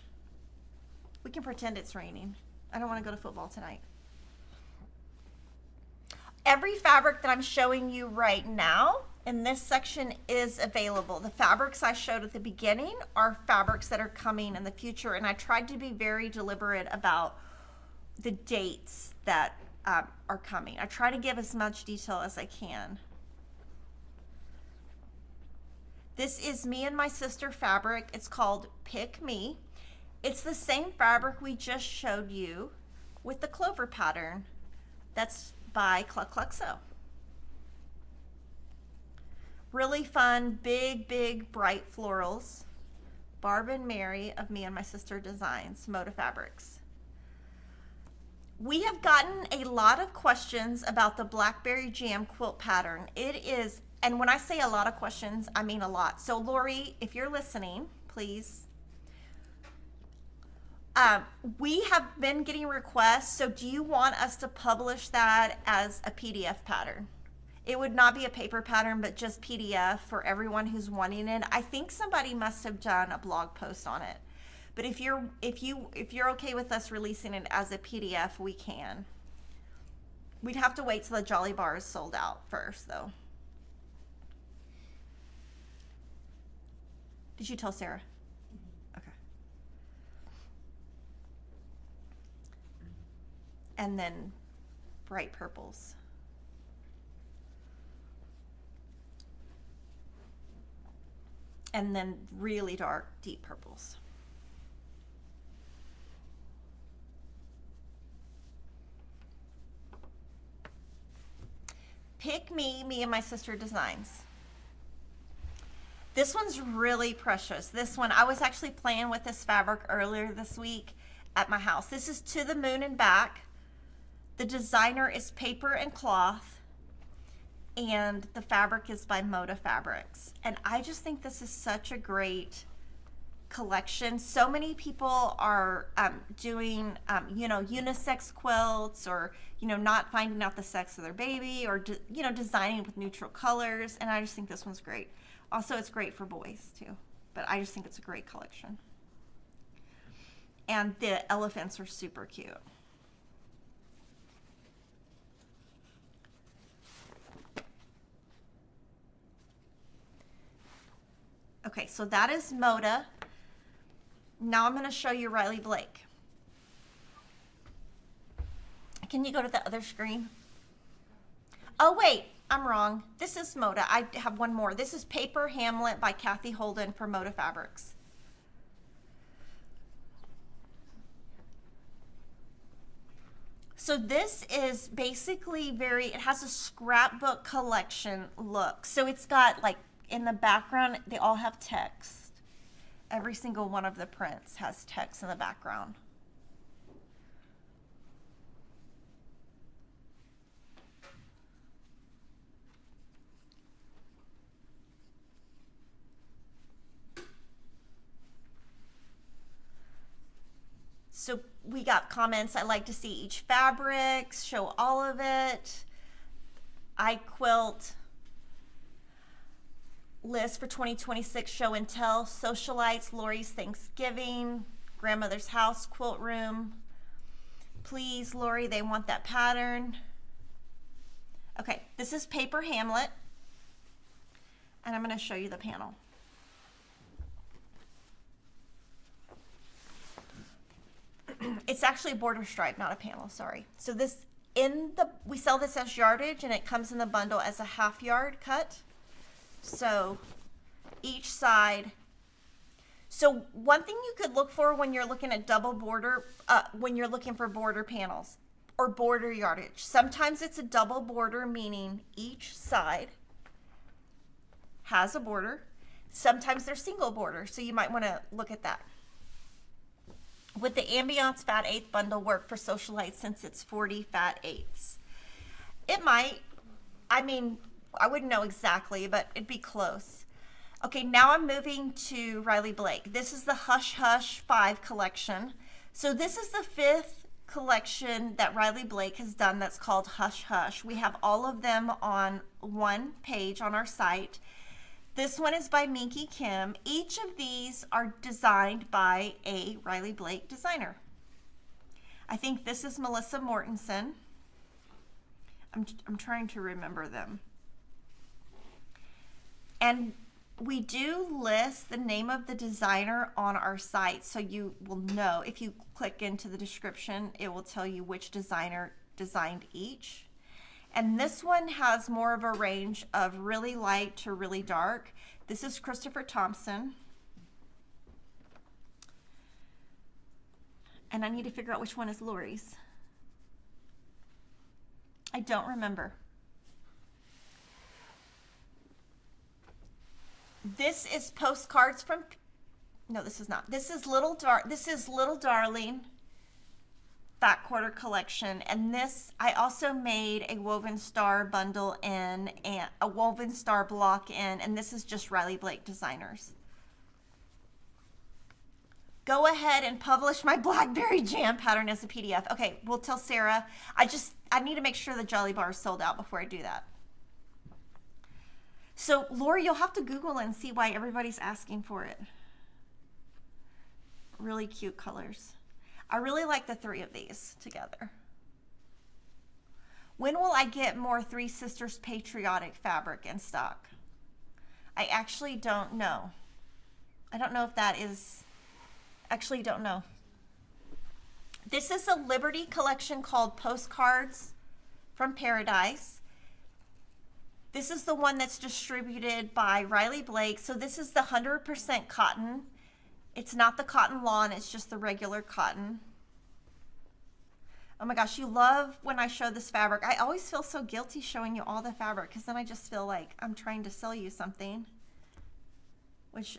S1: We can pretend it's raining. I don't want to go to football tonight. Every fabric that I'm showing you right now in this section is available. The fabrics I showed at the beginning are fabrics that are coming in the future, and I tried to be very deliberate about the dates that are coming. I try to give as much detail as I can. This is Me and My Sister fabric. It's called Pick Me. It's the same fabric we just showed you with the clover pattern. That's by Cluck Cluck Sew. Really fun, big, bright florals. Barb and Mary of Me and My Sister Designs, Moda Fabrics. We have gotten a lot of questions about the Blackberry Jam quilt pattern. It is, and when I say a lot of questions, I mean a lot. So Lori, if you're listening, please. We have been getting requests, so do you want us to publish that as a PDF pattern? It would not be a paper pattern, but just PDF for everyone who's wanting it. I think somebody must have done a blog post on it. But if you're okay with us releasing it as a PDF, we can. We'd have to wait till the Jolly Bar is sold out first, though. Did you tell Sarah? Okay. And then bright purples. And then really dark, deep purples. Pick Me, Me and My Sister Designs. This one's really precious. This one, I was actually playing with this fabric earlier this week at my house. This is To the Moon and Back. The designer is Paper and Cloth, and the fabric is by Moda Fabrics. And I just think this is such a great collection. So many people are doing, unisex quilts, or, not finding out the sex of their baby, or, designing with neutral colors. And I just think this one's great. Also, it's great for boys too, but I just think it's a great collection. And the elephants are super cute. Okay, so that is Moda. Now I'm going to show you Riley Blake. Can you go to the other screen? Oh, wait, I'm wrong. This is Moda. I have one more. This is Paper Hamlet by Kathy Holden for Moda Fabrics. So this is basically it has a scrapbook collection look. So it's got, like, in the background, they all have text. Every single one of the prints has text in the background. So we got comments, I like to see each fabric, show all of it. I quilt list for 2026 show and tell, socialites, Lori's Thanksgiving, grandmother's house, quilt room. Please, Lori, they want that pattern. Okay, this is Paper Hamlet, and I'm going to show you the panel. It's actually a border stripe, not a panel, sorry. So we sell this as yardage, and it comes in the bundle as a half yard cut. So each side. So one thing you could look for when you're looking at double border, when you're looking for border panels or border yardage, sometimes it's a double border, meaning each side has a border. Sometimes they're single border, so you might want to look at that. Would the Ambiance Fat Eighth bundle work for socialites since it's 40 fat eighths? It might. I mean, I wouldn't know exactly, but it'd be close. Okay, now I'm moving to Riley Blake. This is the Hush Hush 5 collection. So this is the 5th collection that Riley Blake has done that's called Hush Hush. We have all of them on one page on our site. This one is by Minky Kim. Each of these are designed by a Riley Blake designer. I think this is Melissa Mortensen. I'm trying to remember them. And we do list the name of the designer on our site, so you will know. If you click into the description, it will tell you which designer designed each. And this one has more of a range of really light to really dark. This is Christopher Thompson. And I need to figure out which one is Lori's. I don't remember. This is postcards from, no, this is not. This is Little Darling Fat Quarter collection. And this, I also made a Woven Star bundle in, and a Woven Star block in, and this is just Riley Blake designers. Go ahead and publish my Blackberry Jam pattern as a PDF. Okay, we'll tell Sarah. I need to make sure the Jelly Bar is sold out before I do that. So, Lori, you'll have to Google and see why everybody's asking for it. Really cute colors. I really like the 3 of these together. When will I get more Three Sisters Patriotic fabric in stock? I actually don't know. I don't know if that is, actually don't know. This is a Liberty collection called Postcards from Paradise. This is the one that's distributed by Riley Blake. So this is the 100% cotton. It's not the cotton lawn, it's just the regular cotton. Oh my gosh, you love when I show this fabric. I always feel so guilty showing you all the fabric because then I just feel like I'm trying to sell you something, which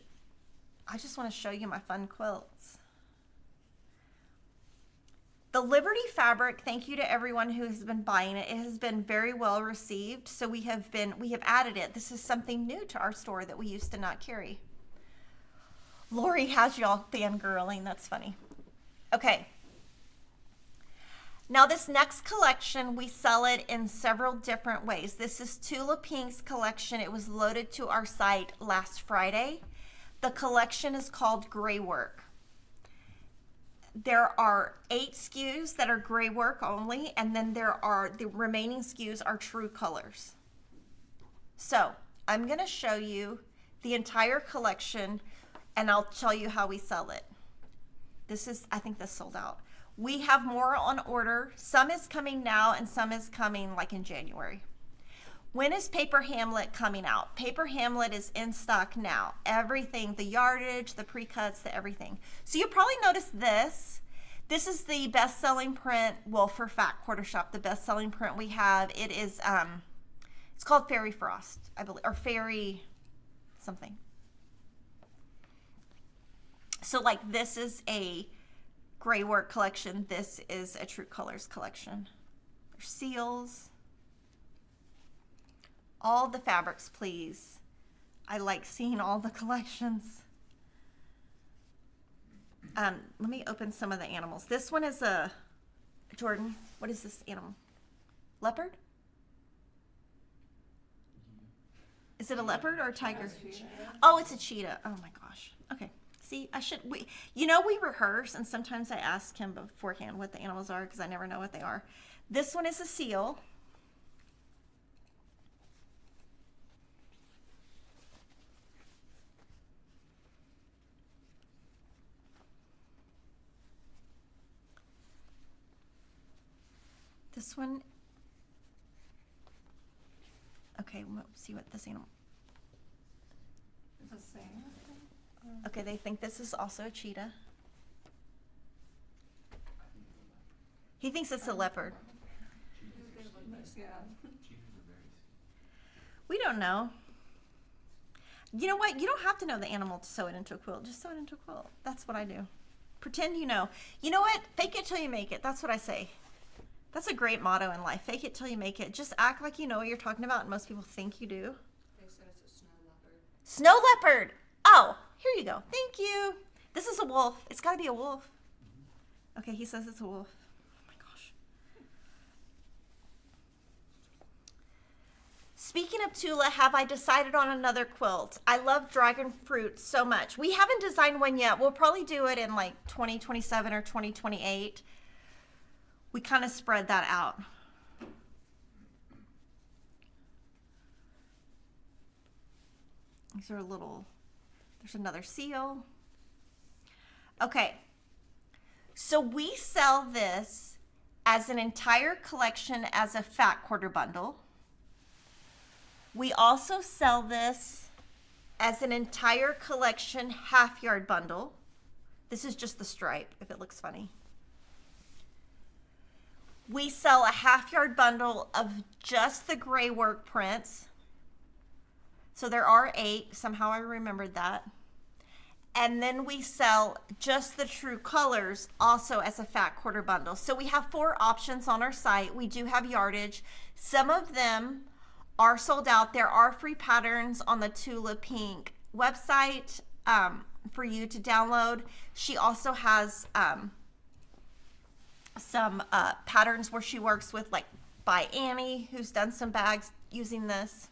S1: I just want to show you my fun quilts. The Liberty fabric, thank you to everyone who has been buying it. It has been very well received. So we have added it. This is something new to our store that we used to not carry. Lori has y'all fangirling. That's funny. Okay. Now this next collection, we sell it in several different ways. This is Tula Pink's collection. It was loaded to our site last Friday. The collection is called Gray Work. There are 8 SKUs that are gray work only, and then the remaining SKUs are true colors. So I'm going to show you the entire collection, and I'll tell you how we sell it. I think this sold out. We have more on order. Some is coming now, and some is coming like in January. When is Paper Hamlet coming out? Paper Hamlet is in stock now. Everything, the yardage, the pre-cuts, the everything. So you probably noticed this. This is the best-selling print, well, for Fat Quarter Shop, the best-selling print we have. It is, it's called Fairy Frost, I believe, or Fairy something. So like this is a gray work collection. This is a True Colors collection. There's seals. All the fabrics, please. I like seeing all the collections. Let me open some of the animals. This one is a, Jordan, what is this animal? Leopard? Is it a leopard or a tiger? Oh, it's a cheetah. Oh my gosh. Okay. See, we rehearse, and sometimes I ask him beforehand what the animals are because I never know what they are. This one is a seal. This one, okay, we'll see what this animal.
S2: Is it the same?
S1: Okay, they think this is also a cheetah. He thinks it's a leopard.
S2: Yeah.
S1: We don't know. You know what? You don't have to know the animal to sew it into a quilt. Just sew it into a quilt. That's what I do. Pretend you know. You know what? Fake it till you make it. That's what I say. That's a great motto in life. Fake it till you make it. Just act like you know what you're talking about, and most people think you do.
S2: They said it's a snow leopard.
S1: Snow leopard. Oh, here you go. Thank you. This is a wolf. It's got to be a wolf. Okay, he says it's a wolf. Oh my gosh. Speaking of Tula, have I decided on another quilt? I love dragon fruit so much. We haven't designed one yet. We'll probably do it in like 2027 or 2028. We kind of spread that out. These are there's another seal. Okay, so we sell this as an entire collection as a fat quarter bundle. We also sell this as an entire collection half yard bundle. This is just the stripe, if it looks funny. We sell a half yard bundle of just the gray work prints. So there are 8, somehow I remembered that. And then we sell just the true colors also as a fat quarter bundle. So we have 4 options on our site. We do have yardage. Some of them are sold out. There are free patterns on the Tula Pink website for you to download. She also has some patterns where she works with, like, by Annie, who's done some bags using this.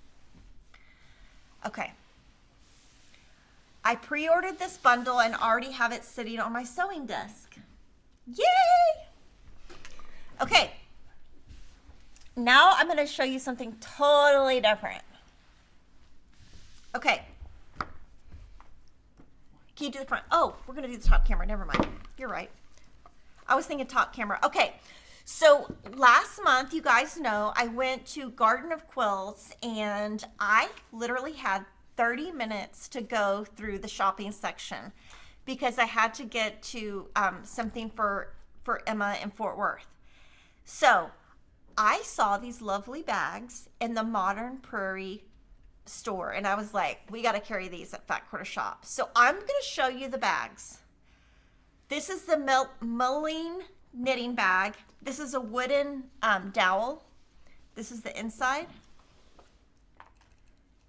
S1: Okay. I pre-ordered this bundle and already have it sitting on my sewing desk. Yay! Okay. Now I'm going to show you something totally different. Okay. Can you do the front? Oh, we're going to do the top camera. Never mind. You're right. I was thinking top camera. Okay. So last month, you guys know, I went to Garden of Quilts and I literally had 30 minutes to go through the shopping section because I had to get to something for Emma in Fort Worth. So I saw these lovely bags in the Modern Prairie store and I was like, we got to carry these at Fat Quarter Shop. So I'm going to show you the bags. This is the mulling knitting bag. This is a wooden dowel. This is the inside.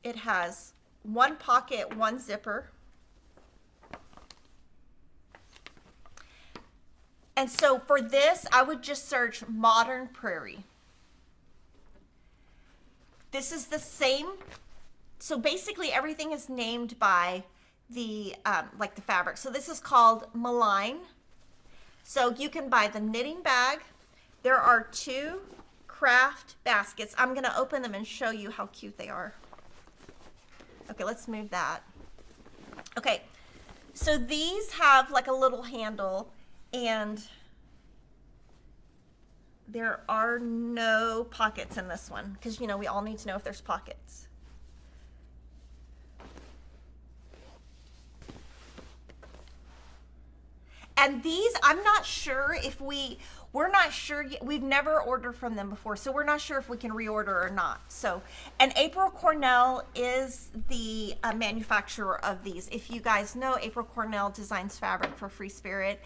S1: It has 1 pocket, 1 zipper. And so for this, I would just search Modern Prairie. This is the same. So basically everything is named by the, like the fabric. So this is called Malign. So you can buy the knitting bag. There are 2 craft baskets. I'm gonna open them and show you how cute they are. Okay, let's move that. Okay, so these have like a little handle, and there are no pockets in this one because, you know, we all need to know if there's pockets. And these, I'm not sure if we're not sure yet. We've never ordered from them before, so we're not sure if we can reorder or not. So, and April Cornell is the manufacturer of these. If you guys know, April Cornell designs fabric for Free Spirit,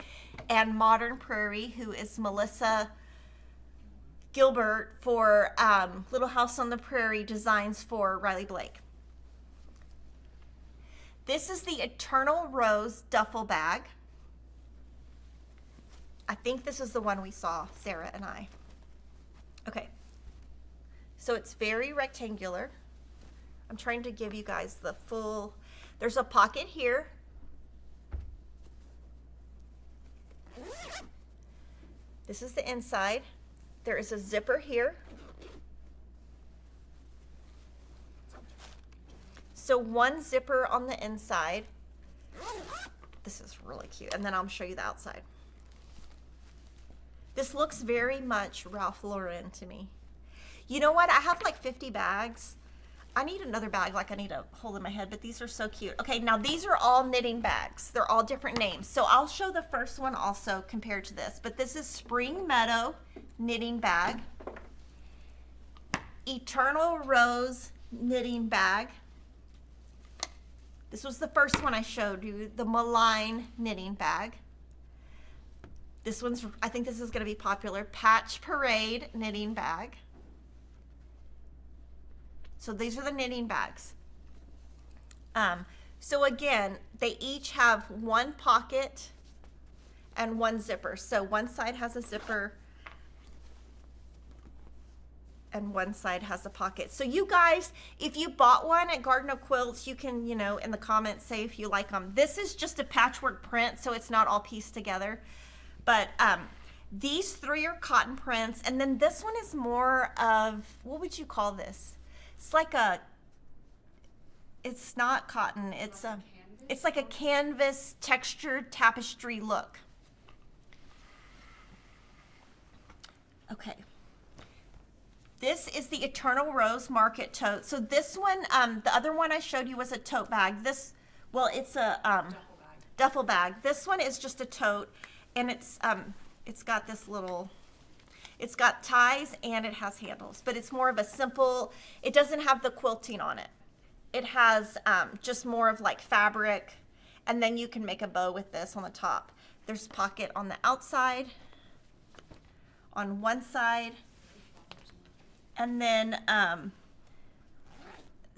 S1: and Modern Prairie, who is Melissa Gilbert for Little House on the Prairie, designs for Riley Blake. This is the Eternal Rose duffel bag. I think this is the one we saw, Sarah and I. Okay, so it's very rectangular. I'm trying to give you guys the full, there's a pocket here. This is the inside. There is a zipper here. So 1 zipper on the inside. This is really cute. And then I'll show you the outside. This looks very much Ralph Lauren to me. You know what? I have like 50 bags. I need another bag, like I need a hole in my head, but these are so cute. Okay, now these are all knitting bags. They're all different names. So I'll show the first one also compared to this, but this is Spring Meadow knitting bag, Eternal Rose knitting bag. This was the first one I showed you, the Malign knitting bag. This one's, I think this is going to be popular, Patch Parade knitting bag. So these are the knitting bags. So again, they each have 1 pocket and 1 zipper. So one side has a zipper and one side has a pocket. So you guys, if you bought one at Garden of Quilts, you can, you know, in the comments say if you like them. This is just a patchwork print, so it's not all pieced together. But these 3 are cotton prints, and then this one is more of, what would you call this? It's like a, it's not cotton, it's like a canvas textured tapestry look. Okay. This is the Eternal Rose Market Tote. So this one, the other one I showed you was a tote bag. This, well, it's a duffel bag. This one is just a tote, and it's got this little, it's got ties and it has handles, but it's more of a simple, it doesn't have the quilting on it. It has just more of like fabric, and then you can make a bow with this on the top. There's a pocket on the outside, on one side, and then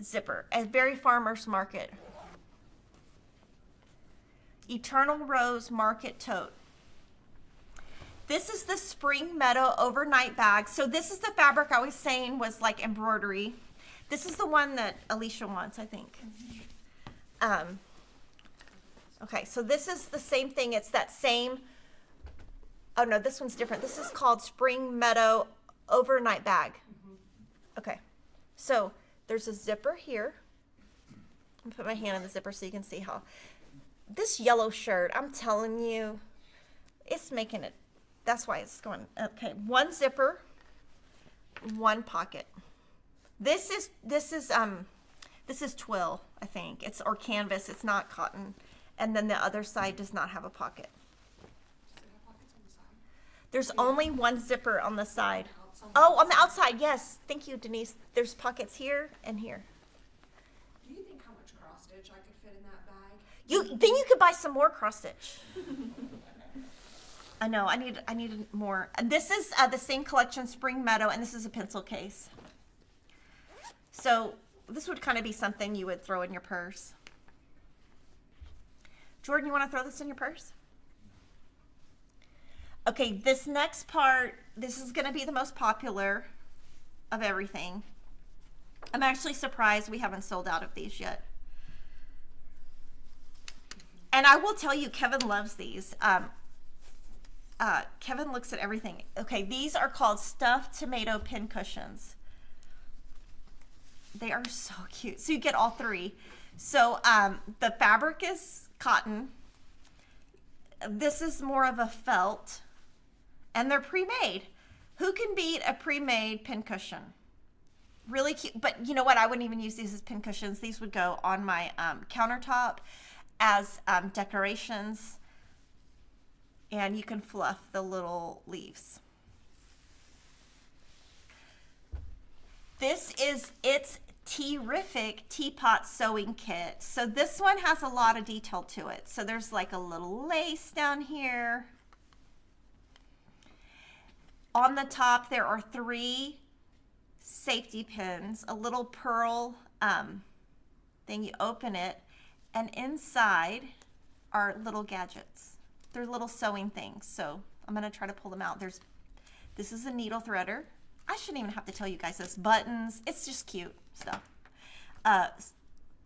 S1: zipper, a very farmer's market. Eternal Rose Market Tote. This is the Spring Meadow overnight bag. So this is the fabric I was saying was like embroidery. This is the one that Alicia wants, I think. Okay, so this is the same thing. It's that same, oh no, this one's different. This is called Spring Meadow overnight bag. Okay, so there's a zipper here. I'm gonna put my hand in the zipper so you can see how. This yellow shirt, I'm telling you, it's making it, that's why it's going, okay, one zipper, one pocket. This is twill, I think. It's, or canvas, it's not cotton. And then the other side does not have a pocket. There's only one zipper on the side. Oh, on the outside, yes. Thank you, Denise. There's pockets here and here.
S2: Do you think how much cross stitch I could fit in that bag?
S1: Then you could buy some more cross stitch. I know, I need more. This is the same collection, Spring Meadow, and this is a pencil case. So this would kind of be something you would throw in your purse. Jordan, you want to throw this in your purse? Okay, this next part, this is going to be the most popular of everything. I'm actually surprised we haven't sold out of these yet. And I will tell you, Kevin loves these. Kevin looks at everything. Okay, these are called stuffed tomato pin cushions. They are so cute. So you get all three. So the fabric is cotton. This is more of a felt. And they're pre-made. Who can beat a pre-made pin cushion? Really cute. But you know what? I wouldn't even use these as pin cushions. These would go on my countertop as decorations. And you can fluff the little leaves. This is its Terrific Teapot Sewing Kit. So this one has a lot of detail to it. So there's like a little lace down here. On the top, there are 3 safety pins, a little pearl thing. You open it, and inside are little gadgets. They're little sewing things. So I'm going to try to pull them out. This is a needle threader. I shouldn't even have to tell you guys this. Buttons. It's just cute stuff.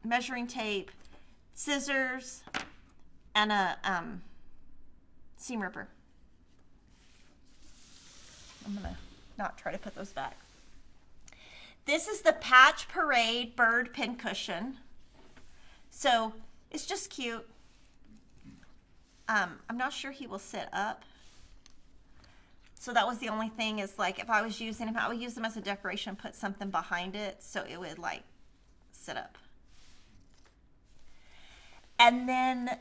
S1: Measuring tape, scissors, and a seam ripper. I'm going to not try to put those back. This is the Patch Parade Bird Pin Cushion. So it's just cute. I'm not sure he will sit up. So that was the only thing, is like if I was using him, I would use them as a decoration, put something behind it so it would like sit up. And then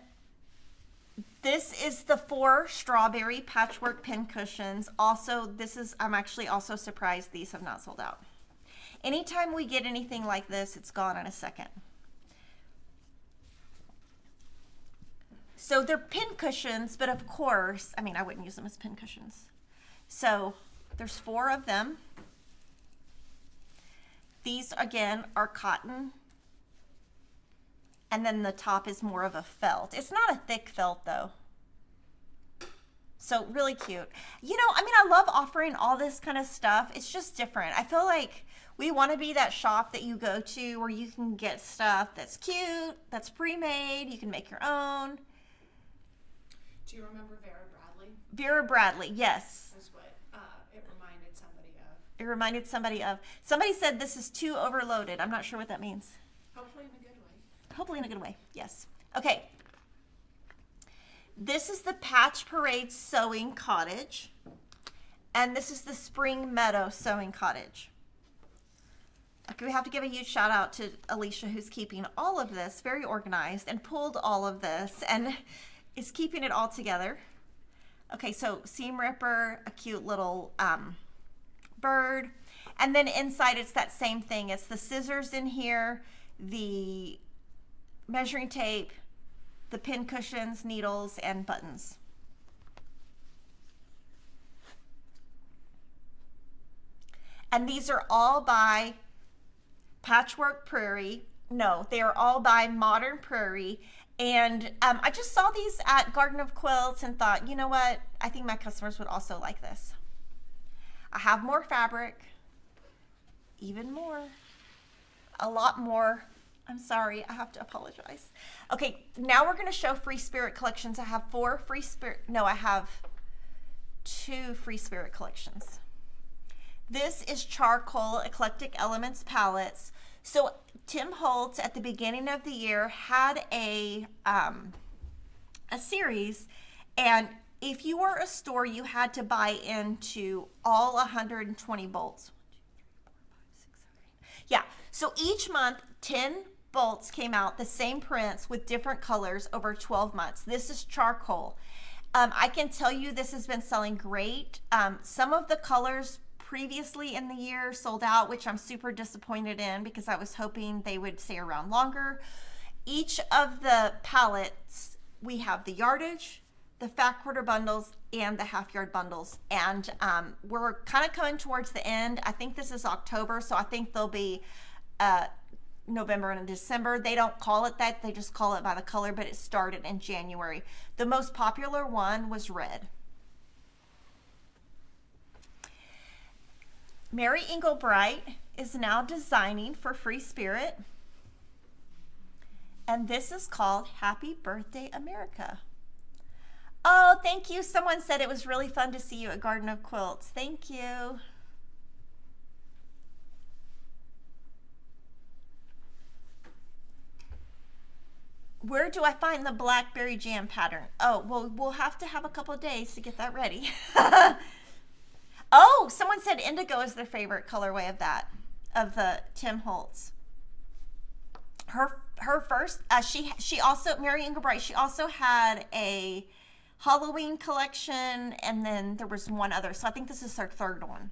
S1: this is the 4 strawberry patchwork pin cushions. Also, I'm actually also surprised these have not sold out. Anytime we get anything like this, it's gone in a second. So they're pin cushions, but of course, I mean, I wouldn't use them as pin cushions. So there's 4 of them. These again are cotton. And then the top is more of a felt. It's not a thick felt though. So really cute. You know, I mean, I love offering all this kind of stuff. It's just different. I feel like we want to be that shop that you go to where you can get stuff that's cute, that's pre-made, you can make your own.
S2: Do you remember Vera Bradley?
S1: Vera Bradley, yes.
S2: That's what it reminded somebody of.
S1: It reminded somebody of. Somebody said this is too overloaded. I'm not sure what that means.
S2: Hopefully in a good way.
S1: Hopefully in a good way, yes. Okay. This is the Patch Parade Sewing Cottage. And this is the Spring Meadow Sewing Cottage. Okay, we have to give a huge shout out to Alicia, who's keeping all of this very organized and pulled all of this and is keeping it all together. Okay, so seam ripper, a cute little bird. And then inside it's that same thing. It's the scissors in here, the measuring tape, the pin cushions, needles, and buttons. And these are all by Patchwork Prairie. No, they are all by Modern Prairie. And I just saw these at Garden of Quilts and thought, you know what? I think my customers would also like this. I have more fabric, even more, a lot more. I'm sorry, I have to apologize. Okay, now we're going to show Free Spirit collections. I have 4 Free Spirit, no, I have 2 Free Spirit collections. This is Charcoal Eclectic Elements palettes. So Tim Holtz at the beginning of the year had a series, and if you were a store, you had to buy into all 120 bolts. 1, 2, 3, 4, 5, 6, 7, 8. Yeah, so each month 10 bolts came out, the same prints with different colors over 12 months. This is charcoal. I can tell you this has been selling great. Some of the colors previously in the year sold out, which I'm super disappointed in because I was hoping they would stay around longer. Each of the palettes, we have the yardage, the fat quarter bundles, and the half yard bundles. And we're kind of coming towards the end. I think this is October, so I think they'll be November and December. They don't call it that, they just call it by the color, but it started in January. The most popular one was red. Mary Engelbright is now designing for Free Spirit. And this is called Happy Birthday America. Oh, thank you. Someone said it was really fun to see you at Garden of Quilts. Thank you. Where do I find the blackberry jam pattern? Oh, well, we'll have to have a couple of days to get that ready. Oh, someone said indigo is their favorite colorway of that, of the Tim Holtz. Her first, she also, Mary Engelbright, she also had a Halloween collection, and then there was one other. So I think this is her third one.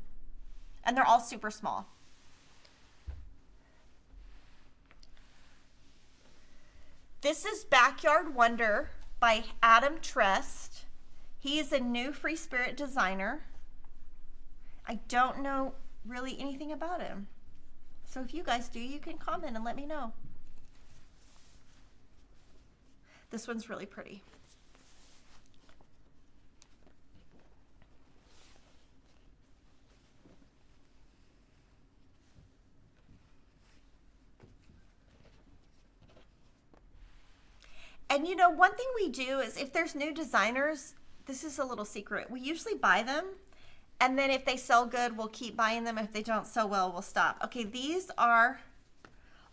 S1: And they're all super small. This is Backyard Wonder by Adam Trest. He is a new Free Spirit designer. I don't know really anything about him. So if you guys do, you can comment and let me know. This one's really pretty. And you know, one thing we do is if there's new designers, this is a little secret. We usually buy them, and then if they sell good, we'll keep buying them. If they don't sell well, we'll stop. Okay, these are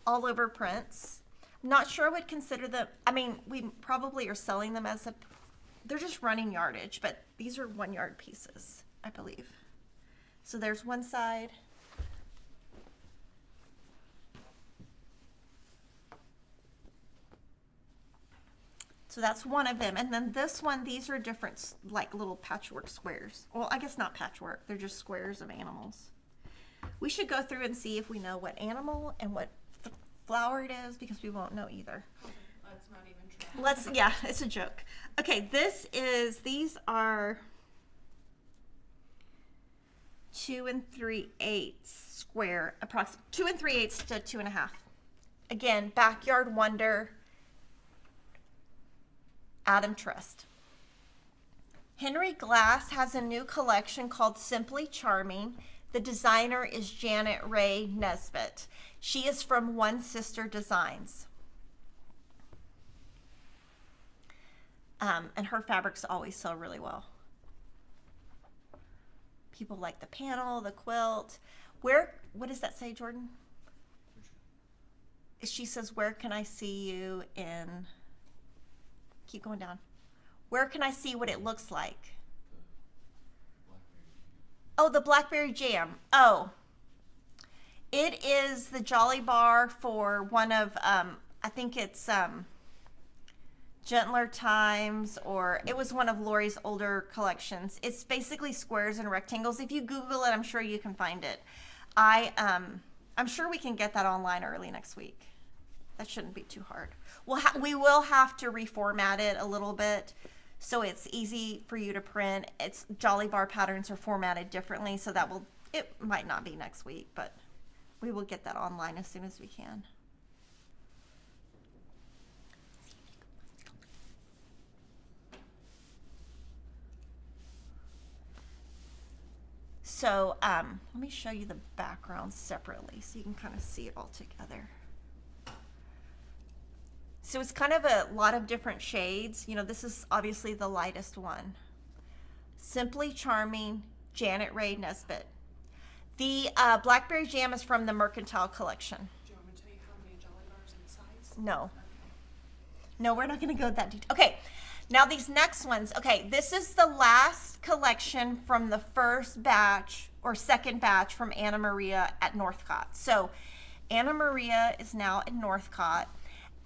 S1: all over prints. I'm not sure I would consider them, I mean, we probably are selling them as they're just running yardage, but these are 1 yard pieces, I believe. So there's one side. So that's one of them. And then this one, these are different, like little patchwork squares. Well, I guess not patchwork. They're just squares of animals. We should go through and see if we know what animal and what flower it is, because we won't know either.
S2: Let's not even try.
S1: Yeah, it's a joke. Okay, these are 2 3/8 square, approximately 2 3/8 to 2.5. Again, Backyard Wonder, Adam Trest. Henry Glass has a new collection called Simply Charming. The designer is Janet Ray Nesbitt. She is from One Sister Designs. And her fabrics always sell really well. People like the panel, the quilt. What does that say, Jordan? She says, where can I see you in... Keep going down. Where can I see what it looks like? Oh, the blackberry jam. Oh, it is the Jolly Bar for one of, I think it's Gentler Times, or it was one of Lori's older collections. It's basically squares and rectangles. If you Google it, I'm sure you can find it. I'm sure we can get that online early next week. That shouldn't be too hard. We will have to reformat it a little bit so it's easy for you to print. It's Jolly Bar patterns are formatted differently, so it might not be next week, but we will get that online as soon as we can. So let me show you the background separately so you can kind of see it all together. So it's kind of a lot of different shades. You know, this is obviously the lightest one. Simply Charming, Janet Ray Nesbitt. The Blackberry Jam is from the Mercantile collection.
S2: Do you want me to tell you how many Jolly Bars and size?
S1: No.
S2: Okay.
S1: No, we're not going to go that detail. Okay, now these next ones. Okay, this is the last collection from the first batch or second batch from Anna Maria at Northcott. So Anna Maria is now at Northcott.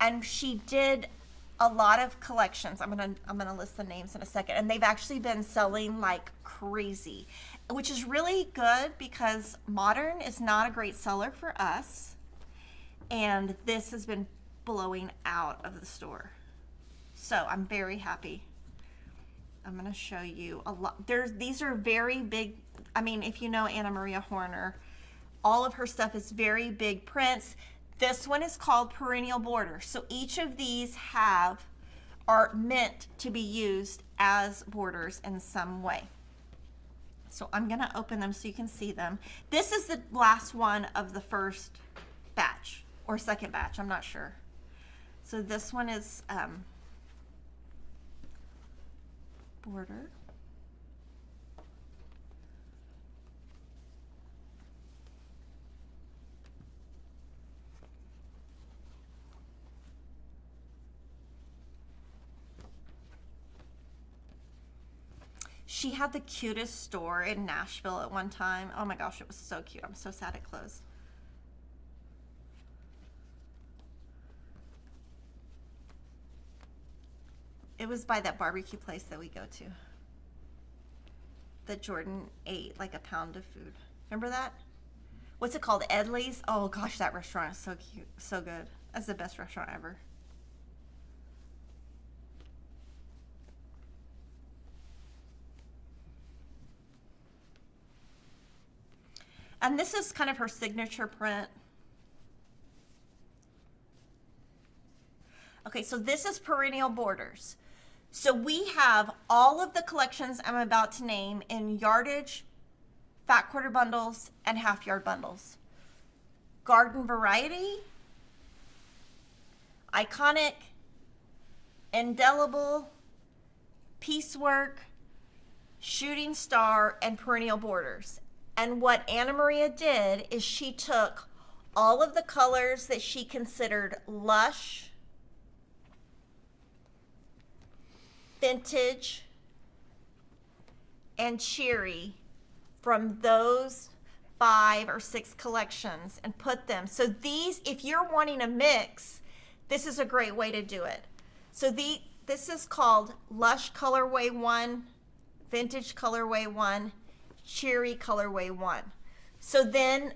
S1: And she did a lot of collections. I'm gonna list the names in a second. And they've actually been selling like crazy, which is really good because modern is not a great seller for us. And this has been blowing out of the store. So I'm very happy. I'm gonna show you a lot. These are very big. I mean, if you know Anna Maria Horner, all of her stuff is very big prints. This one is called Perennial Border. So each of these are meant to be used as borders in some way. So I'm gonna open them so you can see them. This is the last one of the first batch or second batch, I'm not sure. So this one is border. She had the cutest store in Nashville at one time. Oh my gosh, it was so cute. I'm so sad it closed. It was by that barbecue place that we go to. That Jordan ate like a pound of food. Remember that? What's it called? Edley's? Oh gosh, that restaurant is so cute. So good. That's the best restaurant ever. And this is kind of her signature print. Okay, so this is perennial borders. So we have all of the collections I'm about to name in yardage, fat quarter bundles, and half yard bundles. Garden variety, iconic, indelible, piecework, shooting star, and perennial borders. And what Anna Maria did is she took all of the colors that she considered lush, vintage, and cheery from those 5 or 6 collections and put them. So these, if you're wanting a mix, this is a great way to do it. So this is called Lush Colorway 1, Vintage Colorway 1, Cheery Colorway 1. So then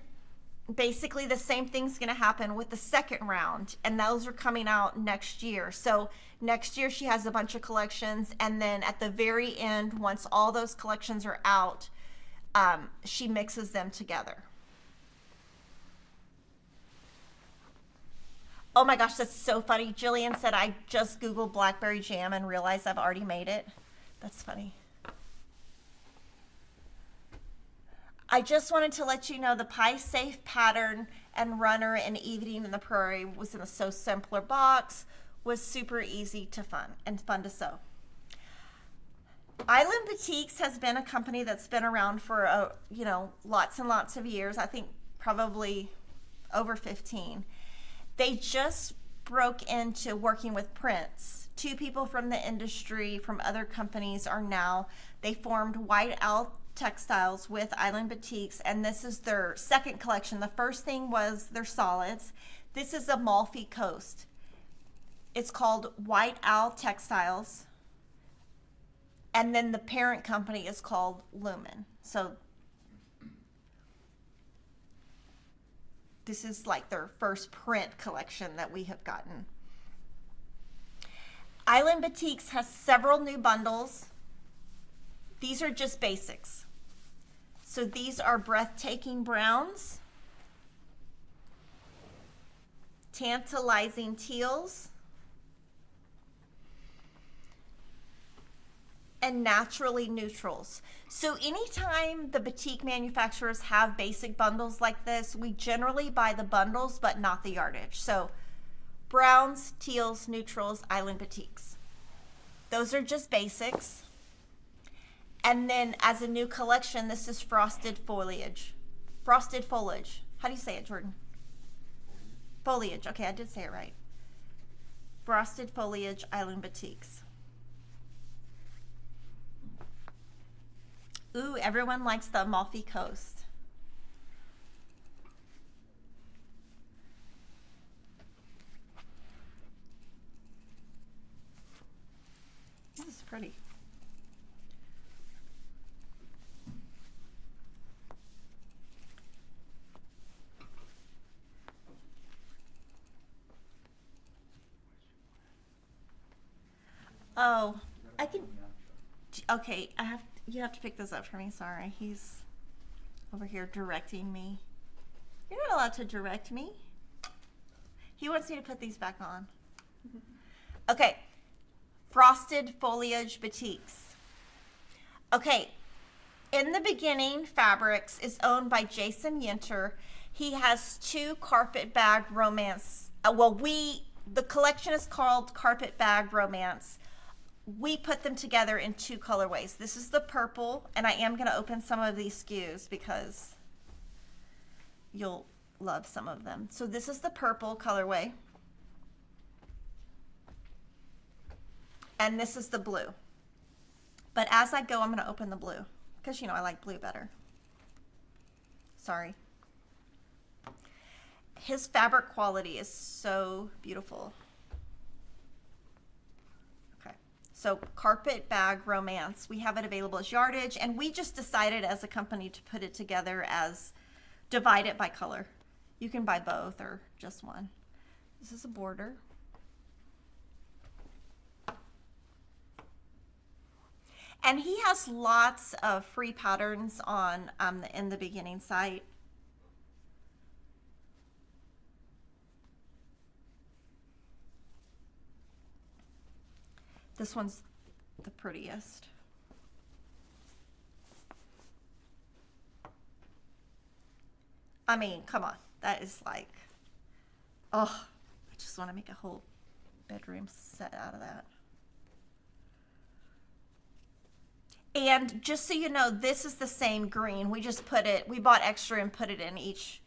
S1: basically the same thing's going to happen with the second round, and those are coming out next year. So next year she has a bunch of collections, and then at the very end, once all those collections are out, she mixes them together. Oh my gosh, that's so funny. Jillian said I just Googled blackberry jam and realized I've already made it. That's funny. I just wanted to let you know the Pie Safe pattern and runner and Evening in the Prairie was in a Sew Simpler box, was super easy to fun to sew. Island Boutiques has been a company that's been around for lots and lots of years. I think probably over 15. They just broke into working with prints. 2 people from the industry from other companies they formed White Owl Textiles with Island Boutiques, and this is their second collection. The first thing was their solids. This is Amalfi Coast. It's called White Owl Textiles, and then the parent company is called Lumen. So this is like their first print collection that we have gotten. Island Boutiques has several new bundles. These are just basics. So these are breathtaking browns, tantalizing teals, and naturally neutrals. So anytime the boutique manufacturers have basic bundles like this, we generally buy the bundles but not the yardage. So browns, teals, neutrals, Island Boutiques. Those are just basics. And then as a new collection, this is Frosted Foliage. Frosted Foliage. How do you say it, Jordan? Foliage. Okay, I did say it right. Frosted Foliage, Island Boutiques. Ooh, everyone likes the Amalfi Coast. This is pretty. Oh, I can. Okay, you have to pick this up for me. Sorry, he's over here directing me. You're not allowed to direct me. He wants me to put these back on. Okay, Frosted Foliage Boutiques. Okay, In the Beginning Fabrics is owned by Jason Yinter. He has 2 carpet bag romance. The collection is called Carpet Bag Romance. We put them together in 2 colorways. This is the purple, and I am going to open some of these SKUs because you'll love some of them. So this is the purple colorway. And this is the blue. But as I go, I'm going to open the blue because, I like blue better. Sorry. His fabric quality is so beautiful. Okay, so Carpet Bag Romance. We have it available as yardage, and we just decided as a company to put it together as divide it by color. You can buy both or just one. This is a border. And he has lots of free patterns on the In the Beginning site. This one's the prettiest. I mean, come on. That is like, oh, I just want to make a whole bedroom set out of that. And just so you know, this is the same green. We bought extra and put it in each.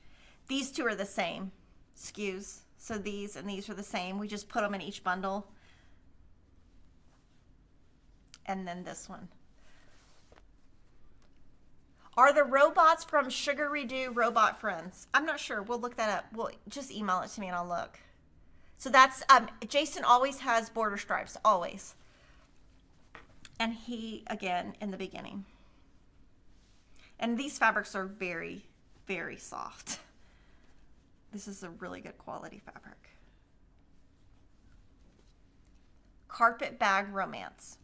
S1: These 2 are the same SKUs. So these and these are the same. We just put them in each bundle. And then this one. Are the robots from Sugar Redo robot friends? I'm not sure. We'll look that up. We'll just email it to me and I'll look. So that's, Jason always has border stripes, always. And he, again, In the Beginning. And these fabrics are very, very soft. This is a really good quality fabric. Carpet Bag Romance.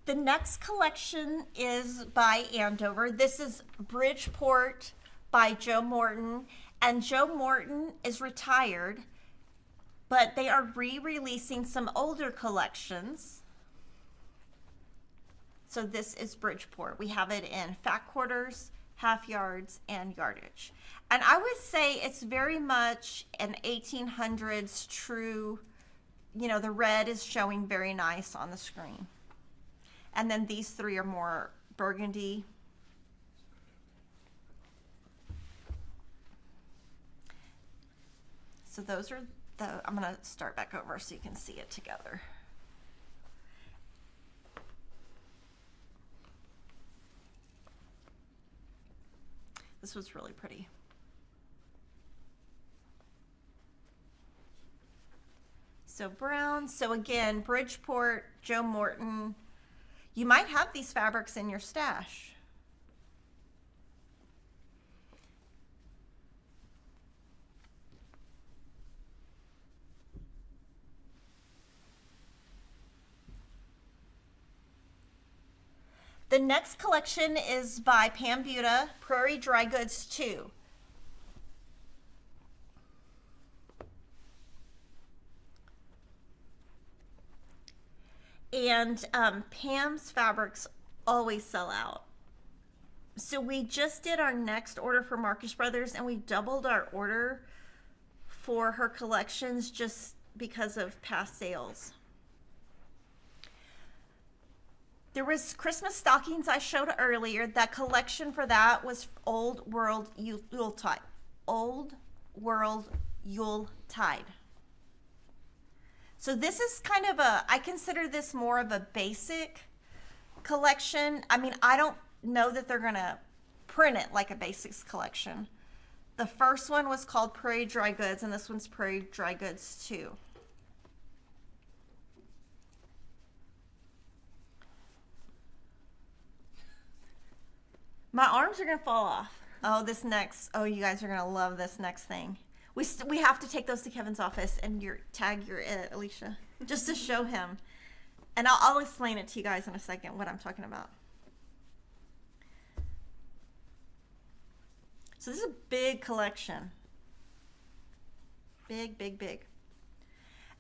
S1: The next collection is by Andover. This is Bridgeport by Joe Morton. And Joe Morton is retired, but they are re-releasing some older collections. So this is Bridgeport. We have it in fat quarters, half yards, and yardage. And I would say it's very much an 1800s true, the red is showing very nice on the screen. And then these 3 are more burgundy. So those are I'm going to start back over so you can see it together. This was really pretty. So brown. So again, Bridgeport, Joe Morton. You might have these fabrics in your stash. The next collection is by Pam Buda, Prairie Dry Goods 2. And Pam's fabrics always sell out. So we just did our next order for Marcus Brothers, and we doubled our order for her collections just because of past sales. There was Christmas stockings I showed earlier. That collection for that was Old World Yuletide. Old World Yuletide. So this is kind of I consider this more of a basic collection. I mean, I don't know that they're going to print it like a basics collection. The first one was called Prairie Dry Goods, and this one's Prairie Dry Goods 2. My arms are going to fall off. Oh, you guys are going to love this next thing. We have to take those to Kevin's office and tag your it, Alicia, just to show him. And I'll explain it to you guys in a second what I'm talking about. So this is a big collection. Big, big, big.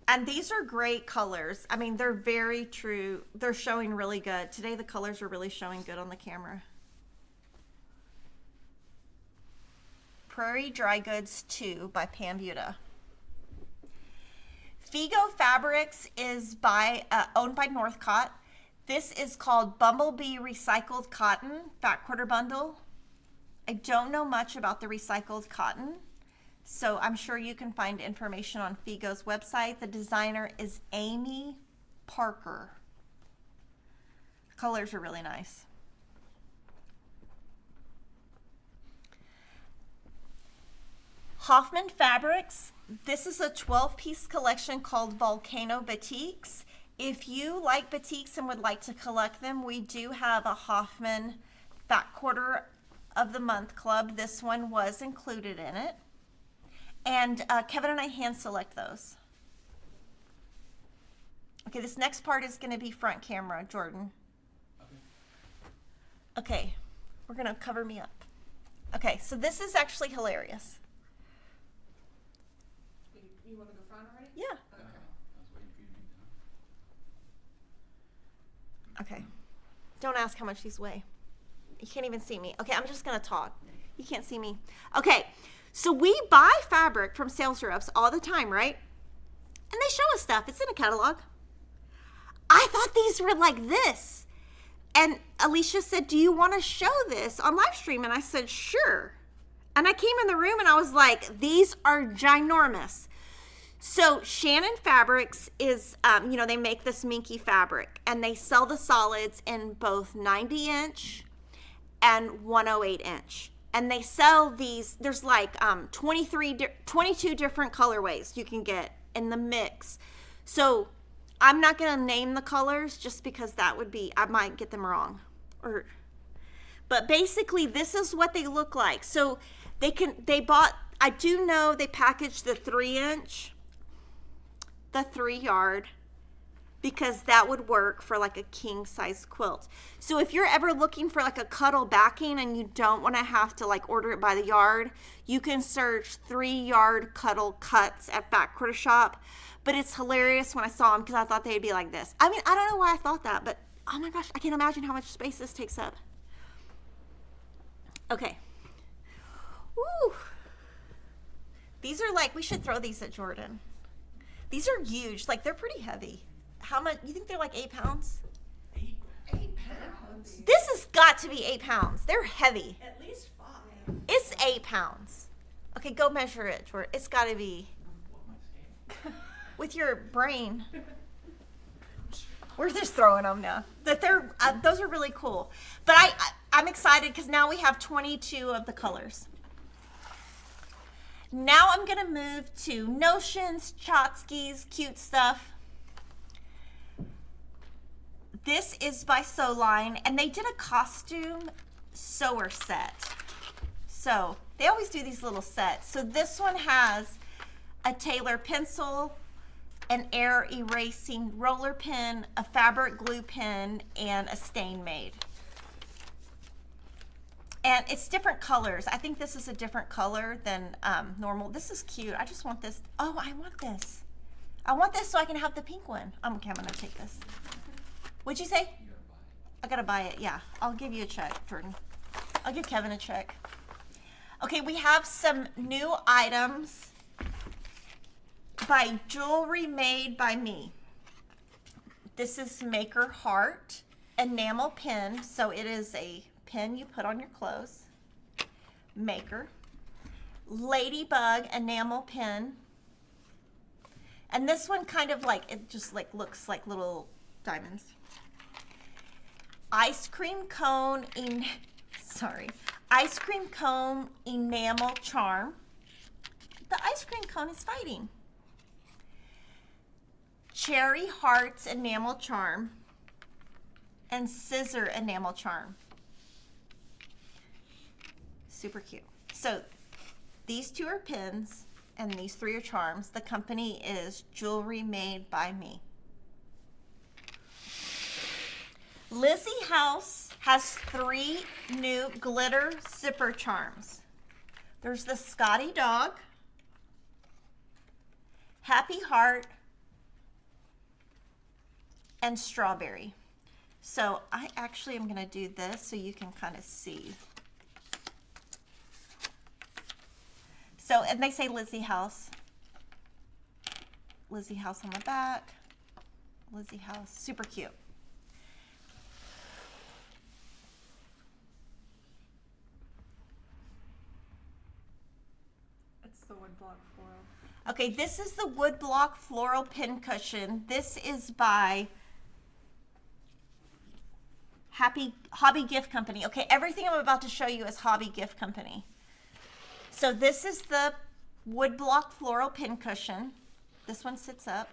S1: And these are great colors. I mean, they're very true. They're showing really good. Today, the colors are really showing good on the camera. Prairie Dry Goods 2 by Pam Buda. Figo Fabrics is owned by Northcott. This is called Bumblebee Recycled Cotton Fat Quarter Bundle. I don't know much about the recycled cotton, so I'm sure you can find information on Figo's website. The designer is Amy Parker. The colors are really nice. Hoffman Fabrics. This is a 12-piece collection called Volcano Batiks. If you like batiks and would like to collect them, we do have a Hoffman Fat Quarter of the Month Club. This one was included in it. And Kevin and I hand select those. Okay, this next part is going to be front camera, Jordan. Okay, we're going to cover me up. Okay, so this is actually hilarious.
S2: You want to go front already?
S1: Yeah. Okay. Don't ask how much these weigh. You can't even see me. Okay, I'm just going to talk. You can't see me. Okay, so we buy fabric from sales reps all the time, right? And they show us stuff. It's in a catalog. I thought these were like this. And Alicia said, do you want to show this on Livestream? And I said, sure. And I came in the room and I was like, these are ginormous. So Shannon Fabrics is, they make this minky fabric, and they sell the solids in both 90-inch and 108-inch. And they sell these, there's like 22 different colorways you can get in the mix. So I'm not going to name the colors just because that would be, I might get them wrong. But basically this is what they look like. So I do know they packaged the 3-inch, the 3-yard, because that would work for like a king size quilt. So if you're ever looking for like a cuddle backing and you don't want to have to like order it by the yard, you can search 3-yard cuddle cuts at Fat Quarter Shop. But it's hilarious when I saw them because I thought they'd be like this. I mean, I don't know why I thought that, but oh my gosh, I can't imagine how much space this takes up. Okay. Woo. These are like, we should throw these at Jordan. These are huge. Like, they're pretty heavy. How much? You think they're like 8 pounds?
S2: 8 pounds.
S1: This has got to be 8 pounds. They're heavy.
S2: At least 5.
S1: It's 8 pounds. Okay, go measure it, Jordan. It's got to be. With your brain. We're just throwing them now. Those are really cool. But I'm excited because now we have 22 of the colors. Now I'm going to move to Notions, Chotskys, cute stuff. This is by Sew Line, and they did a costume sewer set. So they always do these little sets. So this one has a tailor pencil, an air erasing roller pen, a fabric glue pen, and a stain made. And it's different colors. I think this is a different color than normal. This is cute. I just want this. Oh, I want this. I want this so I can have the pink one. Okay, I'm gonna take this. What'd you say? I gotta buy it. Yeah, I'll give you a check, Jordan. I'll give Kevin a check. Okay, we have some new items by Jewelry Made by Me. This is Maker Heart enamel pin. So it is a pin you put on your clothes. Maker. Ladybug enamel pin. And this one kind of like, it just like looks like little diamonds. Ice cream cone enamel charm. The ice cream cone is fighting. Cherry hearts enamel charm and scissor enamel charm. Super cute. So these 2 are pins and these 3 are charms. The company is Jewelry Made by Me. Lizzie House has 3 new glitter zipper charms. There's the Scotty Dog, Happy Heart, and strawberry. So I actually am gonna do this so you can kind of see. So, and they say Lizzie House. Lizzie House on the back. Lizzie House, super cute.
S2: It's the wood block floral.
S1: Okay, this is the wood block floral pin cushion. This is by Hobby Gift Company. Okay, everything I'm about to show you is Hobby Gift Company. So this is the wood block floral pin cushion. This one sits up.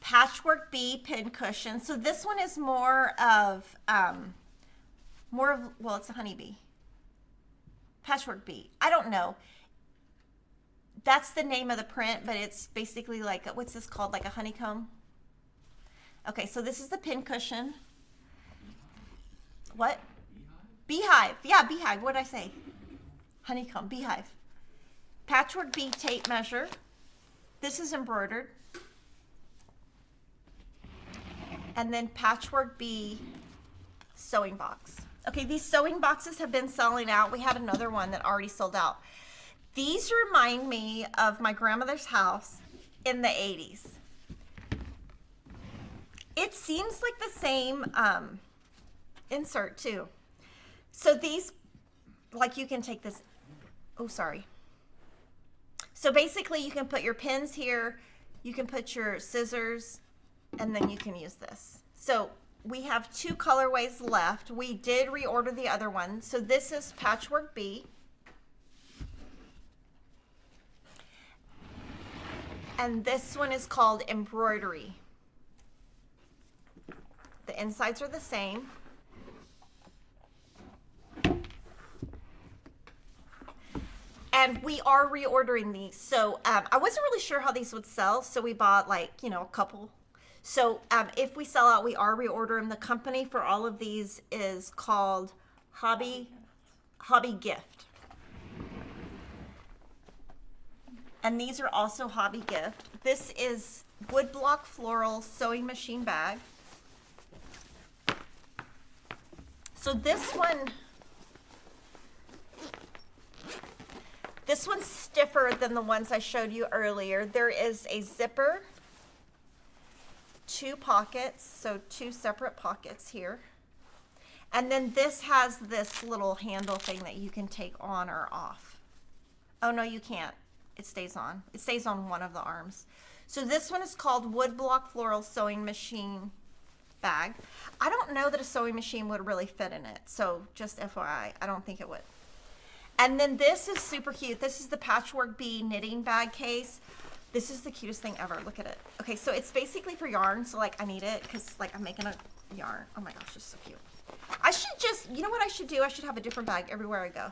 S1: Patchwork bee pin cushion. So this one is more of, well, it's a honeybee. Patchwork bee. I don't know. That's the name of the print, but it's basically like, what's this called? Like a honeycomb? Okay, so this is the pin cushion. What? Beehive. Yeah, beehive. What did I say? Honeycomb, beehive. Patchwork bee tape measure. This is embroidered. And then patchwork bee sewing box. Okay, these sewing boxes have been selling out. We had another one that already sold out. These remind me of my grandmother's house in the 80s. It seems like the same insert too. So these, like you can take this, oh, sorry. So basically you can put your pins here, you can put your scissors, and then you can use this. So we have 2 colorways left. We did reorder the other one. So this is Patchwork Bee. And this one is called Embroidery. The insides are the same. And we are reordering these. So I wasn't really sure how these would sell. So we bought like, you know, a couple. So if we sell out, we are reordering. The company for all of these is called Hobby Gift. And these are also Hobby Gift. This is woodblock floral sewing machine bag. So this one's stiffer than the ones I showed you earlier. There is a zipper, 2 pockets, so 2 separate pockets here. And then this has this little handle thing that you can take on or off. Oh no, you can't. It stays on. It stays on one of the arms. So this one is called Woodblock Floral Sewing Machine Bag. I don't know that a sewing machine would really fit in it. So just FYI, I don't think it would. And then this is super cute. This is the Patchwork Bee knitting bag case. This is the cutest thing ever. Look at it. Okay, so it's basically for yarn. So like I need it because like I'm making a yarn. Oh my gosh, it's so cute. I should just, you know what I should do? I should have a different bag everywhere I go.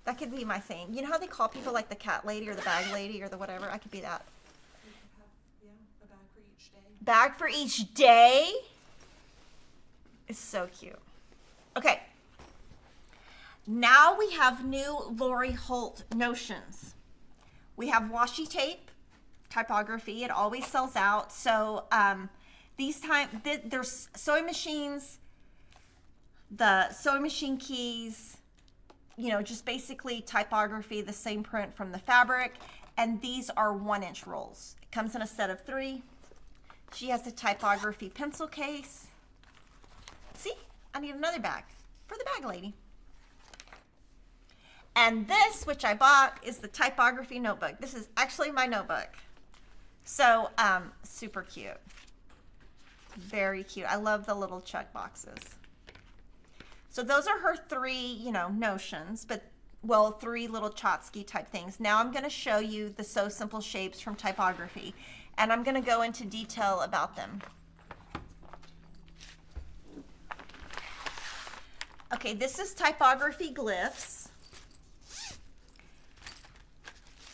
S1: That could be my thing. You know how they call people like the cat lady or the bag lady or the whatever? I could be that.
S2: You could have, yeah, a bag for each day.
S1: Bag for each day? It's so cute. Okay. Now we have new Lori Holt notions. We have washi tape, typography. It always sells out. So there's sewing machines, the sewing machine keys, you know, just basically typography, the same print from the fabric. And these are 1-inch rolls. It comes in a set of 3. She has the typography pencil case. See, I need another bag for the bag lady. And this, which I bought, is the typography notebook. This is actually my notebook. So, super cute. Very cute. I love the little check boxes. So those are her 3, you know, notions, but, well, 3 little Chotsky type things. Now I'm going to show you the So Simple shapes from typography, and I'm going to go into detail about them. Okay, this is typography glyphs.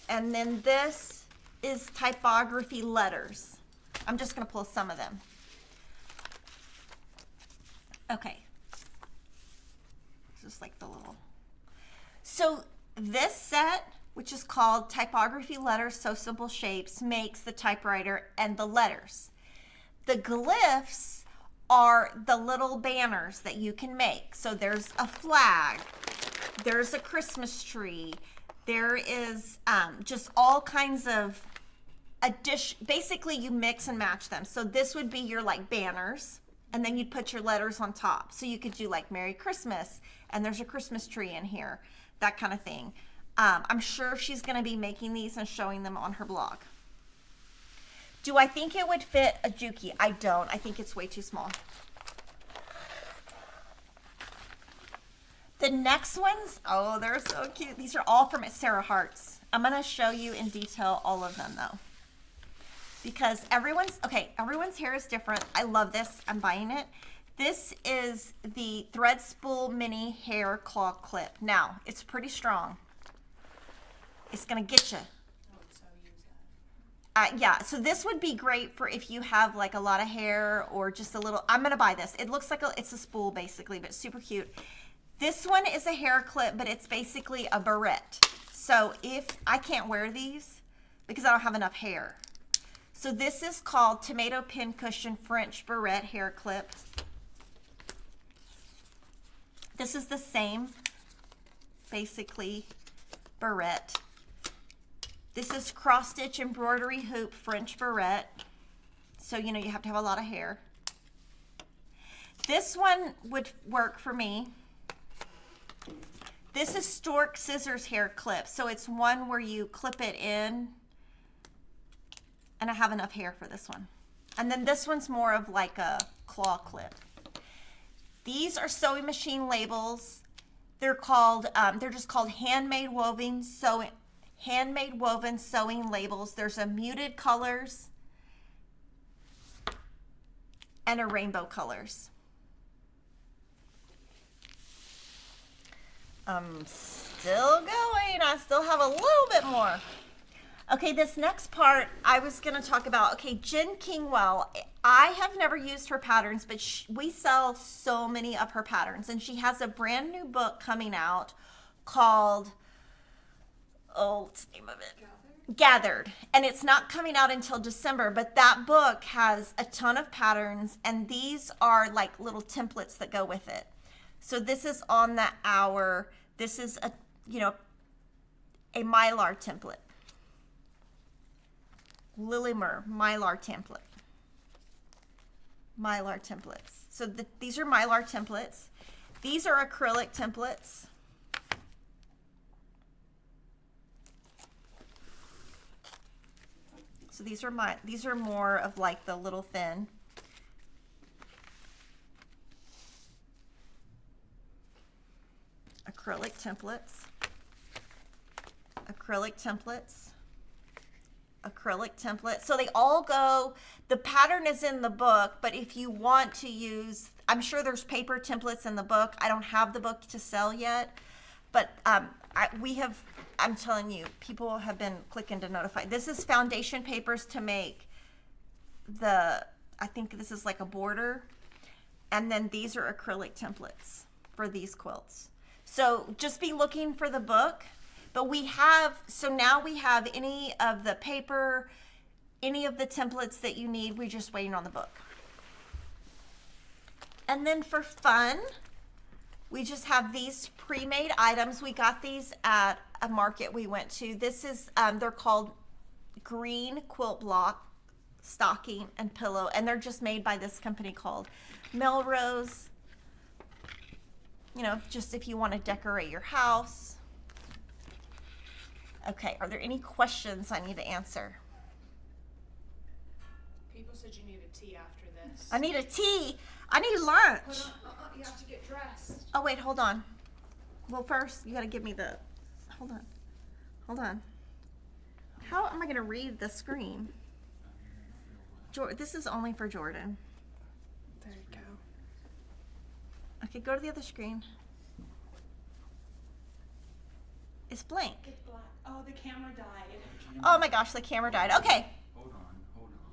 S1: And then this is typography letters. I'm just going to pull some of them. Okay. Just like the little. So this set which is called Typography Letters So Simple Shapes, makes the typewriter and the letters. The glyphs are the little banners that you can make. So there's a flag, there's a Christmas tree, there is just all kinds of basically you mix and match them. So this would be your like banners, and then you'd put your letters on top. So you could do like Merry Christmas, and there's a Christmas tree in here, that kind of thing. I'm sure she's gonna be making these and showing them on her blog. Do I think it would fit a Juki? I don't. I think it's way too small. The next ones, oh, they're so cute. These are all from Sarah Hart's. I'm going to show you in detail all of them, though. Because everyone's hair is different. I love this. I'm buying it. This is the Thread Spool Mini Hair Claw Clip. Now, it's pretty strong. It's going to get you. Yeah, so this would be great for if you have like a lot of hair or just a little. I'm gonna buy this. It looks like it's a spool basically, but super cute. This one is a hair clip, but it's basically a barrette. So if I can't wear these because I don't have enough hair. So this is called Tomato Pin Cushion French Barrette Hair Clip. This is the same, basically, barrette. This is cross stitch embroidery hoop French barrette. So, you know, you have to have a lot of hair. This one would work for me. This is Stork Scissors Hair Clip. So it's one where you clip it in. And I have enough hair for this one. And then this one's more of like a claw clip. These are sewing machine labels. They're called, they're just called handmade woven sewing labels. There's a muted colors and a rainbow colors. I'm still going. I still have a little bit more. Okay, this next part I was going to talk about. Okay, Jen Kingwell. I have never used her patterns, but we sell so many of her patterns. And she has a brand new book coming out called, oh, what's the name of it? Gathered. And it's not coming out until December, but that book has a ton of patterns, and these are like little templates that go with it. So this is on the hour. This is a, you know, a Mylar template. Lillimer Mylar template. Mylar templates. So these are Mylar templates. These are acrylic templates. So these are more of like the little thin. Acrylic templates. Acrylic templates. Acrylic templates. So they all go, the pattern is in the book, but if you want to use, I'm sure there's paper templates in the book. I don't have the book to sell yet, but I'm telling you, people have been clicking to notify. This is foundation papers to make I think this is like a border. And then these are acrylic templates for these quilts. So just be looking for the book. But now we have any of the paper, any of the templates that you need. We're just waiting on the book. And then for fun, we just have these pre-made items. We got these at a market we went to. This is, they're called Green Quilt Block Stocking and Pillow. And they're just made by this company called Melrose. You know, just if you want to decorate your house. Okay, are there any questions I need to answer?
S2: People said you need a tea after this.
S1: I need a tea. I need lunch.
S2: Hold on, you have to get dressed.
S1: Oh, wait, hold on. Well, first, you got to give me the, hold on. How am I going to read the screen? This is only for Jordan.
S2: There you go.
S1: Okay, go to the other screen. It's blank.
S2: It's black. Oh, the camera died.
S1: Oh my gosh, the camera died. Okay.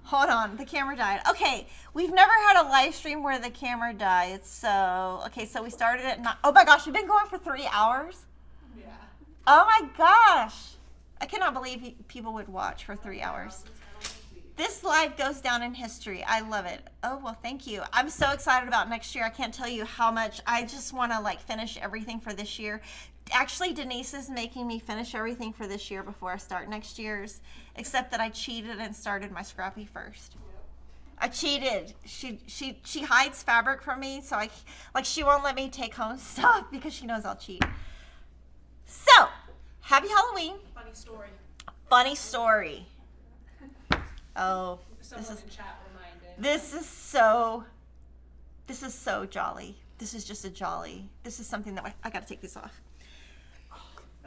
S3: Hold on.
S1: The camera died. Okay, we've never had a live stream where the camera died. So, okay, so we started at 9. Oh my gosh, we've been going for 3 hours?
S2: Yeah.
S1: Oh my gosh. I cannot believe people would watch for 3 hours.
S2: Thousands had on their feet.
S1: This live goes down in history. I love it. Oh, well, thank you. I'm so excited about next year. I can't tell you how much. I just want to like finish everything for this year. Actually, Denise is making me finish everything for this year before I start next year's, except that I cheated and started my Scrappy first. I cheated. She hides fabric from me, so she won't let me take home stuff because she knows I'll cheat. So, happy Halloween.
S2: Funny story.
S1: Funny story. Oh,
S2: Someone in chat reminded.
S1: this is so jolly. This is just a jolly. This is something that I got to take this off.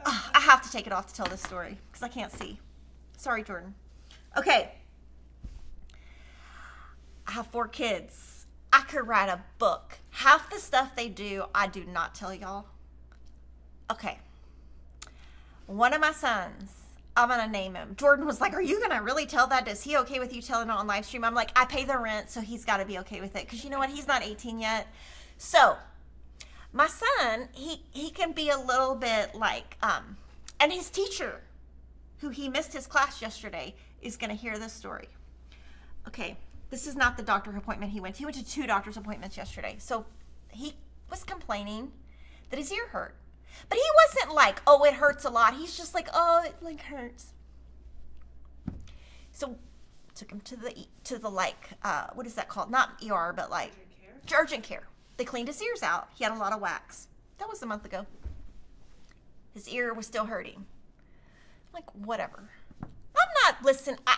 S1: I have to take it off to tell this story because I can't see. Sorry, Jordan. Okay. I have 4 kids. I could write a book. Half the stuff they do, I do not tell y'all. Okay. One of my sons, I'm going to name him. Jordan was like, are you going to really tell that? Is he okay with you telling it on live stream? I'm like, I pay the rent, so he's got to be okay with it. Because you know what? He's not 18 yet. So, my son, he can be a little bit like, and his teacher, who he missed his class yesterday, is going to hear this story. Okay, this is not the doctor appointment he went to. He went to 2 doctor's appointments yesterday. So, he was complaining that his ear hurt. But he wasn't like, oh, it hurts a lot. He's just like, oh, it like hurts. So took him to the like, what is that called? Not ER, but like urgent care. They cleaned his ears out. He had a lot of wax. That was a month ago. His ear was still hurting. I'm like, whatever.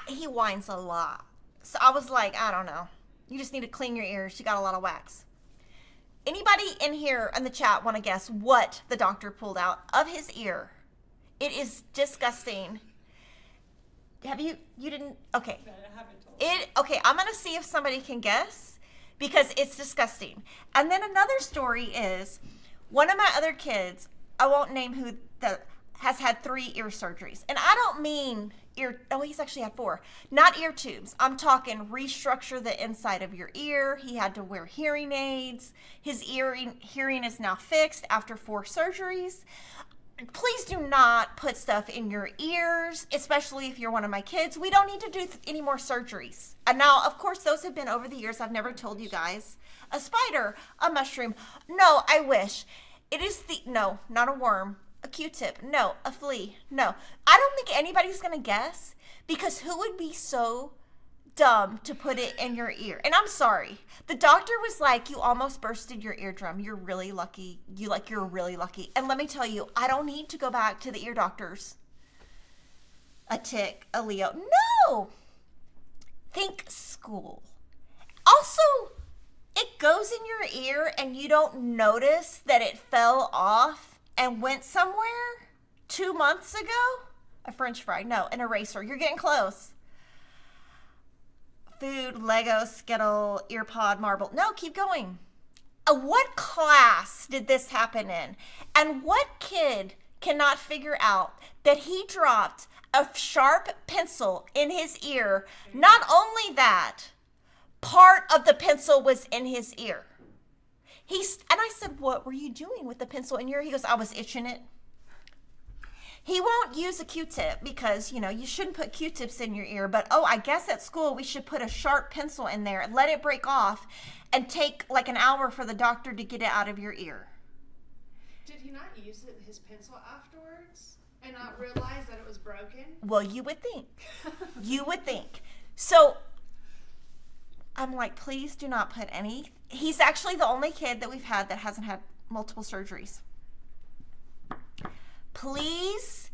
S1: He whines a lot. So I was like, I don't know. You just need to clean your ears. You got a lot of wax. Anybody in here in the chat want to guess what the doctor pulled out of his ear? It is disgusting. Have you didn't? Okay.
S2: No, I haven't told.
S1: Okay, I'm going to see if somebody can guess because it's disgusting. And then another story is one of my other kids, I won't name who, has had 3 ear surgeries. And I don't mean he's actually had 4. Not ear tubes. I'm talking restructure the inside of your ear. He had to wear hearing aids. His hearing is now fixed after 4 surgeries. Please do not put stuff in your ears, especially if you're one of my kids. We don't need to do any more surgeries. And now, of course, those have been over the years. I've never told you guys. A spider, a mushroom. No, I wish. No, not a worm. A Q-tip. No. A flea. No. I don't think anybody's going to guess because who would be so dumb to put it in your ear? And I'm sorry. The doctor was like, you almost bursted your eardrum. You're really lucky. You're really lucky. And let me tell you, I don't need to go back to the ear doctors. A tick, a Leo. No. Think school. Also, it goes in your ear and you don't notice that it fell off and went somewhere 2 months ago? A French fry. No, an eraser. You're getting close. Food, Lego, Skittle, earpod, marble. No, keep going. What class did this happen in? And what kid cannot figure out that he dropped a sharp pencil in his ear? Not only that, part of the pencil was in his ear. And I said, what were you doing with the pencil in your ear? He goes, I was itching it. He won't use a Q-tip because, you shouldn't put Q-tips in your ear. But, I guess at school we should put a sharp pencil in there and let it break off and take like an hour for the doctor to get it out of your ear.
S2: Did he not use his pencil afterwards and not realize that it was broken?
S1: Well, you would think. You would think. So I'm like, please do not put any. He's actually the only kid that we've had that hasn't had multiple surgeries. Please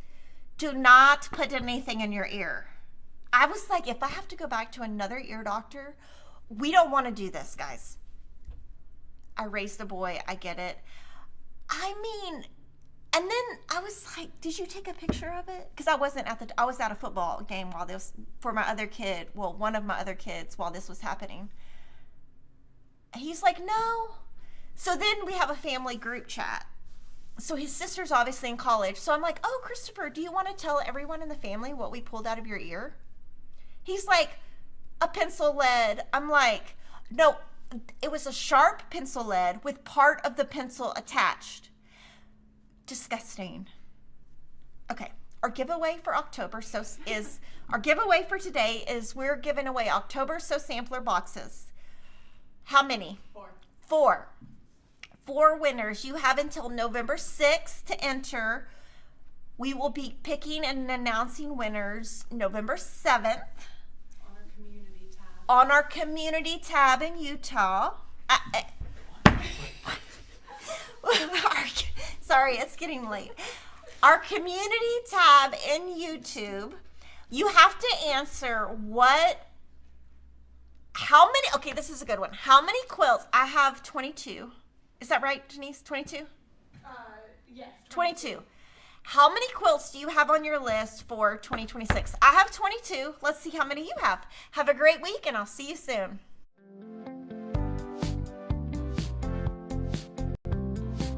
S1: do not put anything in your ear. I was like, if I have to go back to another ear doctor, we don't want to do this, guys. I raised a boy. I get it. I mean, and then I was like, did you take a picture of it? Because I was at a football game while this, for my other kid, one of my other kids, while this was happening. He's like, no. So then we have a family group chat. So his sister's obviously in college. So I'm like, oh, Christopher, do you want to tell everyone in the family what we pulled out of your ear? He's like, a pencil lead. I'm like, no, it was a sharp pencil lead with part of the pencil attached. Disgusting. Okay, our giveaway for October our giveaway for today is we're giving away October Sew Sampler boxes. How many? 4. 4 winners. You have until November 6th to enter. We will be picking and announcing winners November 7th. On our community tab in Utah. Sorry, it's getting late. Our community tab in YouTube. You have to answer okay, this is a good one. How many quilts? I have 22. Is that right, Denise? 22?
S2: Yes.
S1: 22. How many quilts do you have on your list for 2026? I have 22. Let's see how many you have. Have a great week, and I'll see you soon.